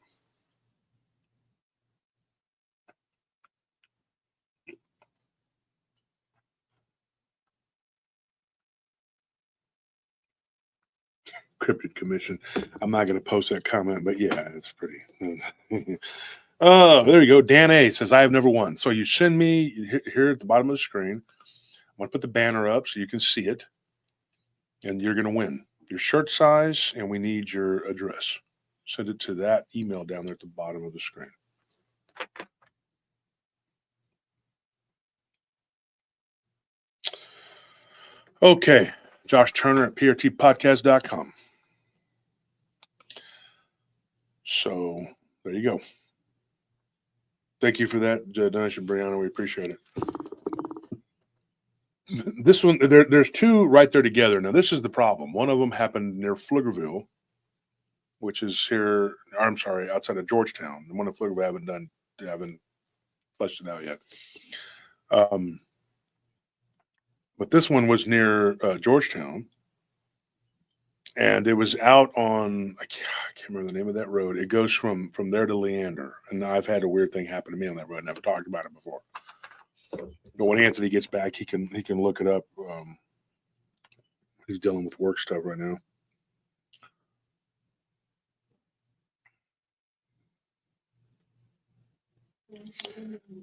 Cryptid Commission. I'm not going to post that comment, but yeah, it's pretty. Oh, there you go. Dan A says, I have never won. So you send me here at the bottom of the screen. I'm going to put the banner up so you can see it. And you're going to win your shirt size, and we need your address. Send it to that email down there at the bottom of the screen. Okay. Josh Turner at prtpodcast.com. So there you go. Thank you for that donation, Brianna. We appreciate it. This one, there's two right there together. Now, this is the problem. One of them happened near Pflugerville, which is here, I'm sorry, outside of Georgetown. The one in Pflugerville I haven't fleshed it out yet. But this one was near Georgetown. And it was out on, I can't remember the name of that road. It goes from there to Leander. And I've had a weird thing happen to me on that road. Never talked about it before. But when Anthony gets back, he can look it up. He's dealing with work stuff right now.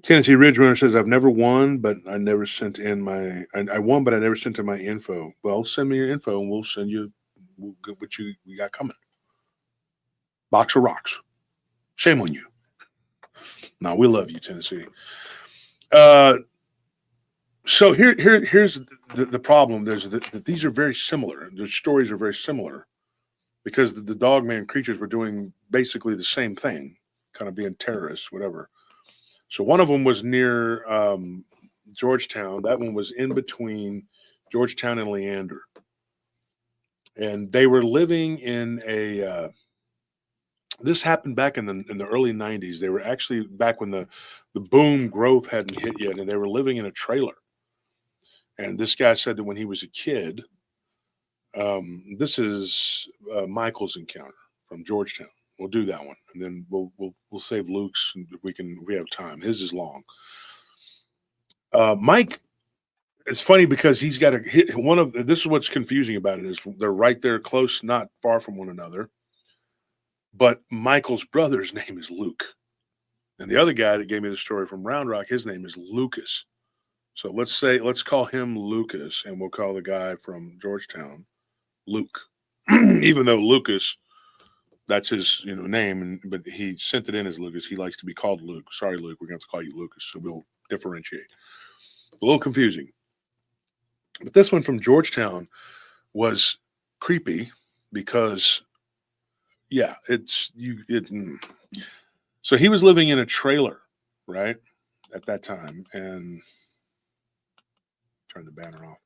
Tennessee Ridge Runner says, I've never won, but I never sent in my, I won, but I never sent in my info. Well, send me your info and we'll send you what we got coming. Box of rocks. Shame on you. No, we love you, Tennessee. So here's the problem. These are very similar. The stories are very similar because the Dogman creatures were doing basically the same thing, kind of being terrorists, whatever. So one of them was near Georgetown. That one was in between Georgetown and Leander. And they were living in a this happened back in the early 90s. They were actually back when the boom growth hadn't hit yet, and they were living in a trailer. And this guy said that when he was a kid, this is Michael's encounter from Georgetown. We'll do that one, and then we'll save Luke's. We have time. His is long. Mike, it's funny because he's got this is what's confusing about it is they're right there close, not far from one another. But Michael's brother's name is Luke. And the other guy that gave me the story from Round Rock, his name is Lucas. So let's call him Lucas, and we'll call the guy from Georgetown Luke. Even though Lucas, that's his name, but he sent it in as Lucas. He likes to be called Luke. Sorry, Luke, we're going to have to call you Lucas, so we'll differentiate. It's a little confusing. But this one from Georgetown was creepy because so he was living in a trailer, right, at that time, and turn the banner off.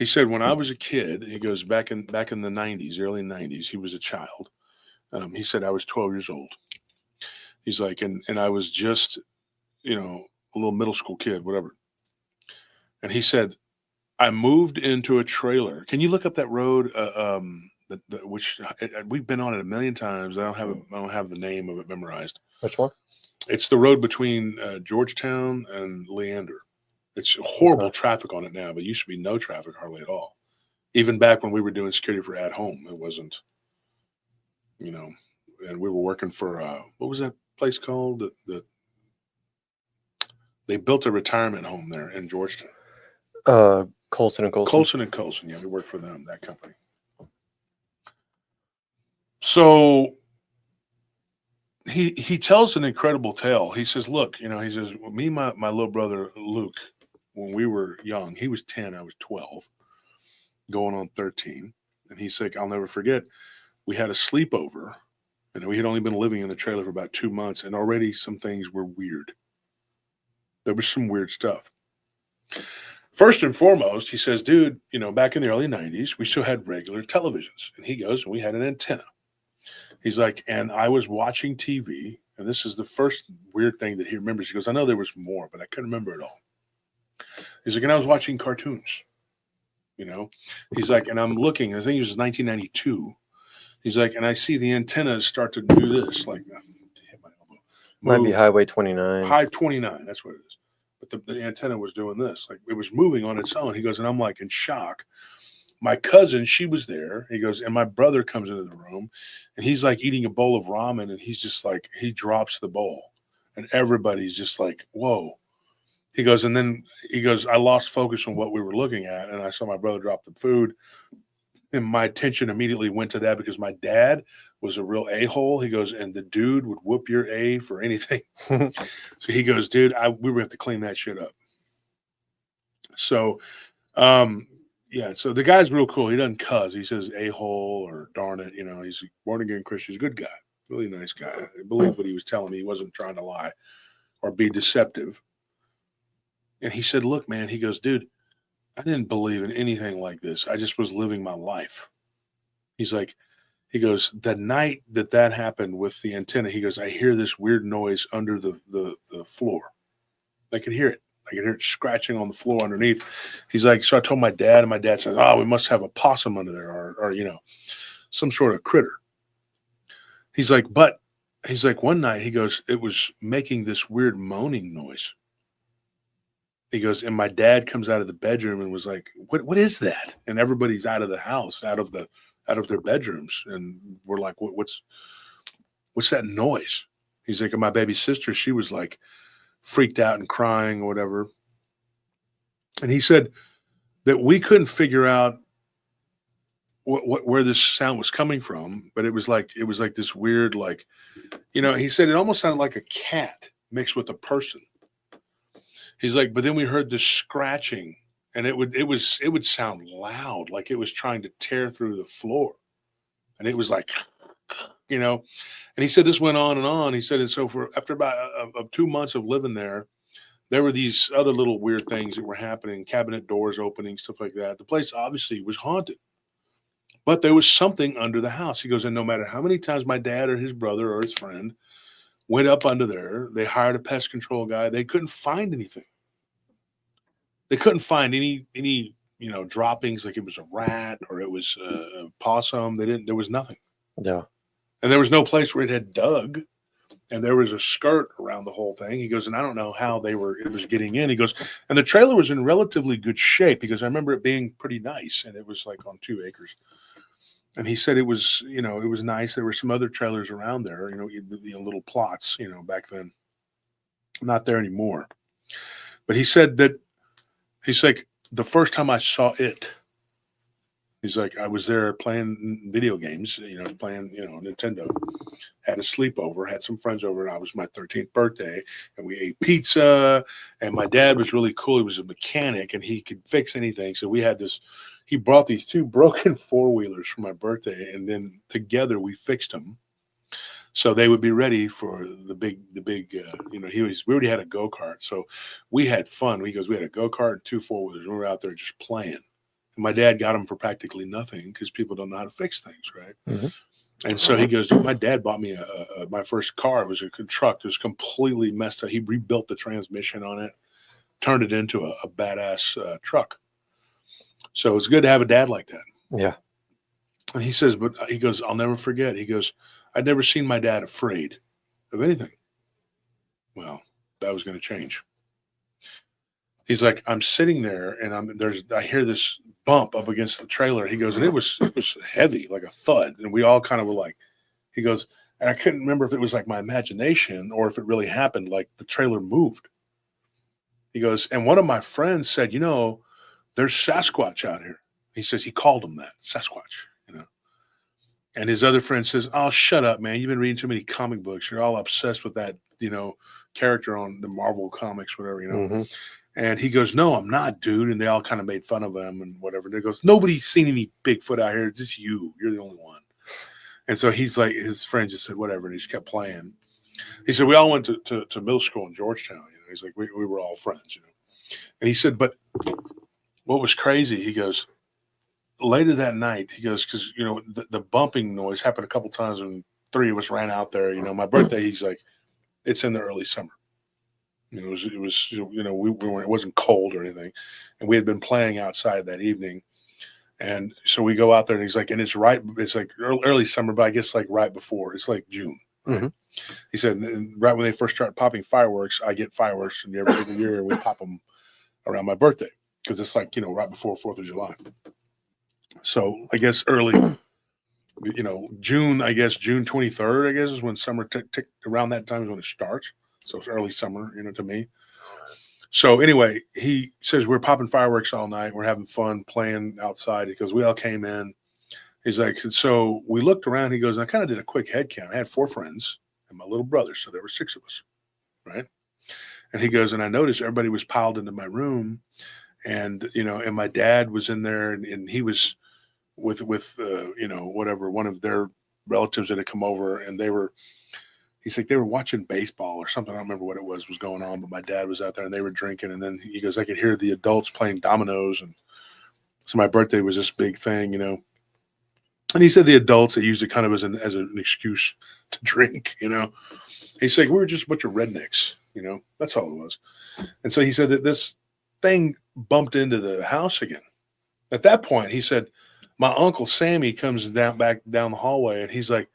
He said, when I was a kid, he goes back in the 90s, early 90s, he was a child. He said I was 12 years old. He's like, and I was just, a little middle school kid, whatever. And he said, I moved into a trailer. Can you look up that road? Which we've been on it a million times. I don't have the name of it memorized. Which one? It's the road between Georgetown and Leander. It's horrible traffic on it now, but it used to be no traffic hardly at all. Even back when we were doing security for At Home, it wasn't, and we were working for, what was that place called? They built a retirement home there in Georgetown. Colson and Colson. Colson and Colson, yeah, we worked for them, that company. So he tells an incredible tale. He says, look, he says, me and my little brother Luke, when we were young, he was 10, I was 12, going on 13. And he's like, I'll never forget, we had a sleepover, and we had only been living in the trailer for about 2 months, and already some things were weird. There was some weird stuff. First and foremost, he says, dude, back in the early 90s, we still had regular televisions. And he goes, we had an antenna. He's like, and I was watching TV, and this is the first weird thing that he remembers. He goes, I know there was more, but I couldn't remember it all. He's like, and I was watching cartoons, He's like, and I'm looking, I think it was 1992. He's like, and I see the antennas start to do this, like, hit my elbow. Might be Highway 29. High 29, that's what it is. But the antenna was doing this, like it was moving on its own. He goes, and I'm like in shock. My cousin, she was there. He goes, and my brother comes into the room, and he's like eating a bowl of ramen, and he's just like, he drops the bowl, and everybody's just like, whoa. He goes, and then he goes, I lost focus on what we were looking at, and I saw my brother drop the food, and my attention immediately went to that because my dad was a real a-hole. He goes, and the dude would whoop your A for anything. So he goes, dude, we were going to have to clean that shit up. So, so the guy's real cool. He doesn't cuss. He says a-hole or darn it. He's a born-again Christian. He's a good guy. Really nice guy. I believe what he was telling me. He wasn't trying to lie or be deceptive. And he said, look, man, he goes, dude, I didn't believe in anything like this. I just was living my life. He's like, he goes, the night that happened with the antenna, he goes, I hear this weird noise under the floor. I could hear it. I could hear it scratching on the floor underneath. He's like, so I told my dad, and my dad said, oh, we must have a possum under there or some sort of critter. He's like, one night, he goes, it was making this weird moaning noise. He goes, and my dad comes out of the bedroom and was like, what is that? And everybody's out of the house, out of their bedrooms. And we're like, what's that noise? He's like, and my baby sister, she was like freaked out and crying or whatever. And he said that we couldn't figure out where this sound was coming from, but it was like this weird, like, he said it almost sounded like a cat mixed with a person. He's like, but then we heard this scratching, and it would sound loud, like it was trying to tear through the floor. And it was like, and he said this went on and on. He said, and so after about 2 months of living there, there were these other little weird things that were happening, cabinet doors opening, stuff like that. The place obviously was haunted, but there was something under the house. He goes, and no matter how many times my dad or his brother or his friend went up under there, they hired a pest control guy. They couldn't find anything. They couldn't find any droppings, like it was a rat or it was a possum. There was nothing. Yeah. And there was no place where it had dug. And there was a skirt around the whole thing. He goes, and I don't know how it was getting in. He goes, and the trailer was in relatively good shape because I remember it being pretty nice. And it was like on 2 acres. And he said it was nice. There were some other trailers around there, little plots, back then. Not there anymore. But he said that, he's like, the first time I saw it, he's like, I was there playing video games, playing, Nintendo. Had a sleepover, had some friends over, and it was my 13th birthday, and we ate pizza, and my dad was really cool. He was a mechanic, and he could fix anything. So we had this, he brought these 2 broken 4-wheelers for my birthday, and then together we fixed them. So they would be ready for the big, we already had a go-kart. So we had fun. He goes, we had a go-kart and 2 4-wheelers. We were out there just playing. And my dad got them for practically nothing because people don't know how to fix things, right? Mm-hmm. And so he goes, my dad bought me my first car. It was a truck. It was completely messed up. He rebuilt the transmission on it, turned it into a badass truck. So it's good to have a dad like that. Yeah. And he says, but he goes, I'll never forget. He goes, I'd never seen my dad afraid of anything. Well, that was going to change. He's like, I'm sitting there and I hear this bump up against the trailer. He goes, and it was heavy, like a thud. And we all kind of were like, he goes, and I couldn't remember if it was like my imagination or if it really happened, like the trailer moved. He goes, and one of my friends said, there's Sasquatch out here. He says he called him that, Sasquatch, And his other friend says, oh, shut up, man. You've been reading too many comic books. You're all obsessed with that, character on the Marvel comics, whatever, Mm-hmm. And he goes, no, I'm not, dude. And they all kind of made fun of him and whatever. And he goes, nobody's seen any Bigfoot out here. It's just you. You're the only one. And so he's like, his friend just said, whatever. And he just kept playing. He said, we all went to middle school in Georgetown. He's like, we were all friends, And he said, but what was crazy, he goes, later that night, he goes, because, the bumping noise happened a couple times and 3 of us ran out there. My birthday, he's like, it's in the early summer. It wasn't cold or anything. And we had been playing outside that evening. And so we go out there and he's like, and it's like early summer, but I guess like right before, it's like June. Right? Mm-hmm. He said, right when they first start popping fireworks, I get fireworks and every year we pop them around my birthday. Cause it's like, right before 4th of July. So I guess early, June 23rd, I guess is when summer around that time is when it starts. So it's early summer, to me. So anyway, he says we're popping fireworks all night. We're having fun playing outside because we all came in. He's like, so we looked around. He goes, I kind of did a quick head count. I had 4 friends and my little brother. So there were 6 of us, right? And he goes, and I noticed everybody was piled into my room. And, and my dad was in there and he was with whatever, one of their relatives that had come over and he's like, they were watching baseball or something. I don't remember what it was going on, but my dad was out there and they were drinking. And then he goes, I could hear the adults playing dominoes. And so my birthday was this big thing, And he said the adults, they used it kind of as an excuse to drink, He's like, we were just a bunch of rednecks, that's all it was. And so he said that this thing bumped into the house again. At that point, he said, my uncle Sammy comes back down the hallway and he's like,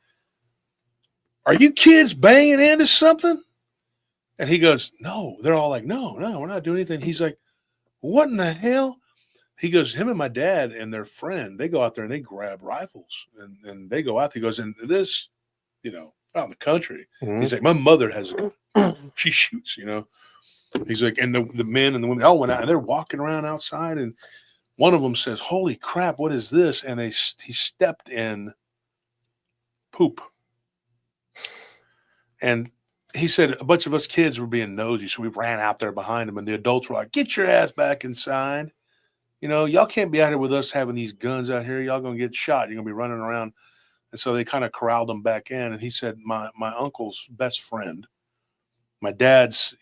are you kids banging into something? And he goes, no. They're all like, no, we're not doing anything. He's like, what in the hell? He goes, him and my dad and their friend, they go out there and they grab rifles and they go out. He goes, and this, out in the country. Mm-hmm. He's like, my mother has a gun. She shoots, He's like, and the men and the women all went out and they're walking around outside. And one of them says, holy crap, what is this? And he stepped in poop. And he said a bunch of us kids were being nosy, so we ran out there behind him, and the adults were like, get your ass back inside. Y'all can't be out here with us having these guns out here. Y'all going to get shot. You're going to be running around. And so they kind of corralled him back in. And he said my uncle's best friend my dad's,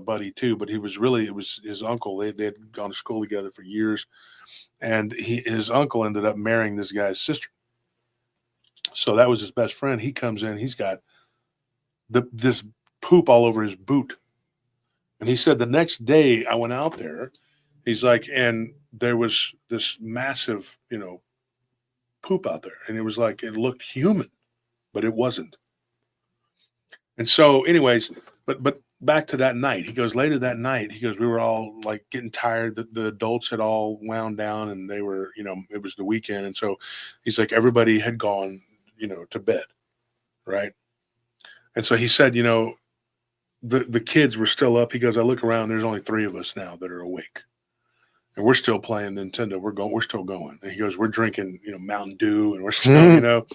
buddy too, but it was his uncle. They had gone to school together for years, and his uncle ended up marrying this guy's sister. So that was his best friend. He comes in, he's got this poop all over his boot. And he said the next day I went out there, he's like, and there was this massive, poop out there. And it was like, it looked human, but it wasn't. And so anyways, but back to that night, he goes, later that night, he goes, we were all like getting tired. The adults had all wound down and they were, it was the weekend. And so he's like, everybody had gone, to bed. Right. And so he said, the kids were still up. He goes, I look around, there's only 3 of us now that are awake. And we're still playing Nintendo. We're still going. And he goes, we're drinking, Mountain Dew, and we're still,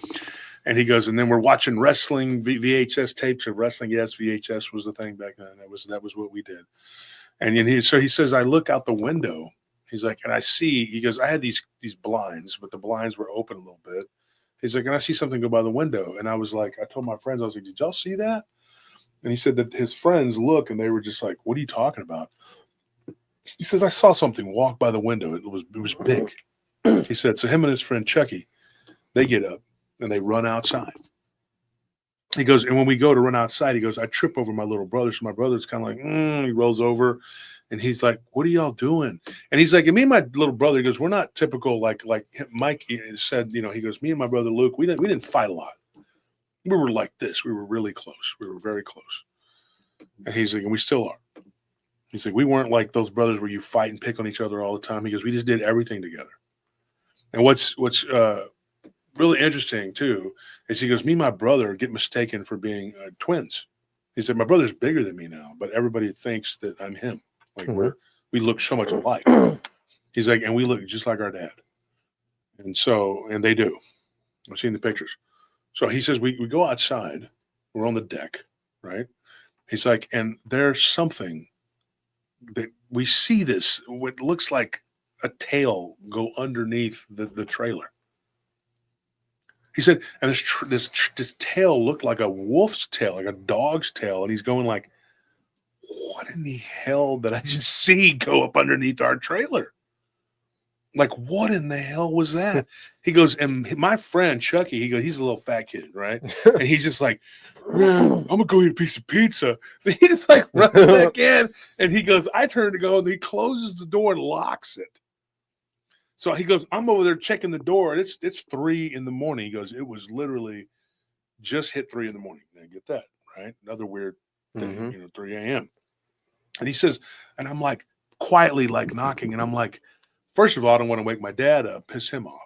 and he goes, and then we're watching wrestling, VHS tapes of wrestling. Yes, VHS was the thing back then. That was what we did. And so he says, I look out the window. He's like, and I see, he goes, I had these blinds, but the blinds were open a little bit. He's like, and I see something go by the window. And I was like, I told my friends, I was like, did y'all see that? And he said that his friends look, and they were just like, what are you talking about? He says, I saw something walk by the window. It was big. He said, so him and his friend Chucky, they get up and they run outside. He goes, and when we go to run outside, he goes, I trip over my little brother. So my brother's kind of like, he rolls over, and he's like, what are y'all doing? And he's like, and me and my little brother, he goes, we're not typical, like Mike said, he goes, me and my brother Luke, we didn't fight a lot. We were like this. We were really close. We were very close. And he's like, and we still are. He's like, we weren't like those brothers where you fight and pick on each other all the time. He goes, we just did everything together. And what's really interesting too is he goes, me and my brother get mistaken for being twins. He said, my brother's bigger than me now, but everybody thinks that I'm him. Like we look so much alike. He's like, and we look just like our dad. And they do. I've seen the pictures. So he says, we go outside, we're on the deck, right? He's like, and there's something that we see this, what looks like a tail go underneath the trailer. He said, and this tail looked like a wolf's tail, like a dog's tail. And he's going like, what in the hell did I just see go up underneath our trailer? Like, what in the hell was that? He goes, and my friend Chucky, he goes, he's a little fat kid, right? And he's just like, man, I'm gonna go eat a piece of pizza. So he just like runs back in, and he goes, I turn to go, and he closes the door and locks it. So he goes, I'm over there checking the door, and it's 3 in the morning. He goes, it was literally just hit 3 in the morning. Now get that, right? Another weird thing, 3 a.m. And he says, and I'm like quietly like knocking, and I'm like, first of all, I don't want to wake my dad up, piss him off.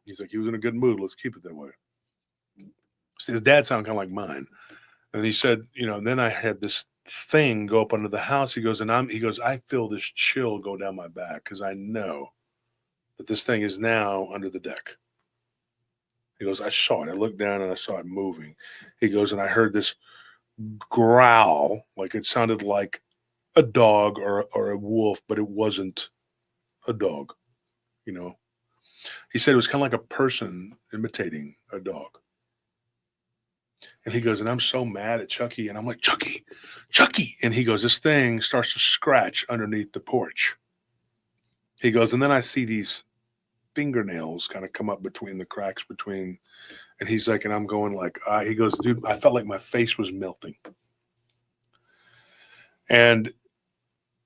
He's like, he was in a good mood. Let's keep it that way. See, his dad sounded kind of like mine. And he said, and then I had this thing go up under the house. He goes, I feel this chill go down my back because I know that this thing is now under the deck. He goes, I saw it. I looked down and I saw it moving. He goes, and I heard this growl, like it sounded like a dog or a wolf, but it wasn't a dog, He said it was kind of like a person imitating a dog. And he goes, and I'm so mad at Chucky. And I'm like, Chucky. And he goes, this thing starts to scratch underneath the porch. He goes, and then I see these fingernails kind of come up between the cracks between. And he's like, and I'm going like, he goes, dude, I felt like my face was melting. And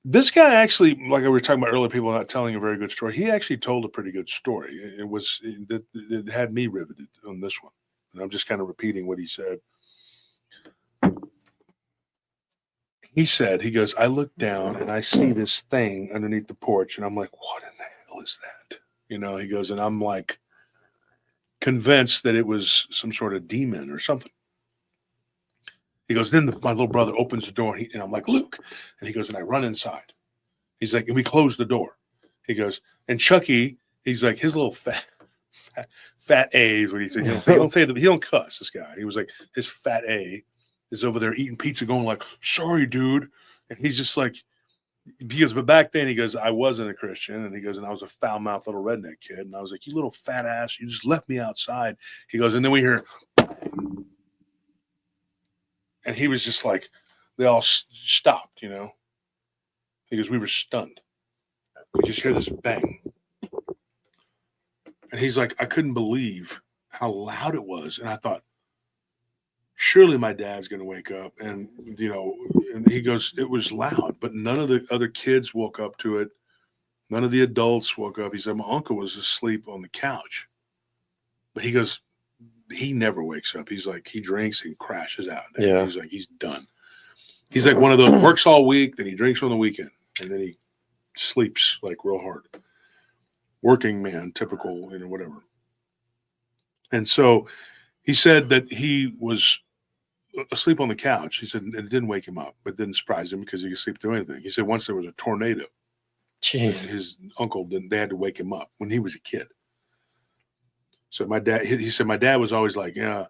this guy actually, like we were talking about earlier, people not telling a very good story. He actually told a pretty good story. It had me riveted on this one. And I'm just kind of repeating what he said. He goes, I look down and I see this thing underneath the porch. And I'm like, what in the hell is that? He goes, and I'm like convinced that it was some sort of demon or something. He goes, then my little brother opens the door and I'm like, Luke. And he goes, and I run inside. He's like, and we close the door. He goes, and Chucky, he's like, his little fat A is what he said. He don't cuss, this guy. He was like, his fat A is over there eating pizza going like, sorry, dude. And he's just like, he goes, but back then he goes, I wasn't a Christian. And he goes, and I was a foul-mouthed little redneck kid. And I was like, you little fat ass, you just left me outside. He goes, and then we hear, And he was just like, they all stopped, you know. He goes, we were stunned. We just hear this bang. And he's like, I couldn't believe how loud it was. And I thought, surely my dad's going to wake up. And, you know, and he goes, it was loud, but none of the other kids woke up to it. None of the adults woke up. He said, my uncle was asleep on the couch. But he goes, he never wakes up. He's like, he drinks and crashes out. And Yeah. he's like, he's done. He's like one of those, works all week, then he drinks on the weekend, and then he sleeps like real hard. Working man, typical, you know, whatever. And so he said that he was asleep on the couch. He said it didn't wake him up, but didn't surprise him because he could sleep through anything. He said once there was a tornado, Jeez. his uncle didn't. They had to wake him up when he was a kid. So my dad, he said, my dad was always like, yeah,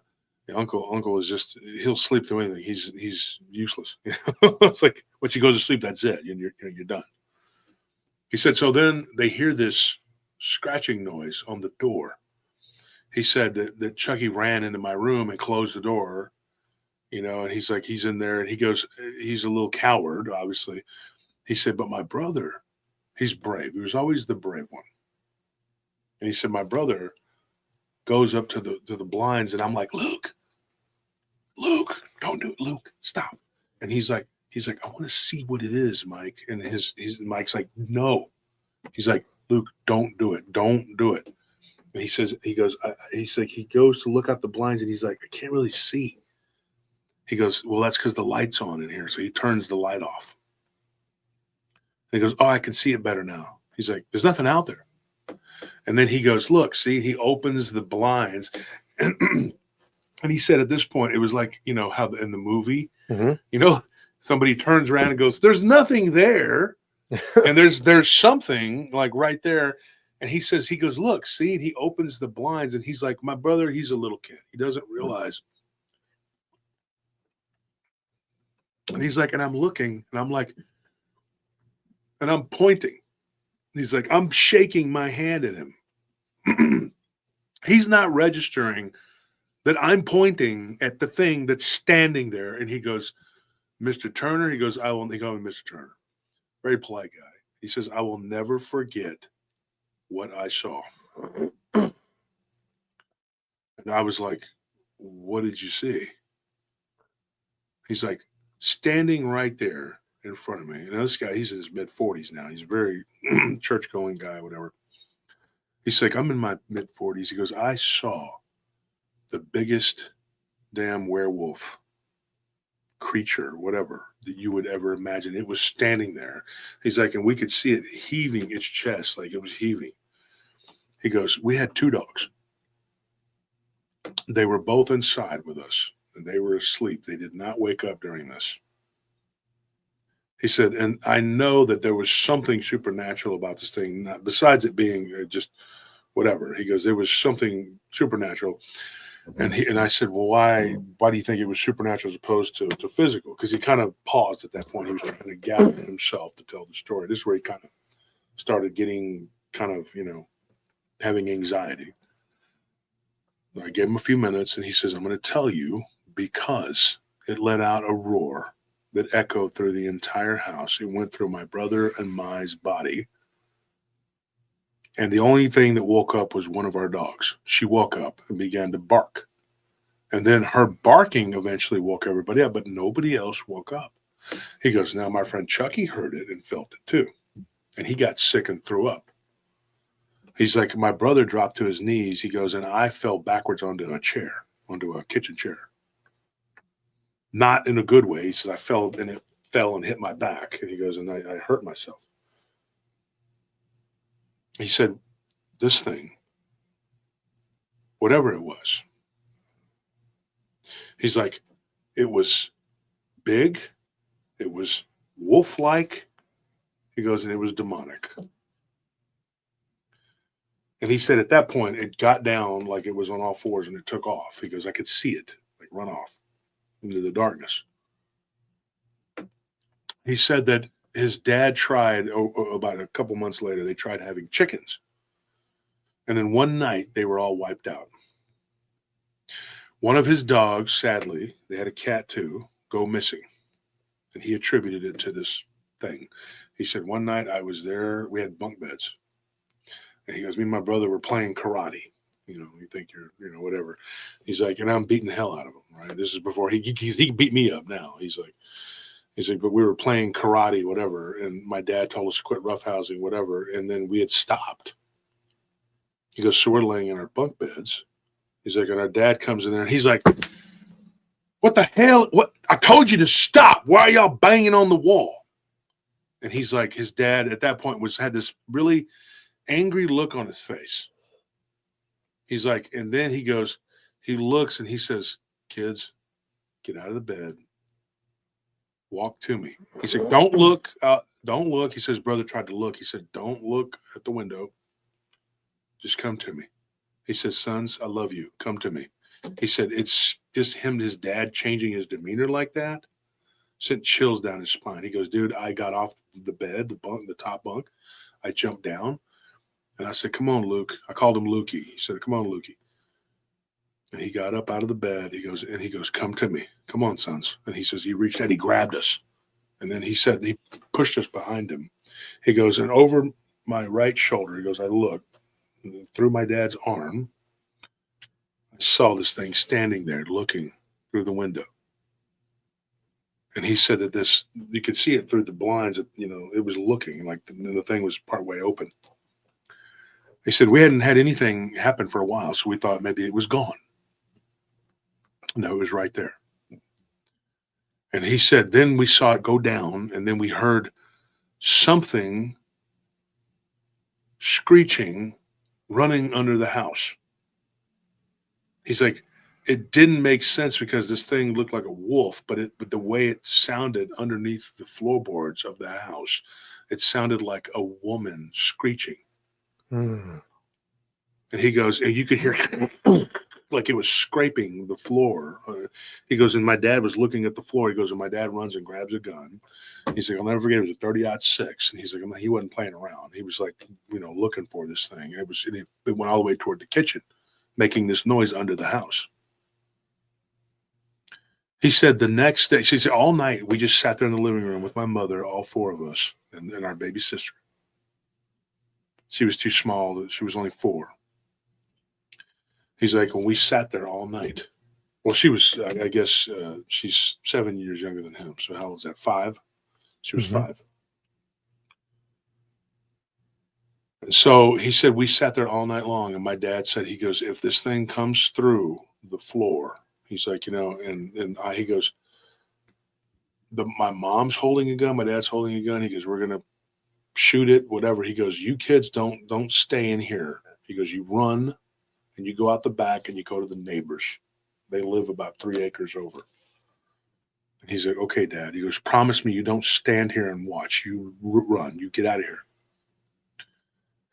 uncle is just, he'll sleep through anything. He's useless. It's like once he goes to sleep, that's it. You're done. He said, so then they hear this scratching noise on the door. He said that Chucky ran into my room and closed the door, you know, and he's like, he's in there, and he goes, he's a little coward, obviously. He said, but my brother, he's brave. He was always the brave one. And he said, my brother goes up to the blinds, and I'm like, Luke, don't do it, Luke, stop. And he's like, I want to see what it is, Mike. And his Mike's like, no. He's like, Luke, don't do it. Don't do it. And he's like, he goes to look out the blinds, and he's like, I can't really see. He goes, well, that's because the light's on in here. So he turns the light off. And he goes, oh, I can see it better now. He's like, there's nothing out there. And then he goes, look, see, he opens the blinds. And he said at this point, it was like, you know, how in the movie, you know, somebody turns around and goes, there's nothing there. And there's something like right there. And he says, he goes, look, see, and he opens the blinds, and he's like, my brother, he's a little kid. He doesn't realize. And he's like, and I'm looking, and I'm like, and I'm pointing. He's like, I'm shaking my hand at him. He's not registering that I'm pointing at the thing that's standing there. And he goes, Mr. Turner, he goes, they call me Mr. Turner. Very polite guy. He says, I will never forget what I saw. And I was like, what did you see? He's like, standing right there in front of me. And this guy, he's in his mid-40s now. He's a very church-going guy, whatever. He's like, I'm in my mid-40s. He goes, I saw the biggest damn werewolf creature, whatever, that you would ever imagine. It was standing there. He's like, and we could see it heaving its chest, like it was heaving. He goes, we had 2 dogs. They were both inside with us, and they were asleep. They did not wake up during this. He said, and I know that there was something supernatural about this thing, not, besides it being just whatever. He goes, there was something supernatural. And I said, well, why do you think it was supernatural as opposed to physical? Because he kind of paused at that point. He was trying to gather himself to tell the story. This is where he kind of started getting kind of, you know, having anxiety. I gave him a few minutes, and he says, I'm going to tell you because it let out a roar that echoed through the entire house. It went through my brother and Mai's body. And the only thing that woke up was one of our dogs. She woke up and began to bark. And then her barking eventually woke everybody up, but nobody else woke up. He goes, now my friend Chucky heard it and felt it too. And he got sick and threw up. He's like, my brother dropped to his knees. He goes, and I fell backwards onto a chair, onto a kitchen chair. Not in a good way. He says, I fell, and it fell and hit my back. And he goes, and I hurt myself. He said, this thing, whatever it was, he's like, it was big, it was wolf-like, he goes, and it was demonic. And he said at that point, it got down like it was on all fours and it took off. He goes, I could see it like run off into the darkness. He said that his dad tried, about a couple months later, they tried having chickens. And then one night, they were all wiped out. One of his dogs, sadly, they had a cat too, go missing. And he attributed it to this thing. He said, one night I was there, we had bunk beds. And he goes, me and my brother were playing karate. You think you're, whatever. He's like, and I'm beating the hell out of him, right? This is before he beat me up now. He's like, but we were playing karate, whatever. And my dad told us to quit roughhousing, whatever. And then we had stopped. He goes, so we're laying in our bunk beds. He's like, and our dad comes in there and he's like, what the hell? What? I told you to stop. Why are y'all banging on the wall? And he's like, his dad at that point had this really angry look on his face. He's like, and then he goes, he looks and he says, kids, get out of the bed. Walk to me. He said, don't look. Don't look. He says, brother tried to look. He said, don't look at the window. Just come to me. He says, sons, I love you. Come to me. He said, it's just his dad changing his demeanor like that. Sent chills down his spine. He goes, dude, I got off the bed, the top bunk. I jumped down and I said, come on, Luke. I called him Lukey. He said, come on, Lukey. And he got up out of the bed. He goes, come to me. Come on, sons. And he says, he reached out, he grabbed us. And then he said, he pushed us behind him. He goes, and over my right shoulder, he goes, I looked through my dad's arm. I saw this thing standing there looking through the window. And he said that you could see it through the blinds, it was looking like the thing was partway open. He said, we hadn't had anything happen for a while, so we thought maybe it was gone. No, it was right there. And he said, then we saw it go down, and then we heard something screeching, running under the house. He's like, it didn't make sense because this thing looked like a wolf, but the way it sounded underneath the floorboards of the house, it sounded like a woman screeching. And he goes, and you could hear like it was scraping the floor. He goes, and my dad was looking at the floor. He goes, and my dad runs and grabs a gun. He's like, I'll never forget, it was a 30-06. And he's like, he wasn't playing around. He was like, looking for this thing. It went all the way toward the kitchen, making this noise under the house. He said the next day, she said, all night, we just sat there in the living room with my mother, all four of us, and our baby sister. She was too small. She was only 4. He's like, when we sat there all night, well, she was, I guess, she's 7 years younger than him. So how old is that, 5? She was 5. And so he said, we sat there all night long. And my dad said, he goes, if this thing comes through the floor, he's like, he goes, my mom's holding a gun, my dad's holding a gun. He goes, we're going to shoot it, whatever. He goes, you kids don't stay in here. He goes, you run and you go out the back and you go to the neighbors. They live about 3 acres over. And he's like, okay, Dad. He goes, promise me you don't stand here and watch. You run. You get out of here.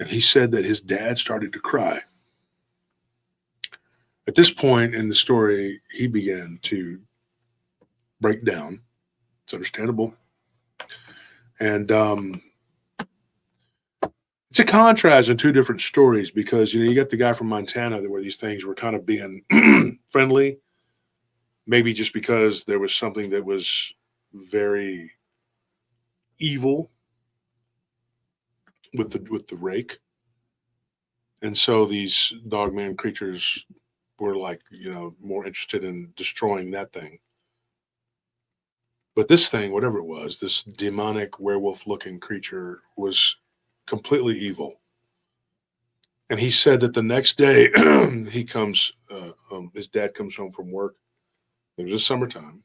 And he said that his dad started to cry. At this point in the story, he began to break down. It's understandable. And it's a contrast in 2 different stories because, you got the guy from Montana where these things were kind of being friendly, maybe just because there was something that was very evil with the rake. And so these Dogman creatures were like, more interested in destroying that thing. But this thing, whatever it was, this demonic werewolf-looking creature was completely evil. And he said that the next day he comes, his dad comes home from work. It was just summertime.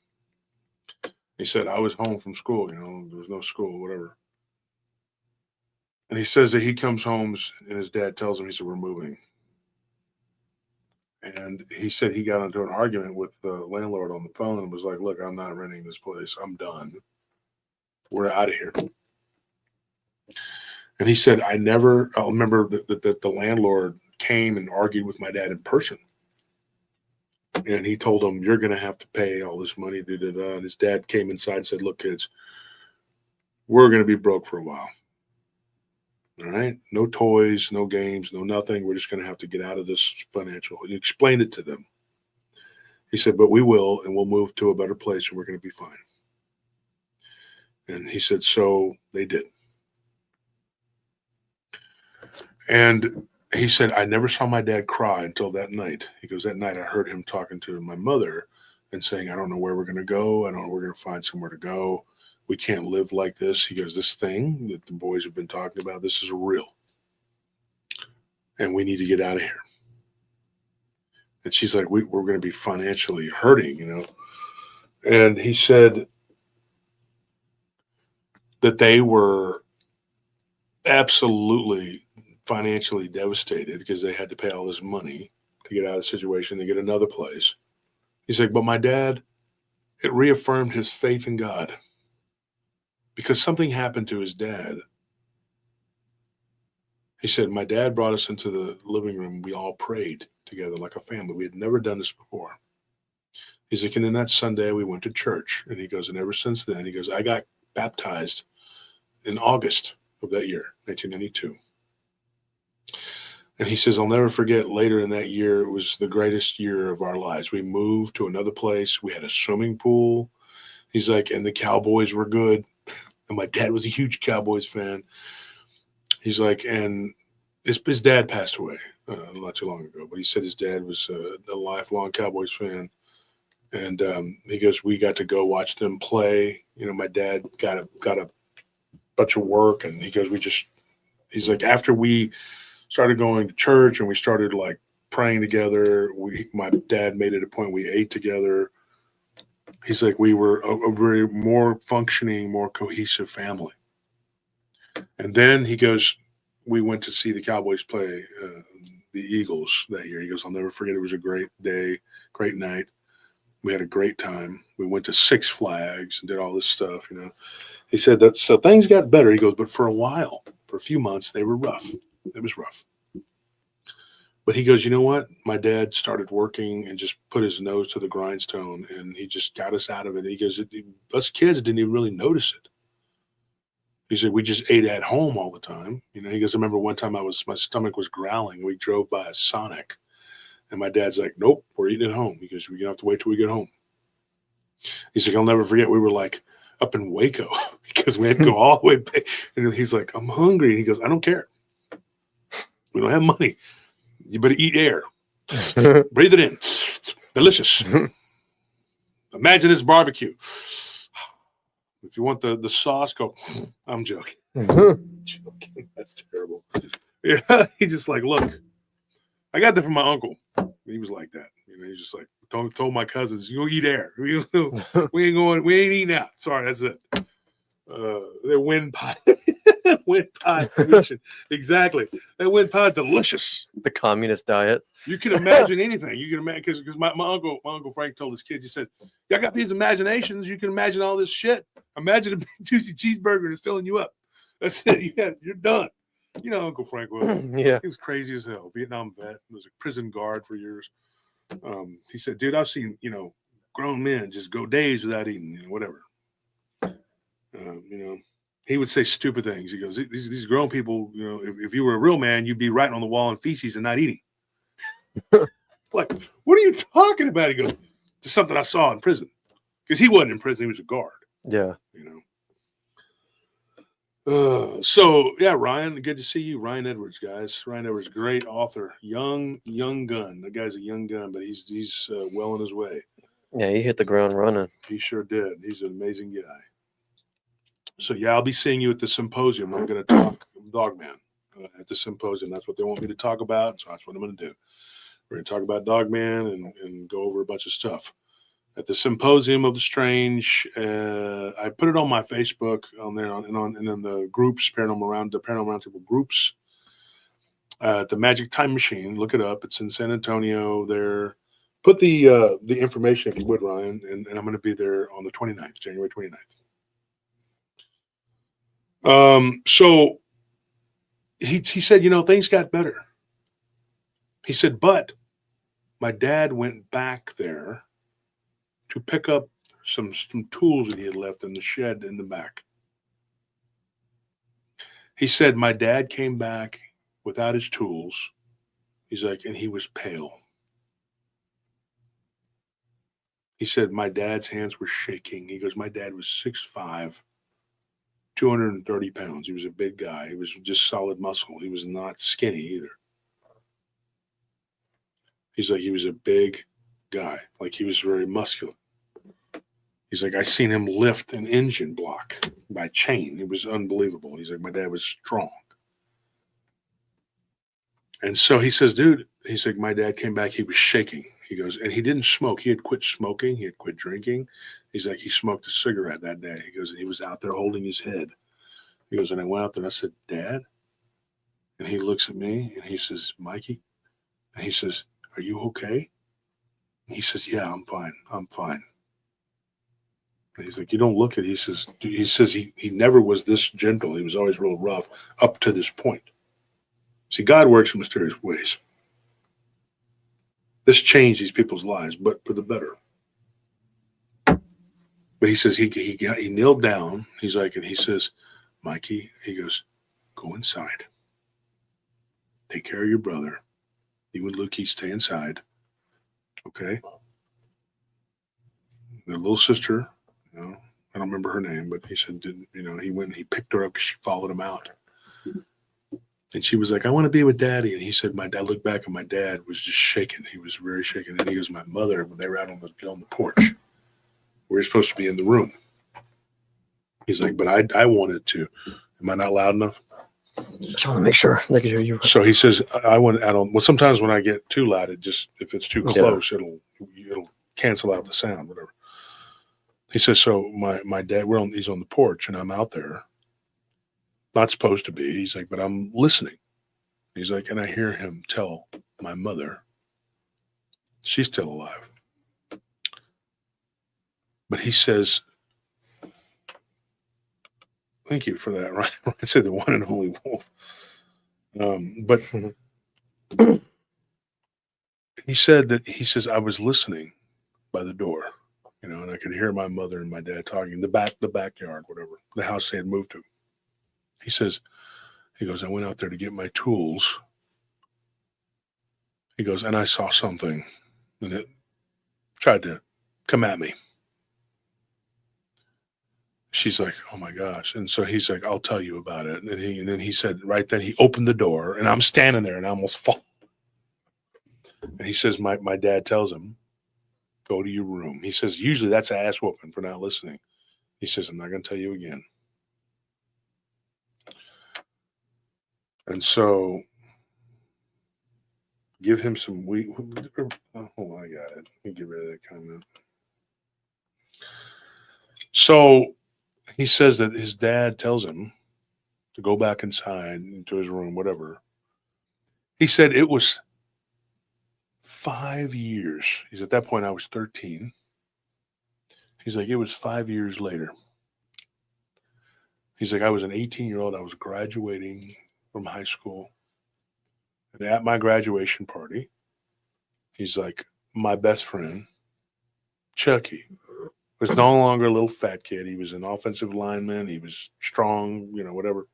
He said, I was home from school, there was no school, whatever. And he says that he comes home and his dad tells him, he said, we're moving. And he said he got into an argument with the landlord on the phone and was like, look, I'm not renting this place. I'm done. We're out of here. And he said, I'll remember that the landlord came and argued with my dad in person. And he told him, you're going to have to pay all this money. And his dad came inside and said, look, kids, we're going to be broke for a while. All right. No toys, no games, no nothing. We're just going to have to get out of this financial. He explained it to them. He said, but we will, and we'll move to a better place, and we're going to be fine. And he said, so they did. And he said, I never saw my dad cry until that night. He goes, that night I heard him talking to my mother and saying, I don't know where we're going to go. I don't know, we're going to find somewhere to go. We can't live like this. He goes, this thing that the boys have been talking about, this is real. And we need to get out of here. And she's like, we're going to be financially hurting, you know. And he said that they were absolutely financially devastated because they had to pay all this money to get out of the situation, to get another place. He's like, but my dad, it reaffirmed his faith in God because something happened to his dad. He said, my dad brought us into the living room. We all prayed together like a family. We had never done this before. He's like, and then that Sunday we went to church. And he goes, and ever since then, he goes, I got baptized in August of that year, 1992. And he says, I'll never forget later in that year, it was the greatest year of our lives. We moved to another place. We had a swimming pool. He's like, and the Cowboys were good. And my dad was a huge Cowboys fan. He's like, and his dad passed away not too long ago, but he said his dad was a lifelong Cowboys fan. And he goes, we got to go watch them play. You know, my dad got a bunch of work, and he goes, he's like, after we started going to church and we started like praying together, my dad made it a point we ate together. He's like, we were a very more functioning, more cohesive family. And then he goes, we went to see the Cowboys play the Eagles that year. He goes, I'll never forget. It was a great day, great night. We had a great time. We went to Six Flags and did all this stuff, you know. He said that so things got better. He goes, but for a while, for a few months, they were rough. It was rough. But he goes, you know what? My dad started working and just put his nose to the grindstone, and he just got us out of it. He goes, us kids didn't even really notice it. He said, we just ate at home all the time. You know, he goes, I remember one time my stomach was growling. We drove by a Sonic, and my dad's like, nope, we're eating at home. He goes, we're going to have to wait till we get home. He's like, I'll never forget. We were like up in Waco because we had to go all the way back. And he's like, I'm hungry. And he goes, I don't care. We don't have money. You better eat air. Breathe it in. Delicious. Imagine this barbecue. If you want the sauce, go. I'm joking. Joking. That's terrible. Yeah, he's just like, look, I got that from my uncle. He was like that. You know, he's just like told my cousins, you go eat air. We ain't eating out. Sorry, that's it. Their wind pie. Wind pie tradition. Exactly. That wind pie is delicious. The communist diet. You can imagine anything. You can imagine because my uncle Frank told his kids, he said, y'all got these imaginations, you can imagine all this shit. Imagine a big juicy cheeseburger that's filling you up. That's it. Yeah, you're done. You know, Uncle Frank was. Yeah. He was crazy as hell. Vietnam vet, was a prison guard for years. He said, dude, I've seen, you know, grown men just go days without eating, you know, whatever. You know, he would say stupid things. He goes, these grown people, you know, if you were a real man, you'd be writing on the wall in feces and not eating. Like, what are you talking about? He goes, it's something I saw in prison. Because he wasn't in prison, he was a guard. Yeah. You know. So yeah, Ryan, good to see you. Ryan Edwards, guys. Ryan Edwards, great author. Young gun. The guy's a young gun, but he's well on his way. Yeah, he hit the ground running. He sure did. He's an amazing guy. So yeah, I'll be seeing you at the symposium. I'm going to talk Dogman at the symposium. That's what they want me to talk about. So that's what I'm going to do. We're going to talk about Dogman and go over a bunch of stuff. At the Symposium of the Strange, I put it on my Facebook on there and in the groups, the Paranormal Roundtable groups. The Magic Time Machine, look it up. It's in San Antonio. There, put the information if you would, Ryan, and I'm going to be there on the 29th, January 29th. So he said, you know, things got better. He said, but my dad went back there to pick up some tools that he had left in the shed in the back. He said, my dad came back without his tools. He's like, and he was pale. He said, my dad's hands were shaking. He goes, my dad was 6'5", 230 pounds. He was a big guy. He was just solid muscle. He was not skinny either. He's like, he was a big guy. Like, he was very muscular. He's like, I seen him lift an engine block by chain. It was unbelievable. He's like, my dad was strong. And so he says, dude, he's like, my dad came back. He was shaking. He goes, and he didn't smoke. He had quit smoking. He had quit drinking. He's like, he smoked a cigarette that day. He goes, and he was out there holding his head. He goes, and I went out there and I said, Dad? And he looks at me and he says, Mikey? And he says, are you okay? And he says, yeah, I'm fine. I'm fine. And he's like, you don't look at it. He says he never was this gentle. He was always real rough up to this point. See, God works in mysterious ways. This changed these people's lives, but for the better. But he says he kneeled down. He's like, and he says, Mikey, he goes, go inside. Take care of your brother. You and Lukey stay inside. Okay? The little sister, I don't remember her name, but he said, he went and he picked her up because she followed him out. And she was like, I want to be with Daddy. And he said, my dad looked back and my dad was just shaking. He was very shaken. And he goes, my mother, when they were out on the porch, we were supposed to be in the room. He's like, but I wanted to. Am I not loud enough? Just want to make sure they can hear you. So he says, well, sometimes when I get too loud, if it's too close, it'll cancel out the sound, whatever. He says, so my dad, he's on the porch and I'm out there. Not supposed to be. He's like, but I'm listening. He's like, and I hear him tell my mother, she's still alive. But he says, thank you for that. Right? I said the one and only Wolf. But he says, I was listening by the door, and I could hear my mother and my dad talking in the backyard, whatever, the house they had moved to. He goes, I went out there to get my tools. He goes, and I saw something and it tried to come at me. She's like, oh my gosh. And so he's like, I'll tell you about it. And then he said, right then he opened the door and I'm standing there and I almost fall. And he says, my dad tells him, go to your room. He says, usually that's an ass whooping for not listening. He says, I'm not going to tell you again. And so give him some wheat. Oh, hold on, I got it. Let me get rid of that comment. So he says that his dad tells him to go back inside into his room, whatever. He said it was 5 years. He's at that point, I was 13. He's like, it was 5 years later. He's like, I was an 18-year-old. I was graduating from high school. And at my graduation party, he's like, my best friend, Chucky, was no longer a little fat kid. He was an offensive lineman. He was strong, whatever.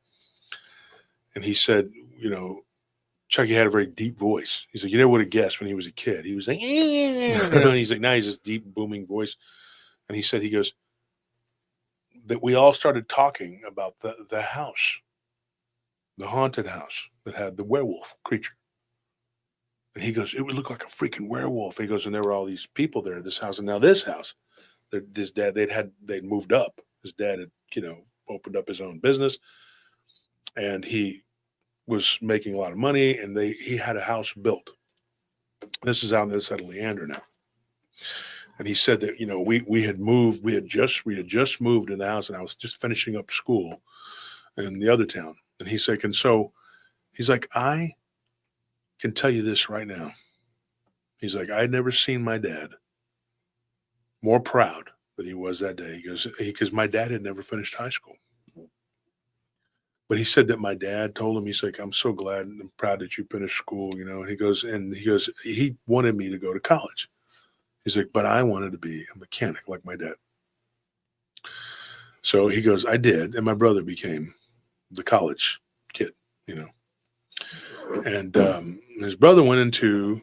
And he said, Chucky had a very deep voice. He's like, you never would have guessed when he was a kid. He was like, and he's like, now he's this deep, booming voice. And he said, that we all started talking about the house, the haunted house that had the werewolf creature. And he goes, it would look like a freaking werewolf. He goes, and there were all these people there at this house. And now this house, his dad, they'd moved up. His dad had, opened up his own business. And he was making a lot of money. And he had a house built. This is out this at Leander now. And he said that, we had moved. We had just moved in the house. And I was just finishing up school in the other town. And he said, and so he's like, I can tell you this right now. He's like, I'd never seen my dad more proud than he was that day. He goes, because my dad had never finished high school. But he said that my dad told him, he's like, I'm so glad and proud that you finished school, And he goes, he wanted me to go to college. He's like, but I wanted to be a mechanic like my dad. So he goes, I did. And my brother became the college kid, And his brother went into,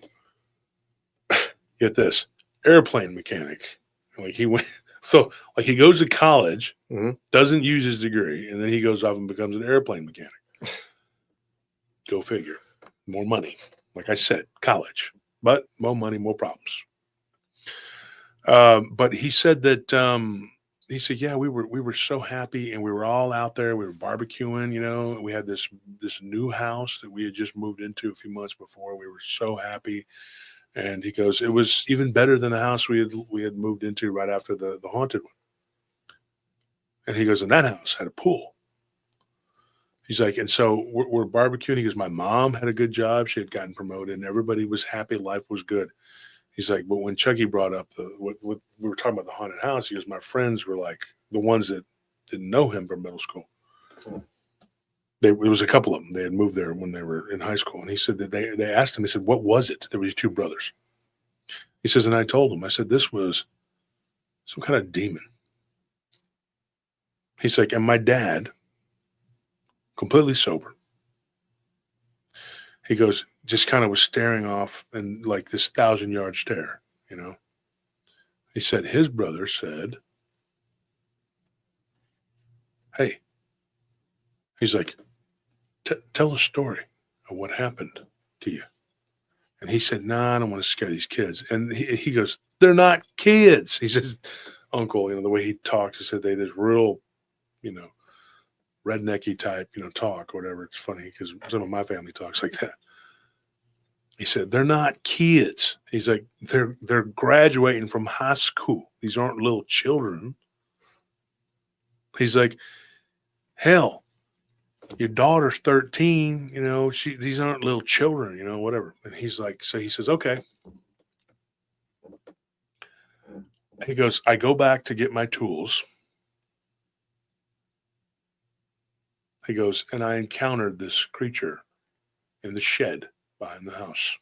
get this, airplane mechanic. Like he went, so like he goes to college, Mhm. doesn't use his degree, and then he goes off and becomes an airplane mechanic. Go figure. More money. Like I said, college, but more money, more problems. But he said that he said, yeah, we were so happy, and we were all out there. We were barbecuing. You know, we had this new house that we had just moved into a few months before. We were so happy, and he goes, it was even better than the house we had moved into right after the haunted one. And he goes, and that house had a pool. He's like, and so we're barbecuing. He goes, my mom had a good job. She had gotten promoted, and everybody was happy. Life was good. He's like, but when Chucky brought up what we were talking about the haunted house, he goes, my friends were like the ones that didn't know him from middle school. It was a couple of them. They had moved there when they were in high school. And he said that they asked him, he said, what was it? There were these two brothers. He says, and I told him, I said, this was some kind of demon. He's like, and my dad, completely sober, he goes, just kind of was staring off and like this 1,000-yard stare, you know. He said his brother said, hey, he's like, tell a story of what happened to you. And he said, nah, I don't want to scare these kids. And he goes, they're not kids. He says, uncle, you know, the way he talks, he said they this real, you know, rednecky type, you know, talk or whatever. It's funny because some of my family talks like that. He said, they're not kids. He's like, they're graduating from high school. These aren't little children. He's like, hell, your daughter's 13, you know, these aren't little children, you know, whatever. And he's like, so he says, okay. He goes, I go back to get my tools. He goes, and I encountered this creature in the shed behind the house.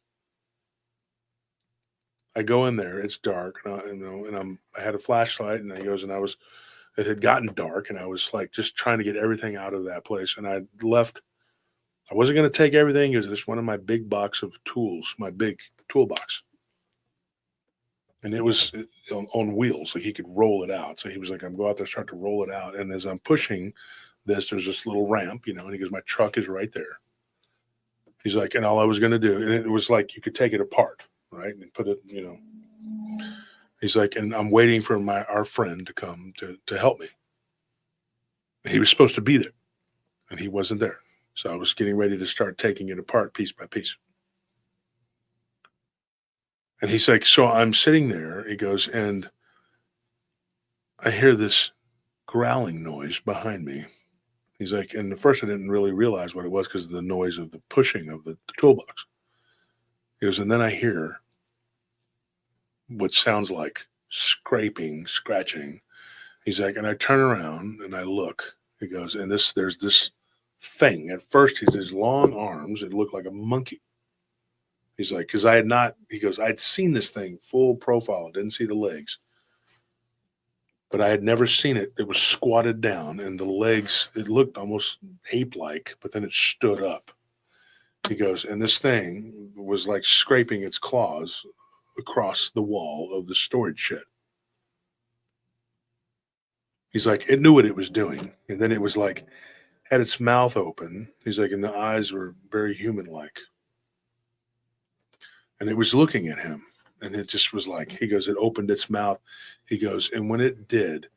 I go in there, it's dark, and I had a flashlight, and he goes, and it had gotten dark, and I was like just trying to get everything out of that place. And I left. I wasn't going to take everything. It was just one of my big box of tools, my big toolbox. And it was on wheels, so he could roll it out. So he was like, I'm going out there, start to roll it out. And as I'm pushing this, there's this little ramp, you know, and he goes, my truck is right there. He's like, and all I was going to do, and it was like, you could take it apart, right? And put it, you know, he's like, and I'm waiting for our friend to come to help me. He was supposed to be there, and he wasn't there. So I was getting ready to start taking it apart piece by piece. And he's like, so I'm sitting there, he goes, and I hear this growling noise behind me. He's like, and at first I didn't really realize what it was because of the noise of the pushing of the toolbox. He goes, and then I hear what sounds like scraping, scratching. He's like, and I turn around and I look. He goes, and there's this thing. At first, he's his long arms. It looked like a monkey. He's like, because he goes, I'd seen this thing full profile. Didn't see the legs. But I had never seen it. It was squatted down, and the legs, it looked almost ape-like, but then it stood up. He goes, and this thing was like scraping its claws across the wall of the storage shed. He's like, it knew what it was doing. And then it was like, had its mouth open. He's like, and the eyes were very human-like. And it was looking at him. And it just was like, he goes, it opened its mouth. He goes, and when it did,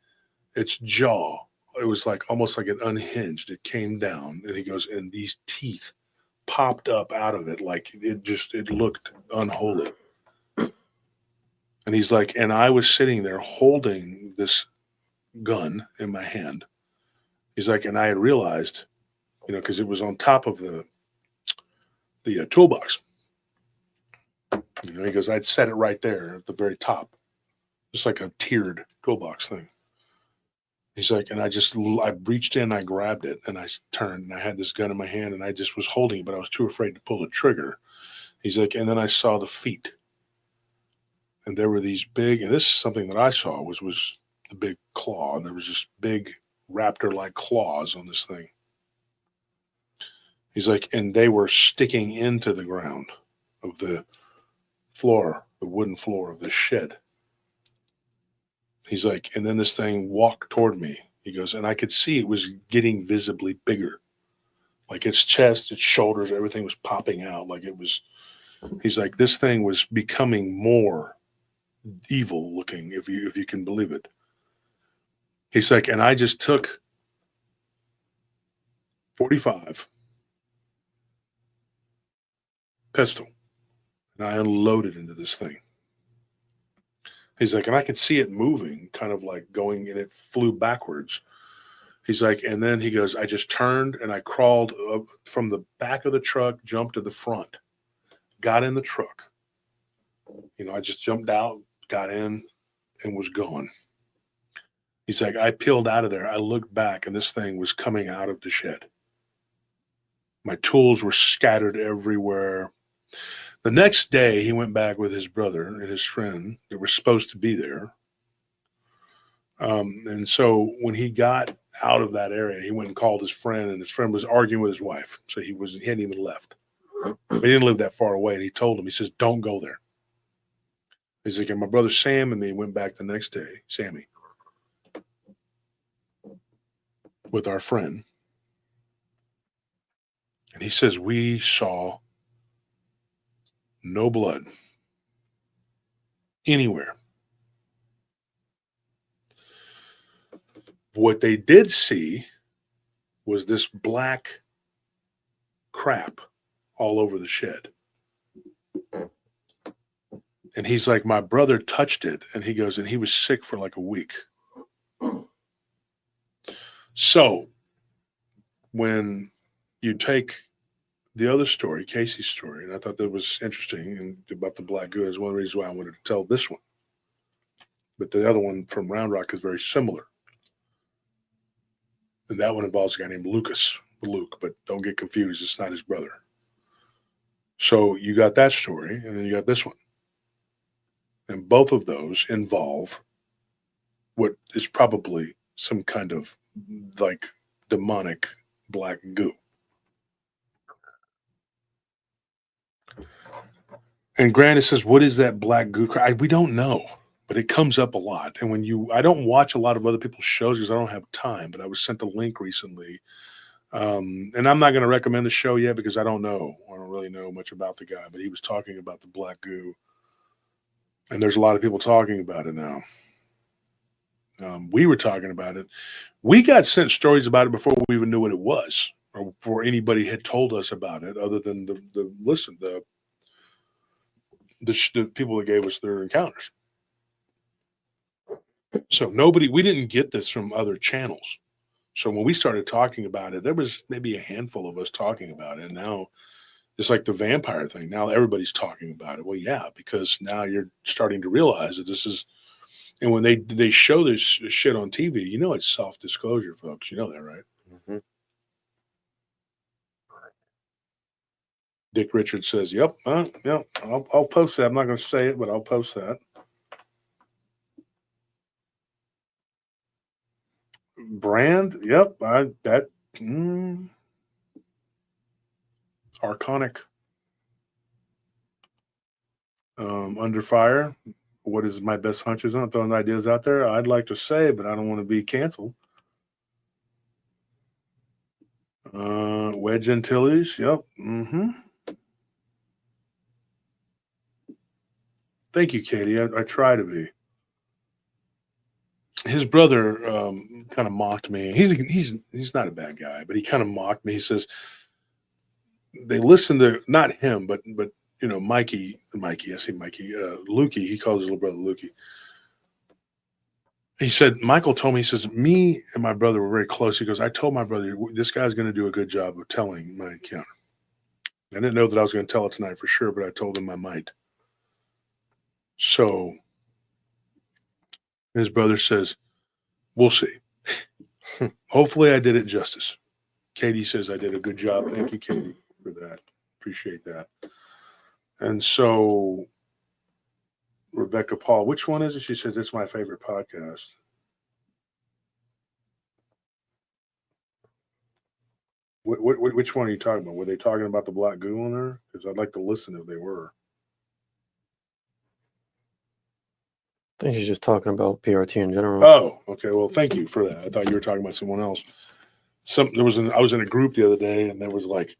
its jaw, it was like almost like it unhinged. It came down. And he goes, and these teeth popped up out of it. Like it looked unholy. And he's like, and I was sitting there holding this gun in my hand. He's like, and I had realized, you know, because it was on top of the toolbox. You know, he goes, I'd set it right there at the very top, just like a tiered toolbox thing. He's like, and I reached in, I grabbed it, and I turned, and I had this gun in my hand, and I just was holding it, but I was too afraid to pull the trigger. He's like, and then I saw the feet. And there were these big, and this is something that I saw was the big claw. And there was this big raptor-like claws on this thing. He's like, and they were sticking into the ground of the floor, the wooden floor of the shed. He's like, and then this thing walked toward me. He goes, and I could see it was getting visibly bigger. Like its chest, its shoulders, everything was popping out. Like it was, he's like, this thing was becoming more evil looking, if you can believe it. He's like, and I just took 45 pistol and I unloaded into this thing. He's like, and I could see it moving, kind of like going, and it flew backwards. He's like, and then he goes, I just turned and I crawled up from the back of the truck, jumped to the front, got in the truck. I just jumped out, got in, and was gone. He's like, I peeled out of there. I looked back, and this thing was coming out of the shed. My tools were scattered everywhere. The next day, he went back with his brother and his friend that were supposed to be there. And so when he got out of that area, he went and called his friend, and his friend was arguing with his wife. So he hadn't even left. But he didn't live that far away. And he told him, he says, don't go there. He's like, and my brother Sam and me went back the next day, Sammy, with our friend. And he says, we saw no blood anywhere. What they did see was this black crap all over the shed. And he's like, my brother touched it. And he goes, and he was sick for like a week. So when you take the other story, Casey's story, and I thought that was interesting, and about the black goo is one of the reasons why I wanted to tell this one. But the other one from Round Rock is very similar. And that one involves a guy named Luke, but don't get confused. It's not his brother. So you got that story, and then you got this one. And both of those involve what is probably some kind of like demonic black goo. And Grant says, what is that black goo? We don't know, but it comes up a lot. And I don't watch a lot of other people's shows because I don't have time, but I was sent a link recently. And I'm not going to recommend the show yet because I don't really know much about the guy, but he was talking about the black goo. And there's a lot of people talking about it now. We were talking about it. We got sent stories about it before we even knew what it was, or before anybody had told us about it, other than the people that gave us their encounters. So we didn't get this from other channels. So when we started talking about it, there was maybe a handful of us talking about it. And now it's like the vampire thing. Now everybody's talking about it. Well, yeah, because now you're starting to realize that this is, and when they show this shit on TV, it's self-disclosure, folks. You know that, right? Mm-hmm. Dick Richards says, yep, yeah, I'll post that. I'm not going to say it, but I'll post that. Brand, yep, Arconic. Under Fire. What is my best hunches on? Throwing ideas out there. I'd like to say, but I don't want to be canceled. Wedge Antilles. Yep. Mm-hmm. Thank you, Katie. I try to be. His brother kind of mocked me. He's not a bad guy, but he kind of mocked me. He says they listen to not him, but Mikey. I say Mikey. Lukey. He calls his little brother Lukey. He said, Michael told me, he says, me and my brother were very close. He goes, I told my brother, this guy's going to do a good job of telling my encounter. I didn't know that I was going to tell it tonight for sure, but I told him I might. So his brother says, we'll see. Hopefully I did it justice. Katie says I did a good job. Thank you, Katie, for that. Appreciate that. And so Rebecca Paul, which one is it? She says, it's my favorite podcast. Which one are you talking about? Were they talking about the black goo on there? Because I'd like to listen if they were. think he's just talking about PRT in general. Oh, okay. Well, thank you for that. I thought you were talking about someone else. I was in a group the other day, and there was like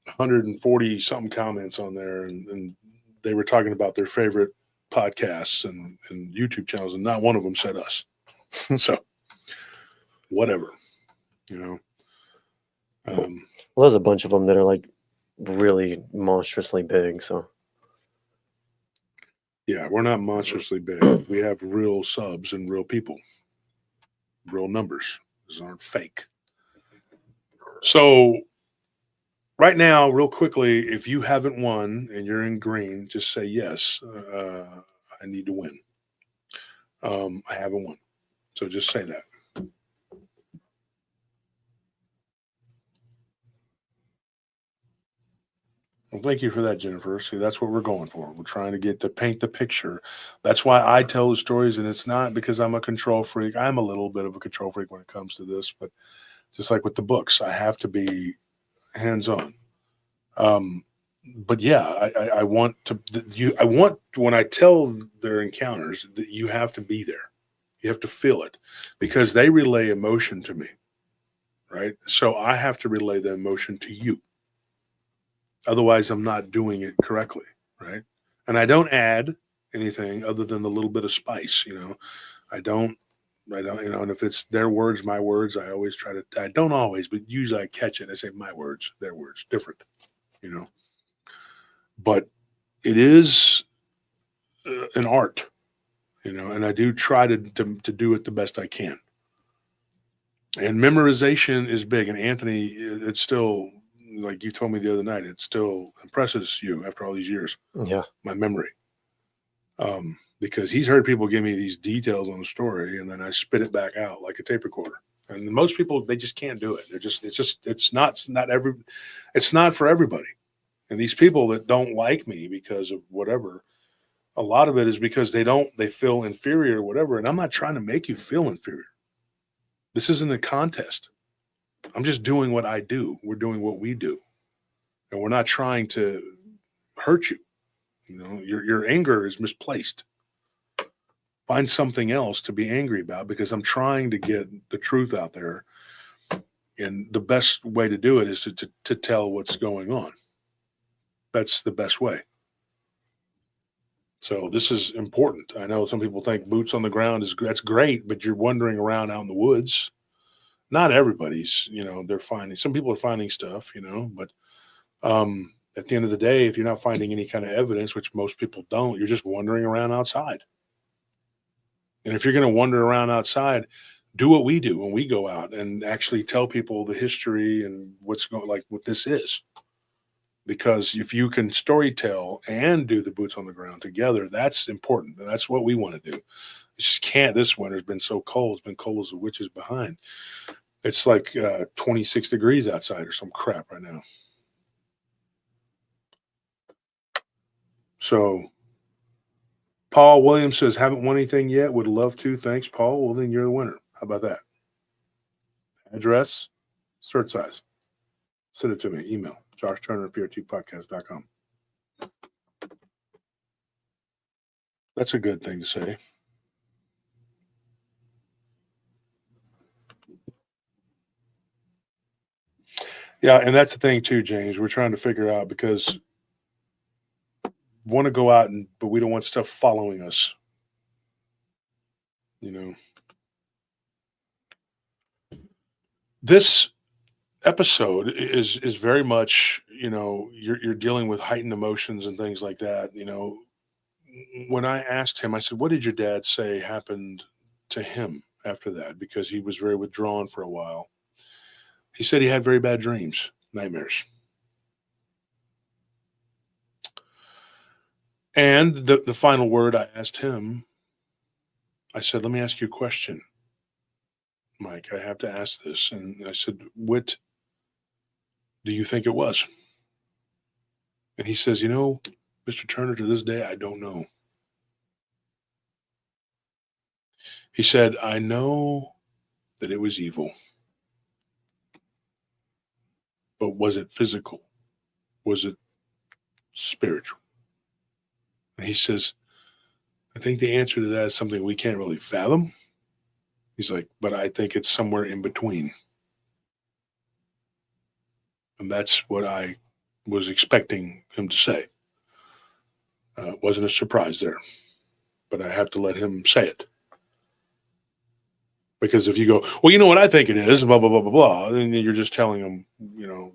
140 something comments on there, and they were talking about their favorite podcasts and YouTube channels, and not one of them said us. So, whatever, you know. Well, there's a bunch of them that are like really monstrously big. So, yeah, we're not monstrously big. We have real subs and real people, real numbers. These aren't fake. So, right now, real quickly, if you haven't won and you're in green, just say yes. I need to win. I haven't won, so just say that. Well, thank you for that, Jennifer. See, that's what we're going for. We're trying to paint the picture. That's why I tell the stories, and it's not because I'm a control freak. I'm a little bit of a control freak when it comes to this, but just like with the books, I have to be hands-on. But yeah, I want to. I want when I tell their encounters that you have to be there. You have to feel it because they relay emotion to me, right? So I have to relay the emotion to you. Otherwise, I'm not doing it correctly, right? And I don't add anything other than a little bit of spice, you know. I don't, and if it's their words, my words, I don't always, but usually I catch it. I say my words, their words, different, you know. But it is an art, you know, and I do try to do it the best I can. And memorization is big. And Anthony, it's still, like you told me the other night, it still impresses you after all these years. yeah. My memory. Because he's heard people give me these details on the story and then I spit it back out like a tape recorder. And most people, they just can't do it. It's not for everybody. And these people that don't like me because of whatever, a lot of it is because they feel inferior or whatever. And I'm not trying to make you feel inferior. This isn't a contest. I'm just doing what I do. We're doing what we do. And we're not trying to hurt you. You know, your anger is misplaced. Find something else to be angry about because I'm trying to get the truth out there. And the best way to do it is to tell what's going on. That's the best way. So this is important. I know some people think boots on the ground that's great, but you're wandering around out in the woods. Not everybody's, you know, some people are finding stuff, you know, but at the end of the day, if you're not finding any kind of evidence, which most people don't, you're just wandering around outside. And if you're going to wander around outside, do what we do when we go out and actually tell people the history and what this is. Because if you can storytell and do the boots on the ground together, that's important. And that's what we want to do. You just can't. This winter's been so cold. It's been cold as the witches behind. It's like 26 degrees outside or some crap right now. So Paul Williams says, haven't won anything yet. Would love to. Thanks, Paul. Well, then you're the winner. How about that? Address, cert size. Send it to me. Email, joshturner@prtpodcast.com. That's a good thing to say. Yeah, and that's the thing too, James. We're trying to figure out because we want to go out but we don't want stuff following us. You know. This episode is very much, you know, you're dealing with heightened emotions and things like that. You know, when I asked him, I said, "What did your dad say happened to him after that?" Because he was very withdrawn for a while. He said he had very bad dreams, nightmares. And the final word I asked him, I said, "Let me ask you a question, Mike. I have to ask this." And I said, "What do you think it was?" And he says, "You know, Mr. Turner, to this day, I don't know." He said, "I know that it was evil, but was it physical? Was it spiritual?" And he says, I think the answer to that is something we can't really fathom. He's like, but I think it's somewhere in between. And that's what I was expecting him to say. It wasn't a surprise there, but I have to let him say it. Because if you go, well, you know what I think it is, blah, blah, blah, blah, blah, then you're just telling him,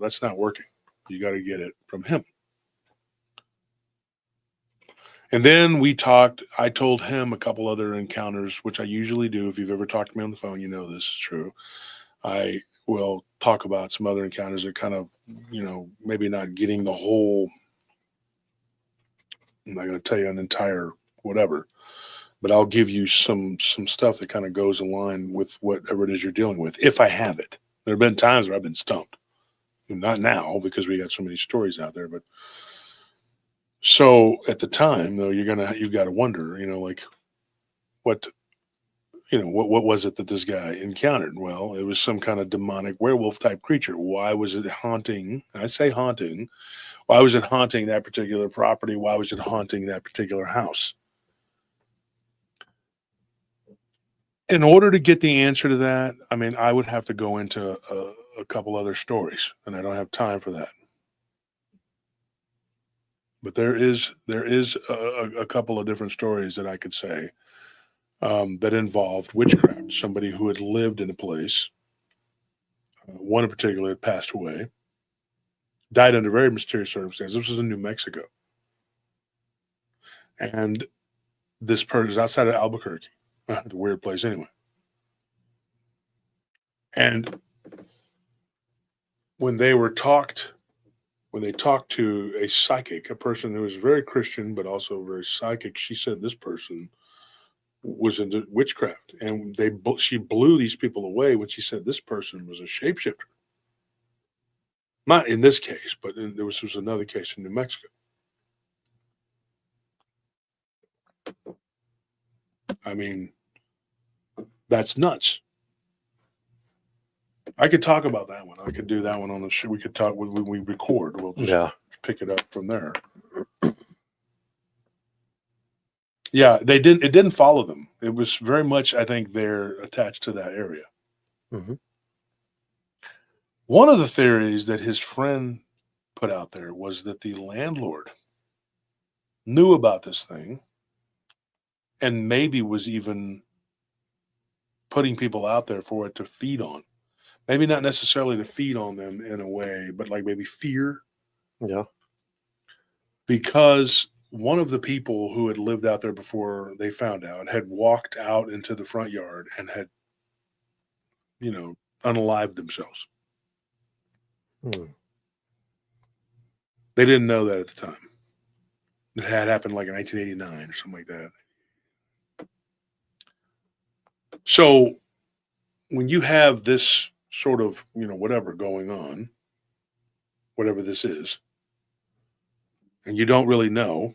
that's not working. You got to get it from him. And then I told him a couple other encounters, which I usually do. If you've ever talked to me on the phone, you know this is true. I will talk about some other encounters that kind of, maybe not getting the whole, I'm not going to tell you an entire whatever, but I'll give you some stuff that kind of goes in line with whatever it is you're dealing with, if I have it. There have been times where I've been stumped. Not now, because we got so many stories out there, but so at the time, though, you've got to wonder, what was it that this guy encountered? Well, it was some kind of demonic werewolf type creature. Why was it haunting? I say haunting. Why was it haunting that particular property? Why was it haunting that particular house? In order to get the answer to that, I mean, I would have to go into a couple other stories, and I don't have time for that. But there is a couple of different stories that I could say that involved witchcraft. Somebody who had lived in a place, one in particular had passed away, died under very mysterious circumstances. This was in New Mexico. And this person is outside of Albuquerque, the weird place anyway. And when they talked to a psychic, a person who was very Christian but also very psychic, she said this person was into witchcraft, and she blew these people away when she said this person was a shapeshifter. Not in this case, but there was another case in New Mexico. I mean, that's nuts. I could talk about that one. I could do that one on the show. We could talk when we record. We'll just pick it up from there. Yeah, it didn't follow them. It was very much, I think, they're attached to that area. Mm-hmm. One of the theories that his friend put out there was that the landlord knew about this thing and maybe was even putting people out there for it to feed on. Maybe not necessarily to feed on them in a way, but like maybe fear. Yeah. Because one of the people who had lived out there before they found out had walked out into the front yard and had, unalived themselves. They didn't know that at the time. It had happened like in 1989 or something like that. So when you have this sort of, whatever going on, whatever this is, and you don't really know,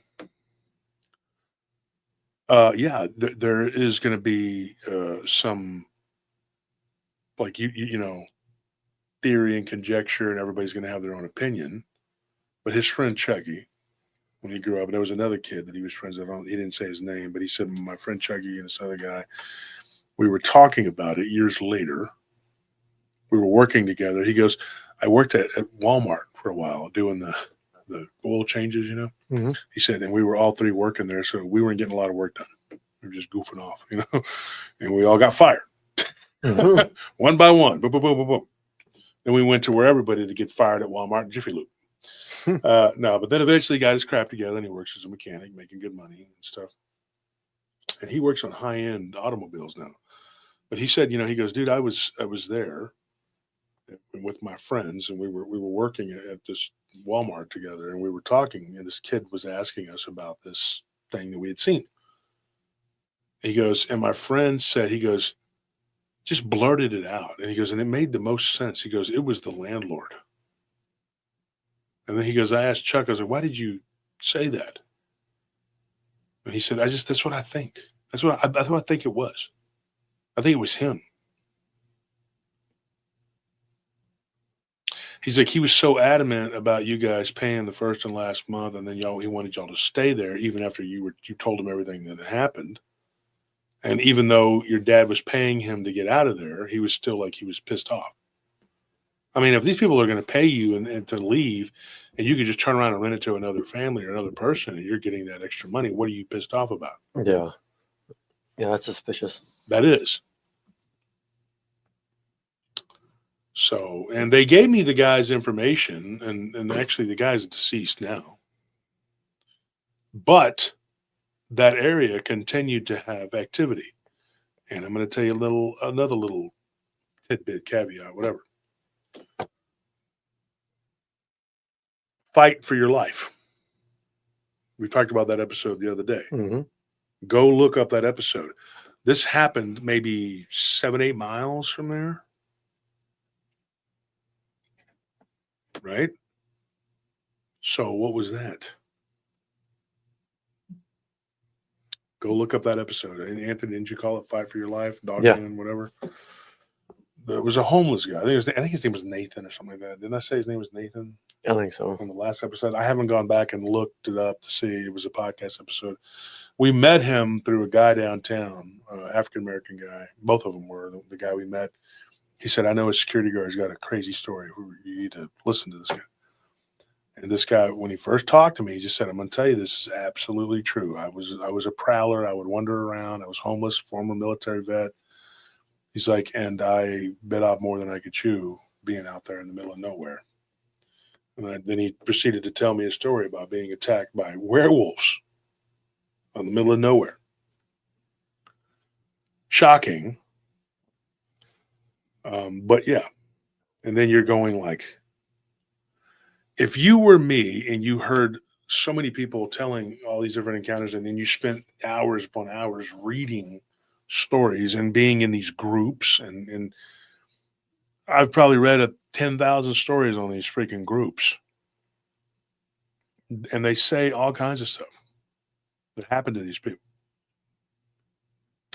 there is going to be some, like, theory and conjecture, and everybody's going to have their own opinion. But his friend Chucky, when he grew up, there was another kid that he was friends with. He didn't say his name, but he said, my friend Chucky and this other guy, we were talking about it years later. We were working together. He goes, I worked at Walmart for a while doing the oil changes, Mm-hmm. He said, and we were all three working there, so we weren't getting a lot of work done. We were just goofing off, and we all got fired. Mm-hmm. One by one. Boom, boom, boom, boom, boom. Then we went to where everybody that gets fired at Walmart, Jiffy Lube. No, but then eventually got his crap together, and he works as a mechanic, making good money and stuff. And he works on high-end automobiles now. But he said, he goes, dude, I was there with my friends, and we were working at this Walmart together, and we were talking, and this kid was asking us about this thing that we had seen. He goes, and my friend said, he goes, just blurted it out. And he goes, and it made the most sense. He goes, it was the landlord. And then he goes, I asked Chuck, I was like, why did you say that? And he said, that's what I think. That's what I think it was. I think it was him. He's like, he was so adamant about you guys paying the first and last month, and then he wanted y'all to stay there even after you told him everything that happened. And even though your dad was paying him to get out of there, he was still like, he was pissed off. I mean, if these people are going to pay you and to leave, and you can just turn around and rent it to another family or another person, and you're getting that extra money, what are you pissed off about? Yeah. Yeah, that's suspicious. That is. So, and they gave me the guy's information, and actually the guy's deceased now. But that area continued to have activity. And I'm going to tell you another little tidbit, caveat, whatever. Fight for your life. We talked about that episode the other day. Mm-hmm. Go look up that episode. This happened maybe 7-8 miles from there. Right? So what was that? Go look up that episode. And Anthony, didn't you call it Fight for Your Life? Dogman, whatever. There was a homeless guy. I think his name was Nathan or something like that. Didn't I say his name was Nathan? I think so. On the last episode. I haven't gone back and looked it up to see. It was a podcast episode. We met him through a guy downtown, African-American guy. Both of them were. The guy we met, he said, I know a security guard's got a crazy story. You need to listen to this guy. And this guy, when he first talked to me, he just said, I'm going to tell you this is absolutely true. I was a prowler. I would wander around. I was homeless, former military vet. He's like, and I bit off more than I could chew being out there in the middle of nowhere. And then he proceeded to tell me a story about being attacked by werewolves in the middle of nowhere. Shocking. But yeah. And then you're going like, if you were me and you heard so many people telling all these different encounters, and then you spent hours upon hours reading stories and being in these groups, and I've probably read 10,000 stories on these freaking groups, and they say all kinds of stuff that happened to these people.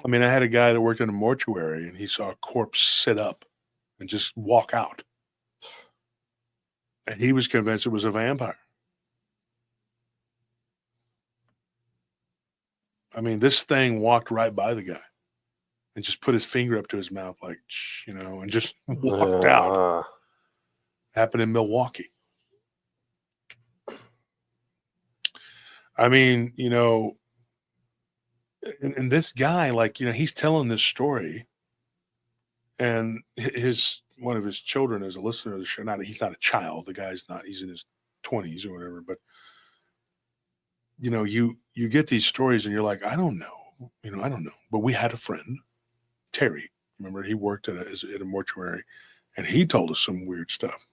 I mean, I had a guy that worked in a mortuary, and he saw a corpse sit up and just walk out. And he was convinced it was a vampire. I mean, this thing walked right by the guy and just put his finger up to his mouth, like, and just walked out. Happened in Milwaukee. I mean, and this guy, like, he's telling this story, and one of his children is a listener of the show. He's not a child. The guy's not. He's in his 20s or whatever. But you get these stories, and you're like, I don't know. I don't know. But we had a friend, Terry. Remember, he worked at a mortuary, and he told us some weird stuff.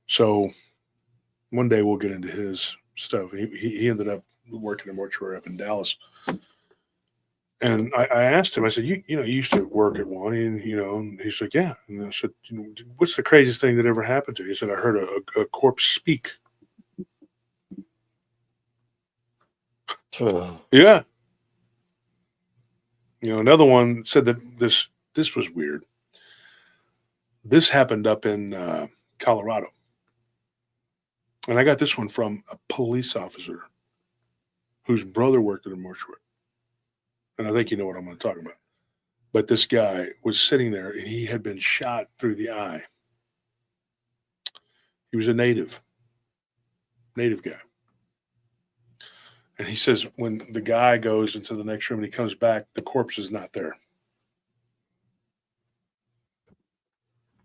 So one day we'll get into his stuff. He ended up working in a mortuary up in Dallas. And I asked him, I said, you used to work at one, and he's like, yeah. And I said, what's the craziest thing that ever happened to you? He said, I heard a corpse speak. Yeah. Another one said that this was weird. This happened up in Colorado. And I got this one from a police officer whose brother worked at a mortuary. And I think you know what I'm going to talk about. But this guy was sitting there, and he had been shot through the eye. He was a native guy. And he says when the guy goes into the next room and he comes back, the corpse is not there.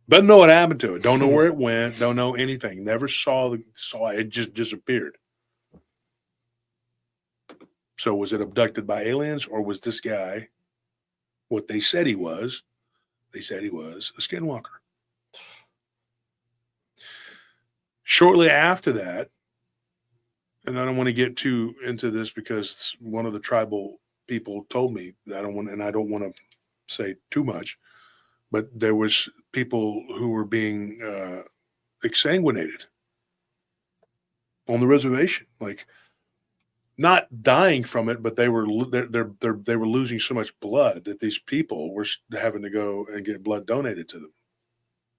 Doesn't know what happened to it. Don't know where it went. Don't know anything. Never saw it. It just disappeared. So was it abducted by aliens, or was this guy what they said he was? They said he was a skinwalker. Shortly after that, and I don't want to get too into this because one of the tribal people told me that I don't want to say too much, but there was people who were being exsanguinated on the reservation, like not dying from it, but they were losing so much blood that these people were having to go and get blood donated to them.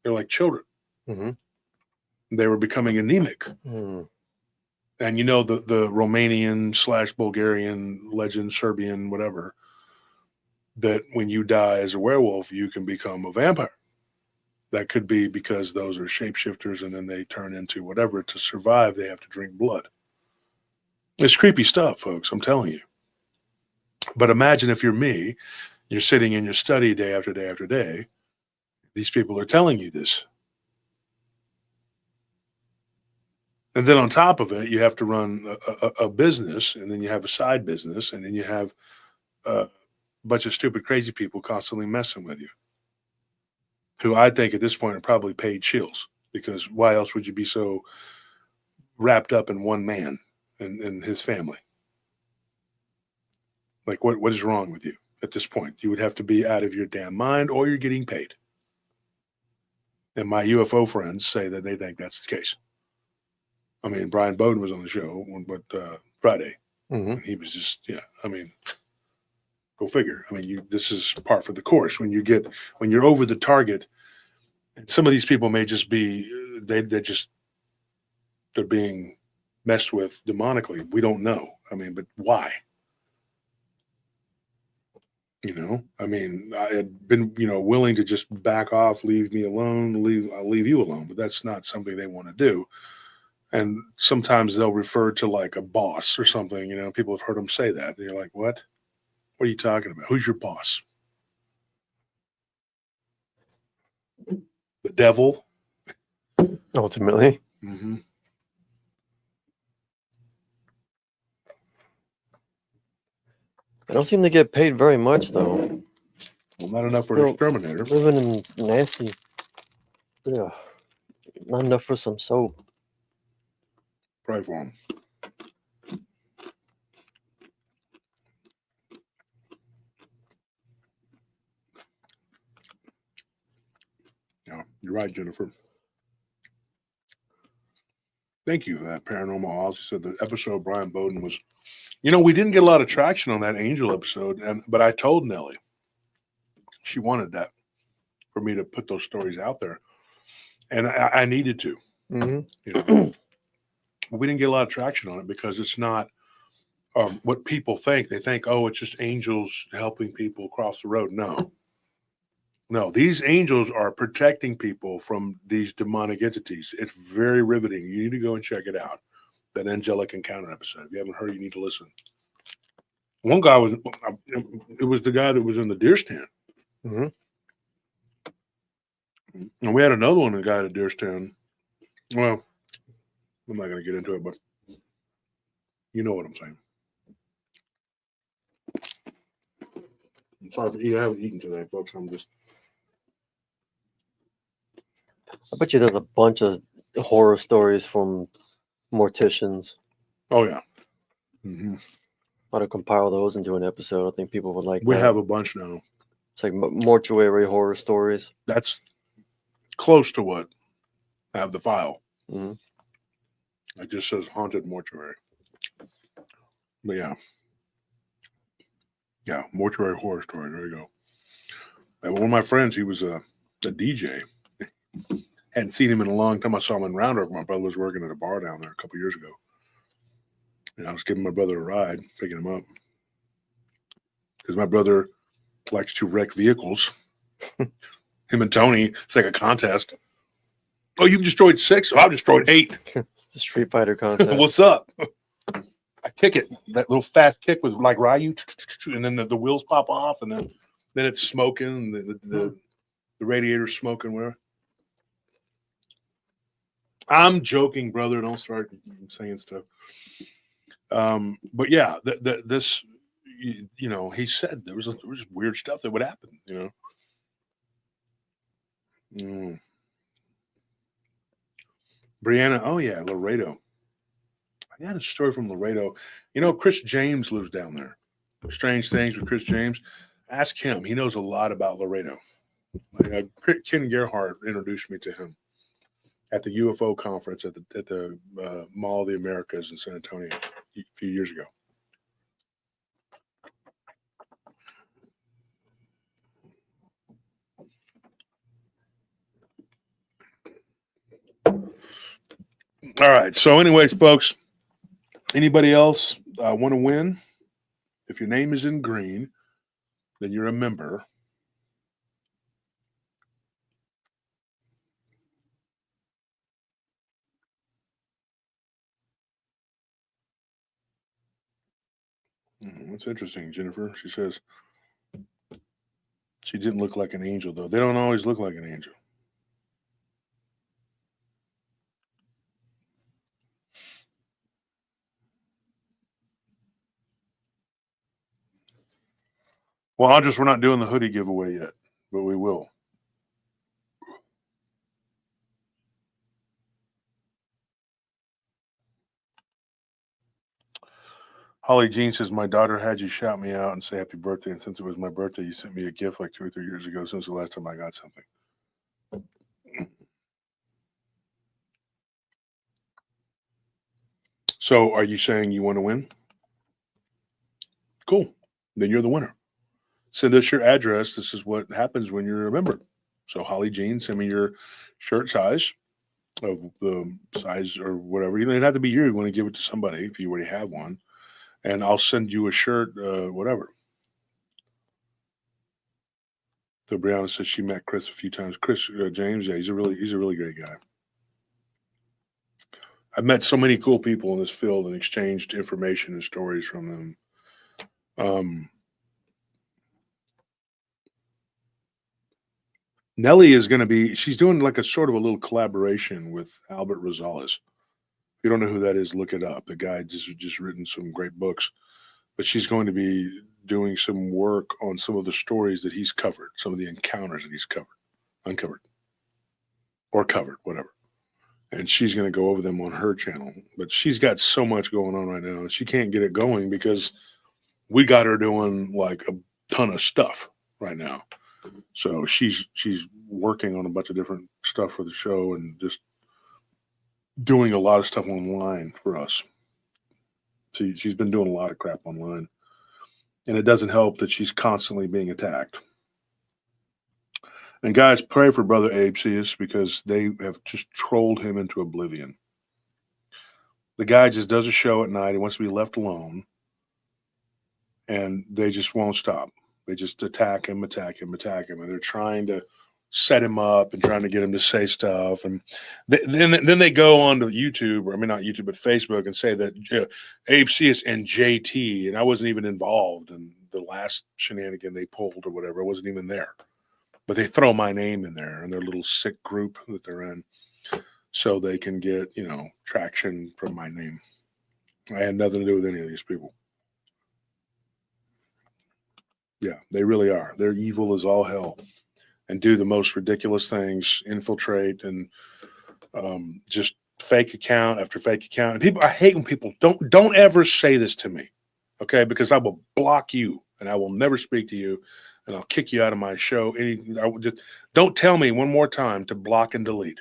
They're like children. Mm-hmm. They were becoming anemic. Mm. And you know, the Romanian / Bulgarian legend, Serbian, whatever, that when you die as a werewolf, you can become a vampire. That could be because those are shapeshifters and then they turn into whatever. To survive, they have to drink blood. It's creepy stuff, folks, I'm telling you. But imagine if you're me, you're sitting in your study day after day after day. These people are telling you this. And then on top of it, you have to run a business, and then you have a side business, and then you have a bunch of stupid, crazy people constantly messing with you, who I think at this point are probably paid shills, because why else would you be so wrapped up in one man and his family? Like, what is wrong with you at this point? You would have to be out of your damn mind, or you're getting paid. And my UFO friends say that they think that's the case. I mean, Brian Bowden was on the show, but Friday, Mm-hmm. and he was just, yeah. I mean, go figure. I mean, this is par for the course. When you're over the target, and some of these people may just be they're being messed with demonically. We don't know. I mean, but why? You know, I mean, I had been, willing to just back off, leave me alone, I'll leave you alone, but that's not something they want to do. And sometimes they'll refer to like a boss or something, people have heard them say that. And you're like, what? What are you talking about? Who's your boss? The devil? Ultimately. Mm-hmm. I don't seem to get paid very much, though. Well, not enough for an Still exterminator. living in nasty. Yeah. Not enough for some soap. Pray for him. Yeah, you're right, Jennifer. Thank you for that, Paranormal Oz. He said the episode Brian Bowden was, we didn't get a lot of traction on that Angel episode, but I told Nellie she wanted that for me to put those stories out there, and I needed to. Mm-hmm. We didn't get a lot of traction on it because it's not what people think. They think, oh, it's just angels helping people cross the road. No, these angels are protecting people from these demonic entities. It's very riveting. You need to go and check it out. That Angelic Encounter episode. If you haven't heard, you need to listen. One guy it was the guy that was in the deer stand. Mm-hmm. And we had another one, the guy at a deer stand. Well, I'm not going to get into it, but you know what I'm saying. I'm sorry for eating. I haven't eaten today, folks. I bet you there's a bunch of horror stories from morticians. Oh, yeah. Mm-hmm. How to compile those into an episode. I think people would like We that. have a bunch now. It's like mortuary horror stories. That's close to what I have the file. Mm-hmm. It just says haunted mortuary. But yeah. Yeah, mortuary horror story. There you go. And one of my friends, he was a DJ. Hadn't seen him in a long time. I saw him in Round Rock. My brother was working at a bar down there a couple years ago. And I was giving my brother a ride, picking him up. Because my brother likes to wreck vehicles. Him and Tony, it's like a contest. Oh, you've destroyed 6? Oh, I've destroyed 8. The Street Fighter contest. What's up? I kick it. That little fast kick with like Ryu, and then the wheels pop off, and then it's smoking, the radiator's smoking. Where? I'm joking, brother. Don't start saying stuff. But yeah, this, he said there was weird stuff that would happen. Brianna, oh yeah, Laredo. I had a story from Laredo. Chris James lives down there. Strange Things with Chris James. Ask him. He knows a lot about Laredo. Ken Gerhardt introduced me to him at the UFO conference at the Mall of the Americas in San Antonio a few years ago. All right. So, anyways, folks, anybody else want to win? If your name is in green, then you're a member. That's interesting, Jennifer. She says she didn't look like an angel, though. They don't always look like an angel. Well, Andres, we're not doing the hoodie giveaway yet, but we will. Holly Jean says, my daughter had you shout me out and say happy birthday. And since it was my birthday, you sent me a gift like 2 or 3 years ago. Since the last time I got something. So are you saying you want to win? Cool. Then you're the winner. Send us your address. This is what happens when you're a member. So Holly Jean, send me your shirt size of the size or whatever. You don't have to be you. You want to give it to somebody if you already have one. And I'll send you a shirt, whatever. So Brianna says she met Chris a few times. Chris James, yeah, he's a really great guy. I've met so many cool people in this field and exchanged information and stories from them. Nellie is going to be, she's doing like a sort of a little collaboration with Albert Rosales. If you don't know who that is, look it up. The guy just written some great books. But she's going to be doing some work on some of the stories that he's covered, some of the encounters that he's uncovered, or covered, whatever. And she's going to go over them on her channel. But she's got so much going on right now. She can't get it going because we got her doing like a ton of stuff right now. So she's working on a bunch of different stuff for the show and just doing a lot of stuff online for us. She's been doing a lot of crap online. And it doesn't help that she's constantly being attacked. And guys, pray for Brother Abe Seus because they have just trolled him into oblivion. The guy just does a show at night. He wants to be left alone. And they just won't stop. They just attack him. And they're trying to set him up and trying to get him to say stuff. And then they go on to YouTube, or I mean, not YouTube, but Facebook, and say that Abe Seus and JT, and I wasn't even involved in the last shenanigan they pulled or whatever. I wasn't even there. But they throw my name in there in their little sick group that they're in so they can get, traction from my name. I had nothing to do with any of these people. Yeah, they really are. They're evil as all hell and do the most ridiculous things, infiltrate and just fake account after fake account. And people, I hate when people don't ever say this to me, okay? Because I will block you and I will never speak to you and I'll kick you out of my show. Don't tell me one more time to block and delete.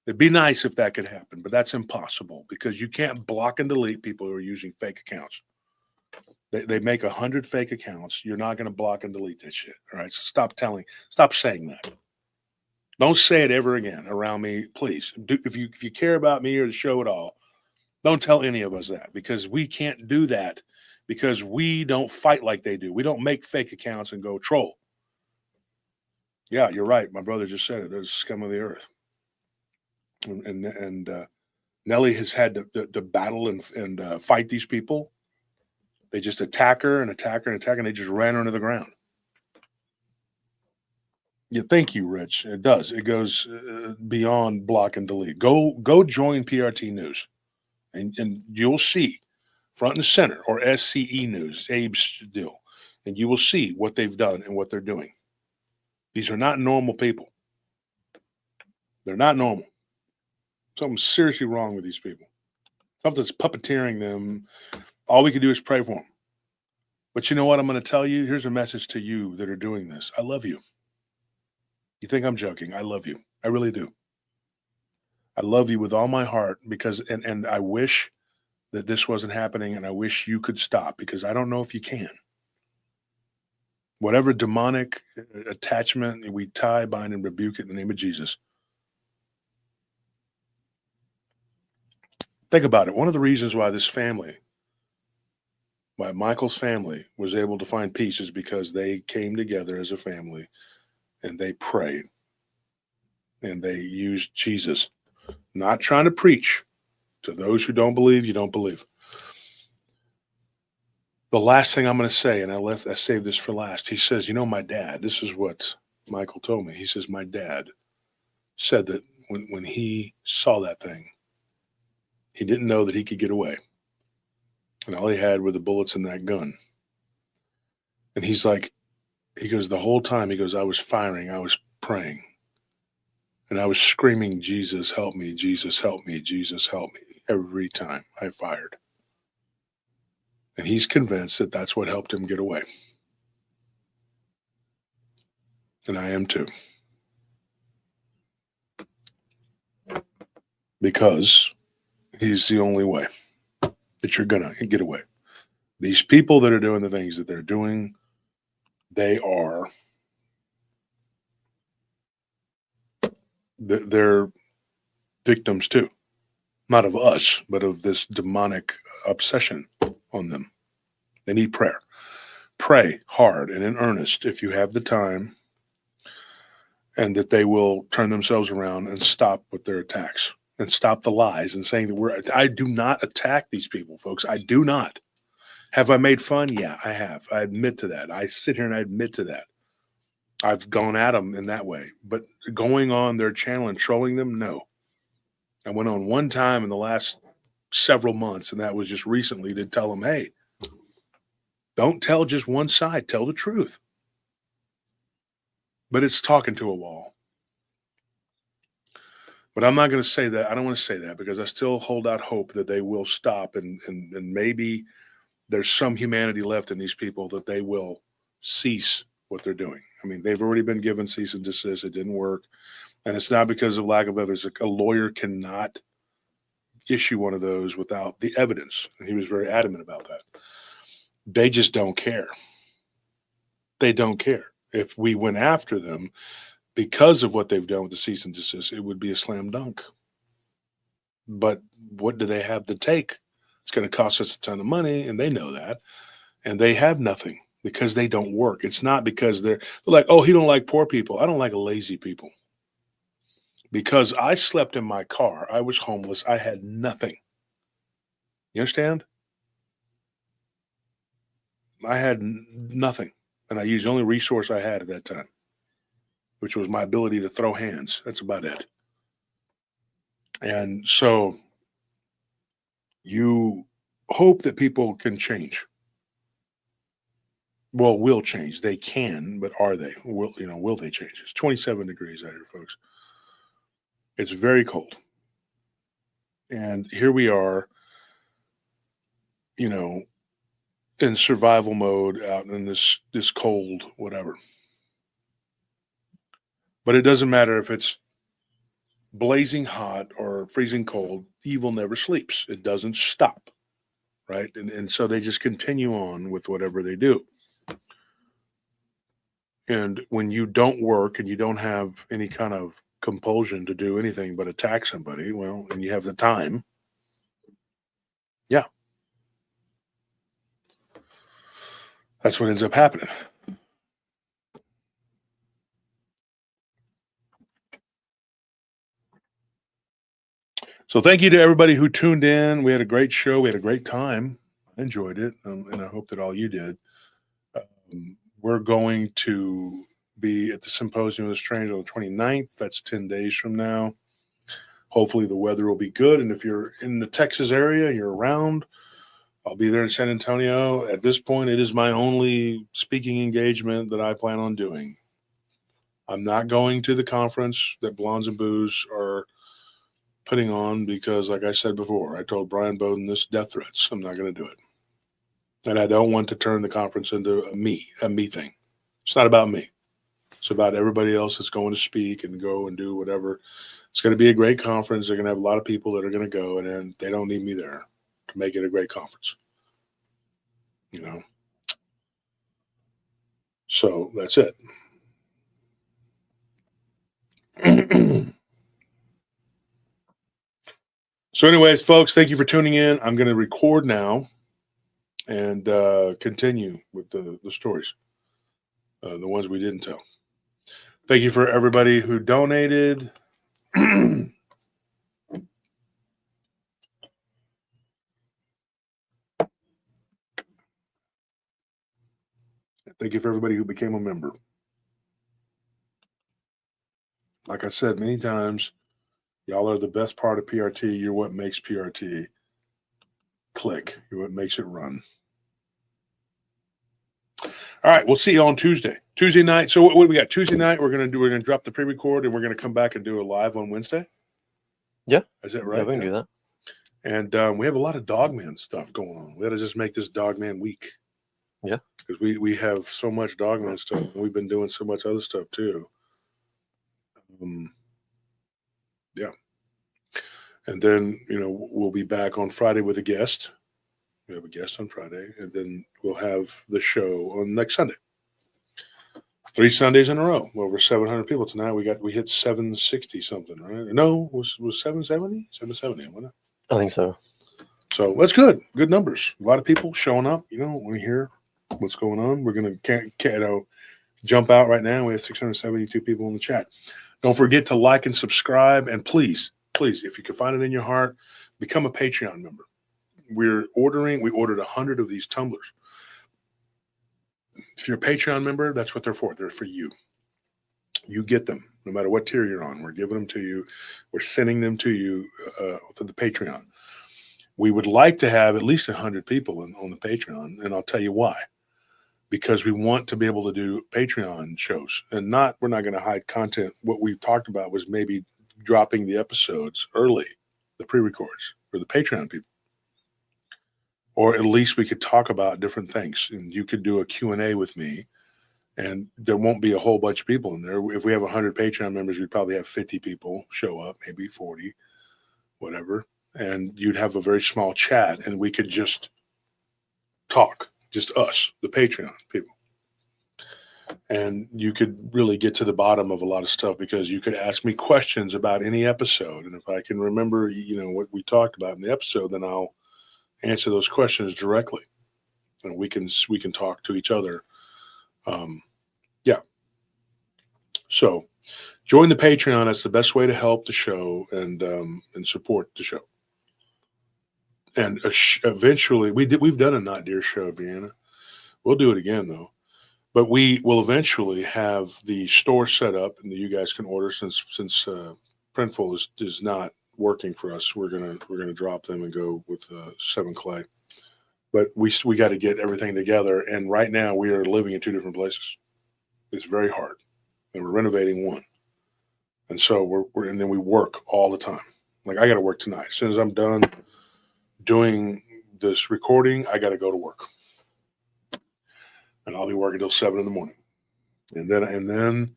It'd be nice if that could happen, but that's impossible because you can't block and delete people who are using fake accounts. They make 100 fake accounts. You're not going to block and delete that shit. All right. So stop saying that. Don't say it ever again around me, please. If you care about me or the show at all, don't tell any of us that because we can't do that because we don't fight like they do. We don't make fake accounts and go troll. Yeah, you're right. My brother just said it. They're the scum of the earth. And Nellie has had to battle and fight these people. They just attack her and attack her and attack her, and they just ran her into the ground. Yeah, thank you, Rich. It does. It goes beyond block and delete. Go join PRT News, and you'll see front and center, or SCE News, Abe's deal, and you will see what they've done and what they're doing. These are not normal people. They're not normal. Something's seriously wrong with these people. Something's puppeteering them. All we can do is pray for them. But you know what I'm going to tell you? Here's a message to you that are doing this. I love you. You think I'm joking? I love you. I really do. I love you with all my heart because, and I wish that this wasn't happening and I wish you could stop because I don't know if you can. Whatever demonic attachment we tie, bind, and rebuke it in the name of Jesus. Think about it. One of the reasons why why Michael's family was able to find peace is because they came together as a family and they prayed and they used Jesus. Not trying to preach. To those who don't believe, you don't believe. The last thing I'm going to say, and I saved this for last. He says, my dad, this is what Michael told me. He says, my dad said that when he saw that thing, he didn't know that he could get away. And all he had were the bullets in that gun. And he goes, the whole time, he goes, I was firing, I was praying. And I was screaming, Jesus, help me, Jesus, help me, Jesus, help me, every time I fired. And he's convinced that that's what helped him get away. And I am too. Because he's the only way that you're going to get away. These people that are doing the things that they're doing, they're victims too. Not of us, but of this demonic obsession on them. They need prayer. Pray hard and in earnest if you have the time, and that they will turn themselves around and stop with their attacks and stop the lies and saying that I do not attack these people, folks. I do not. Have I made fun? Yeah, I have. I admit to that. I sit here and I admit to that. I've gone at them in that way. But going on their channel and trolling them, no. I went on one time in the last several months, and that was just recently, to tell them, hey, don't tell just one side. Tell the truth. But it's talking to a wall. But I'm not going to say that. I don't want to say that because I still hold out hope that they will stop, and maybe there's some humanity left in these people that they will cease what they're doing. I mean, they've already been given cease and desist. It didn't work. And it's not because of lack of evidence. A lawyer cannot issue one of those without the evidence. And he was very adamant about that. They just don't care. They don't care. If we went after them because of what they've done with the cease and desist, it would be a slam dunk. But what do they have to take? It's going to cost us a ton of money, and they know that. And they have nothing because they don't work. It's not because they're like, oh, he don't like poor people. I don't like lazy people. Because I slept in my car. I was homeless. I had nothing. You understand? I had nothing. And I used the only resource I had at that time, which was my ability to throw hands. That's about it. And so you hope that people can change. Well, will change. They can, but are they? Will they change? It's 27 degrees out here, folks. It's very cold. And here we are, in survival mode out in this cold, whatever. But it doesn't matter if it's blazing hot or freezing cold. Evil never sleeps. It doesn't stop, right? And so they just continue on with whatever they do. And when you don't work and you don't have any kind of compulsion to do anything but attack somebody, well, and you have the time, yeah, that's what ends up happening. So thank you to everybody who tuned in. We had a great show. We had a great time. I enjoyed it, and I hope that all you did. We're going to be at the Symposium of the Strange on the 29th. That's 10 days from now. Hopefully the weather will be good. And if you're in the Texas area, you're around, I'll be there in San Antonio. At this point, it is my only speaking engagement that I plan on doing. I'm not going to the conference that Blondes and Booze are putting on because, like I said before, I told Brian Bowden this, death threats. I'm not going to do it. And I don't want to turn the conference into a me thing. It's not about me. It's about everybody else that's going to speak and go and do whatever. It's going to be a great conference. They're going to have a lot of people that are going to go, and then they don't need me there to make it a great conference. So that's it. So, anyways, folks, thank you for tuning in. I'm going to record now and continue with the stories, the ones we didn't tell. Thank you for everybody who donated. Thank you for everybody who became a member. Like I said many times, y'all are the best part of PRT. You're what makes PRT click. You're what makes it run. All right, we'll see you on Tuesday. Tuesday night. So what do we got? Tuesday night, we're gonna drop the pre-record and we're gonna come back and do a live on Wednesday. Yeah. Is that right? Yeah, we can do that. And we have a lot of Dogman stuff going on. We got to just make this Dogman week. Yeah. Because we have so much Dogman stuff. And we've been doing so much other stuff too. Yeah. And then, we'll be back on Friday with a guest. We have a guest on Friday. And then we'll have the show on next Sunday. 3 Sundays in a row. Over 700 people tonight. We hit 760 something, right? No, was 770? 770, wasn't it? I think so. So that's good. Good numbers. A lot of people showing up. When we hear what's going on, we're going to jump out right now. We have 672 people in the chat. Don't forget to like and subscribe. And please, if you can find it in your heart, become a Patreon member. We ordered 100 of these tumblers. If you're a Patreon member, that's what they're for. They're for you. You get them no matter what tier you're on. We're giving them to you. We're sending them to you for the Patreon. We would like to have at least 100 people on the Patreon, and I'll tell you why. Because we want to be able to do Patreon shows, and we're not going to hide content. What we talked about was maybe dropping the episodes early, the pre-records for the Patreon people. Or at least we could talk about different things, and you could do a Q&A with me, and there won't be a whole bunch of people in there. If we have 100 Patreon members, we'd probably have 50 people show up, maybe 40, whatever. And you'd have a very small chat, and we could just talk, just us, the Patreon people. And you could really get to the bottom of a lot of stuff because you could ask me questions about any episode. And if I can remember, what we talked about in the episode, then I'll answer those questions directly, and we can talk to each other. Yeah. So join the Patreon. That's the best way to help the show and support the show. And eventually, we've done a Not Dear show, Brianna. We'll do it again though. But we will eventually have the store set up, and you guys can order since Printful is not working for us. We're gonna drop them and go with 7 Clay. But we got to get everything together. And right now we are living in 2 different places. It's very hard, and we're renovating one. And so and then we work all the time. Like I got to work tonight. As soon as I'm done doing this recording, I got to go to work, and I'll be working till 7 in the morning. And then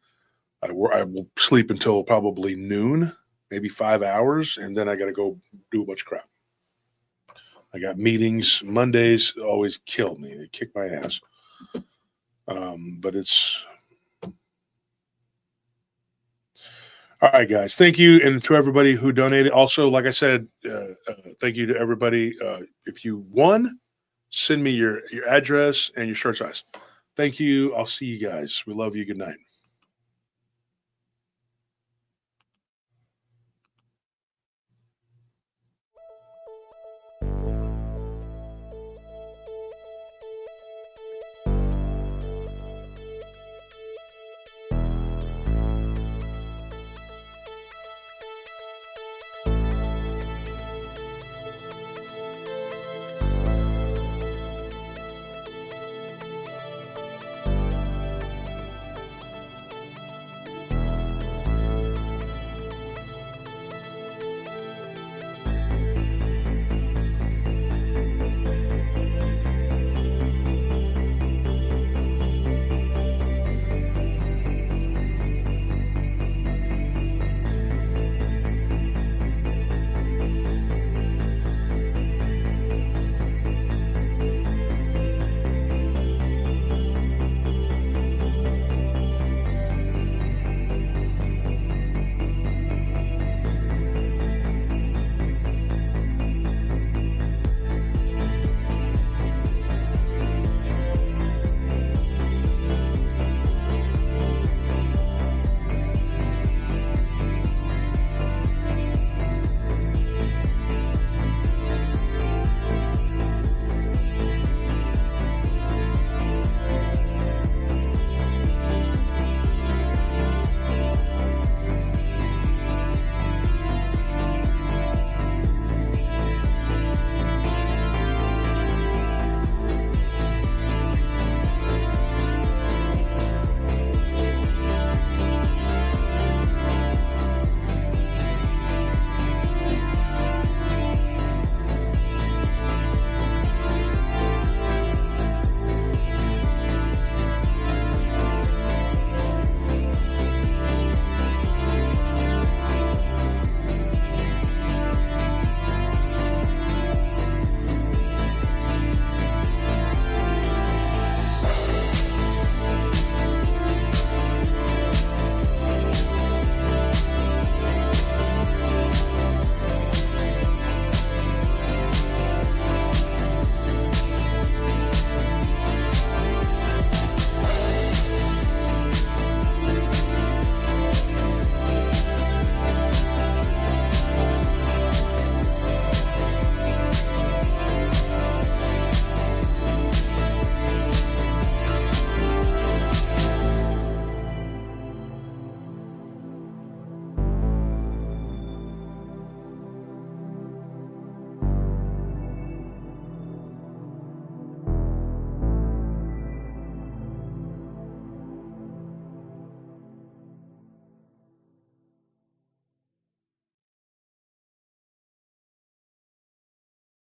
I will sleep until probably noon, maybe 5 hours, and then I got to go do a bunch of crap. I got meetings. Mondays always kill me. They kick my ass. But it's all right, guys. Thank you, and to everybody who donated. Also, like I said, thank you to everybody. If you won, send me your address and your shirt size. Thank you. I'll see you guys. We love you. Good night.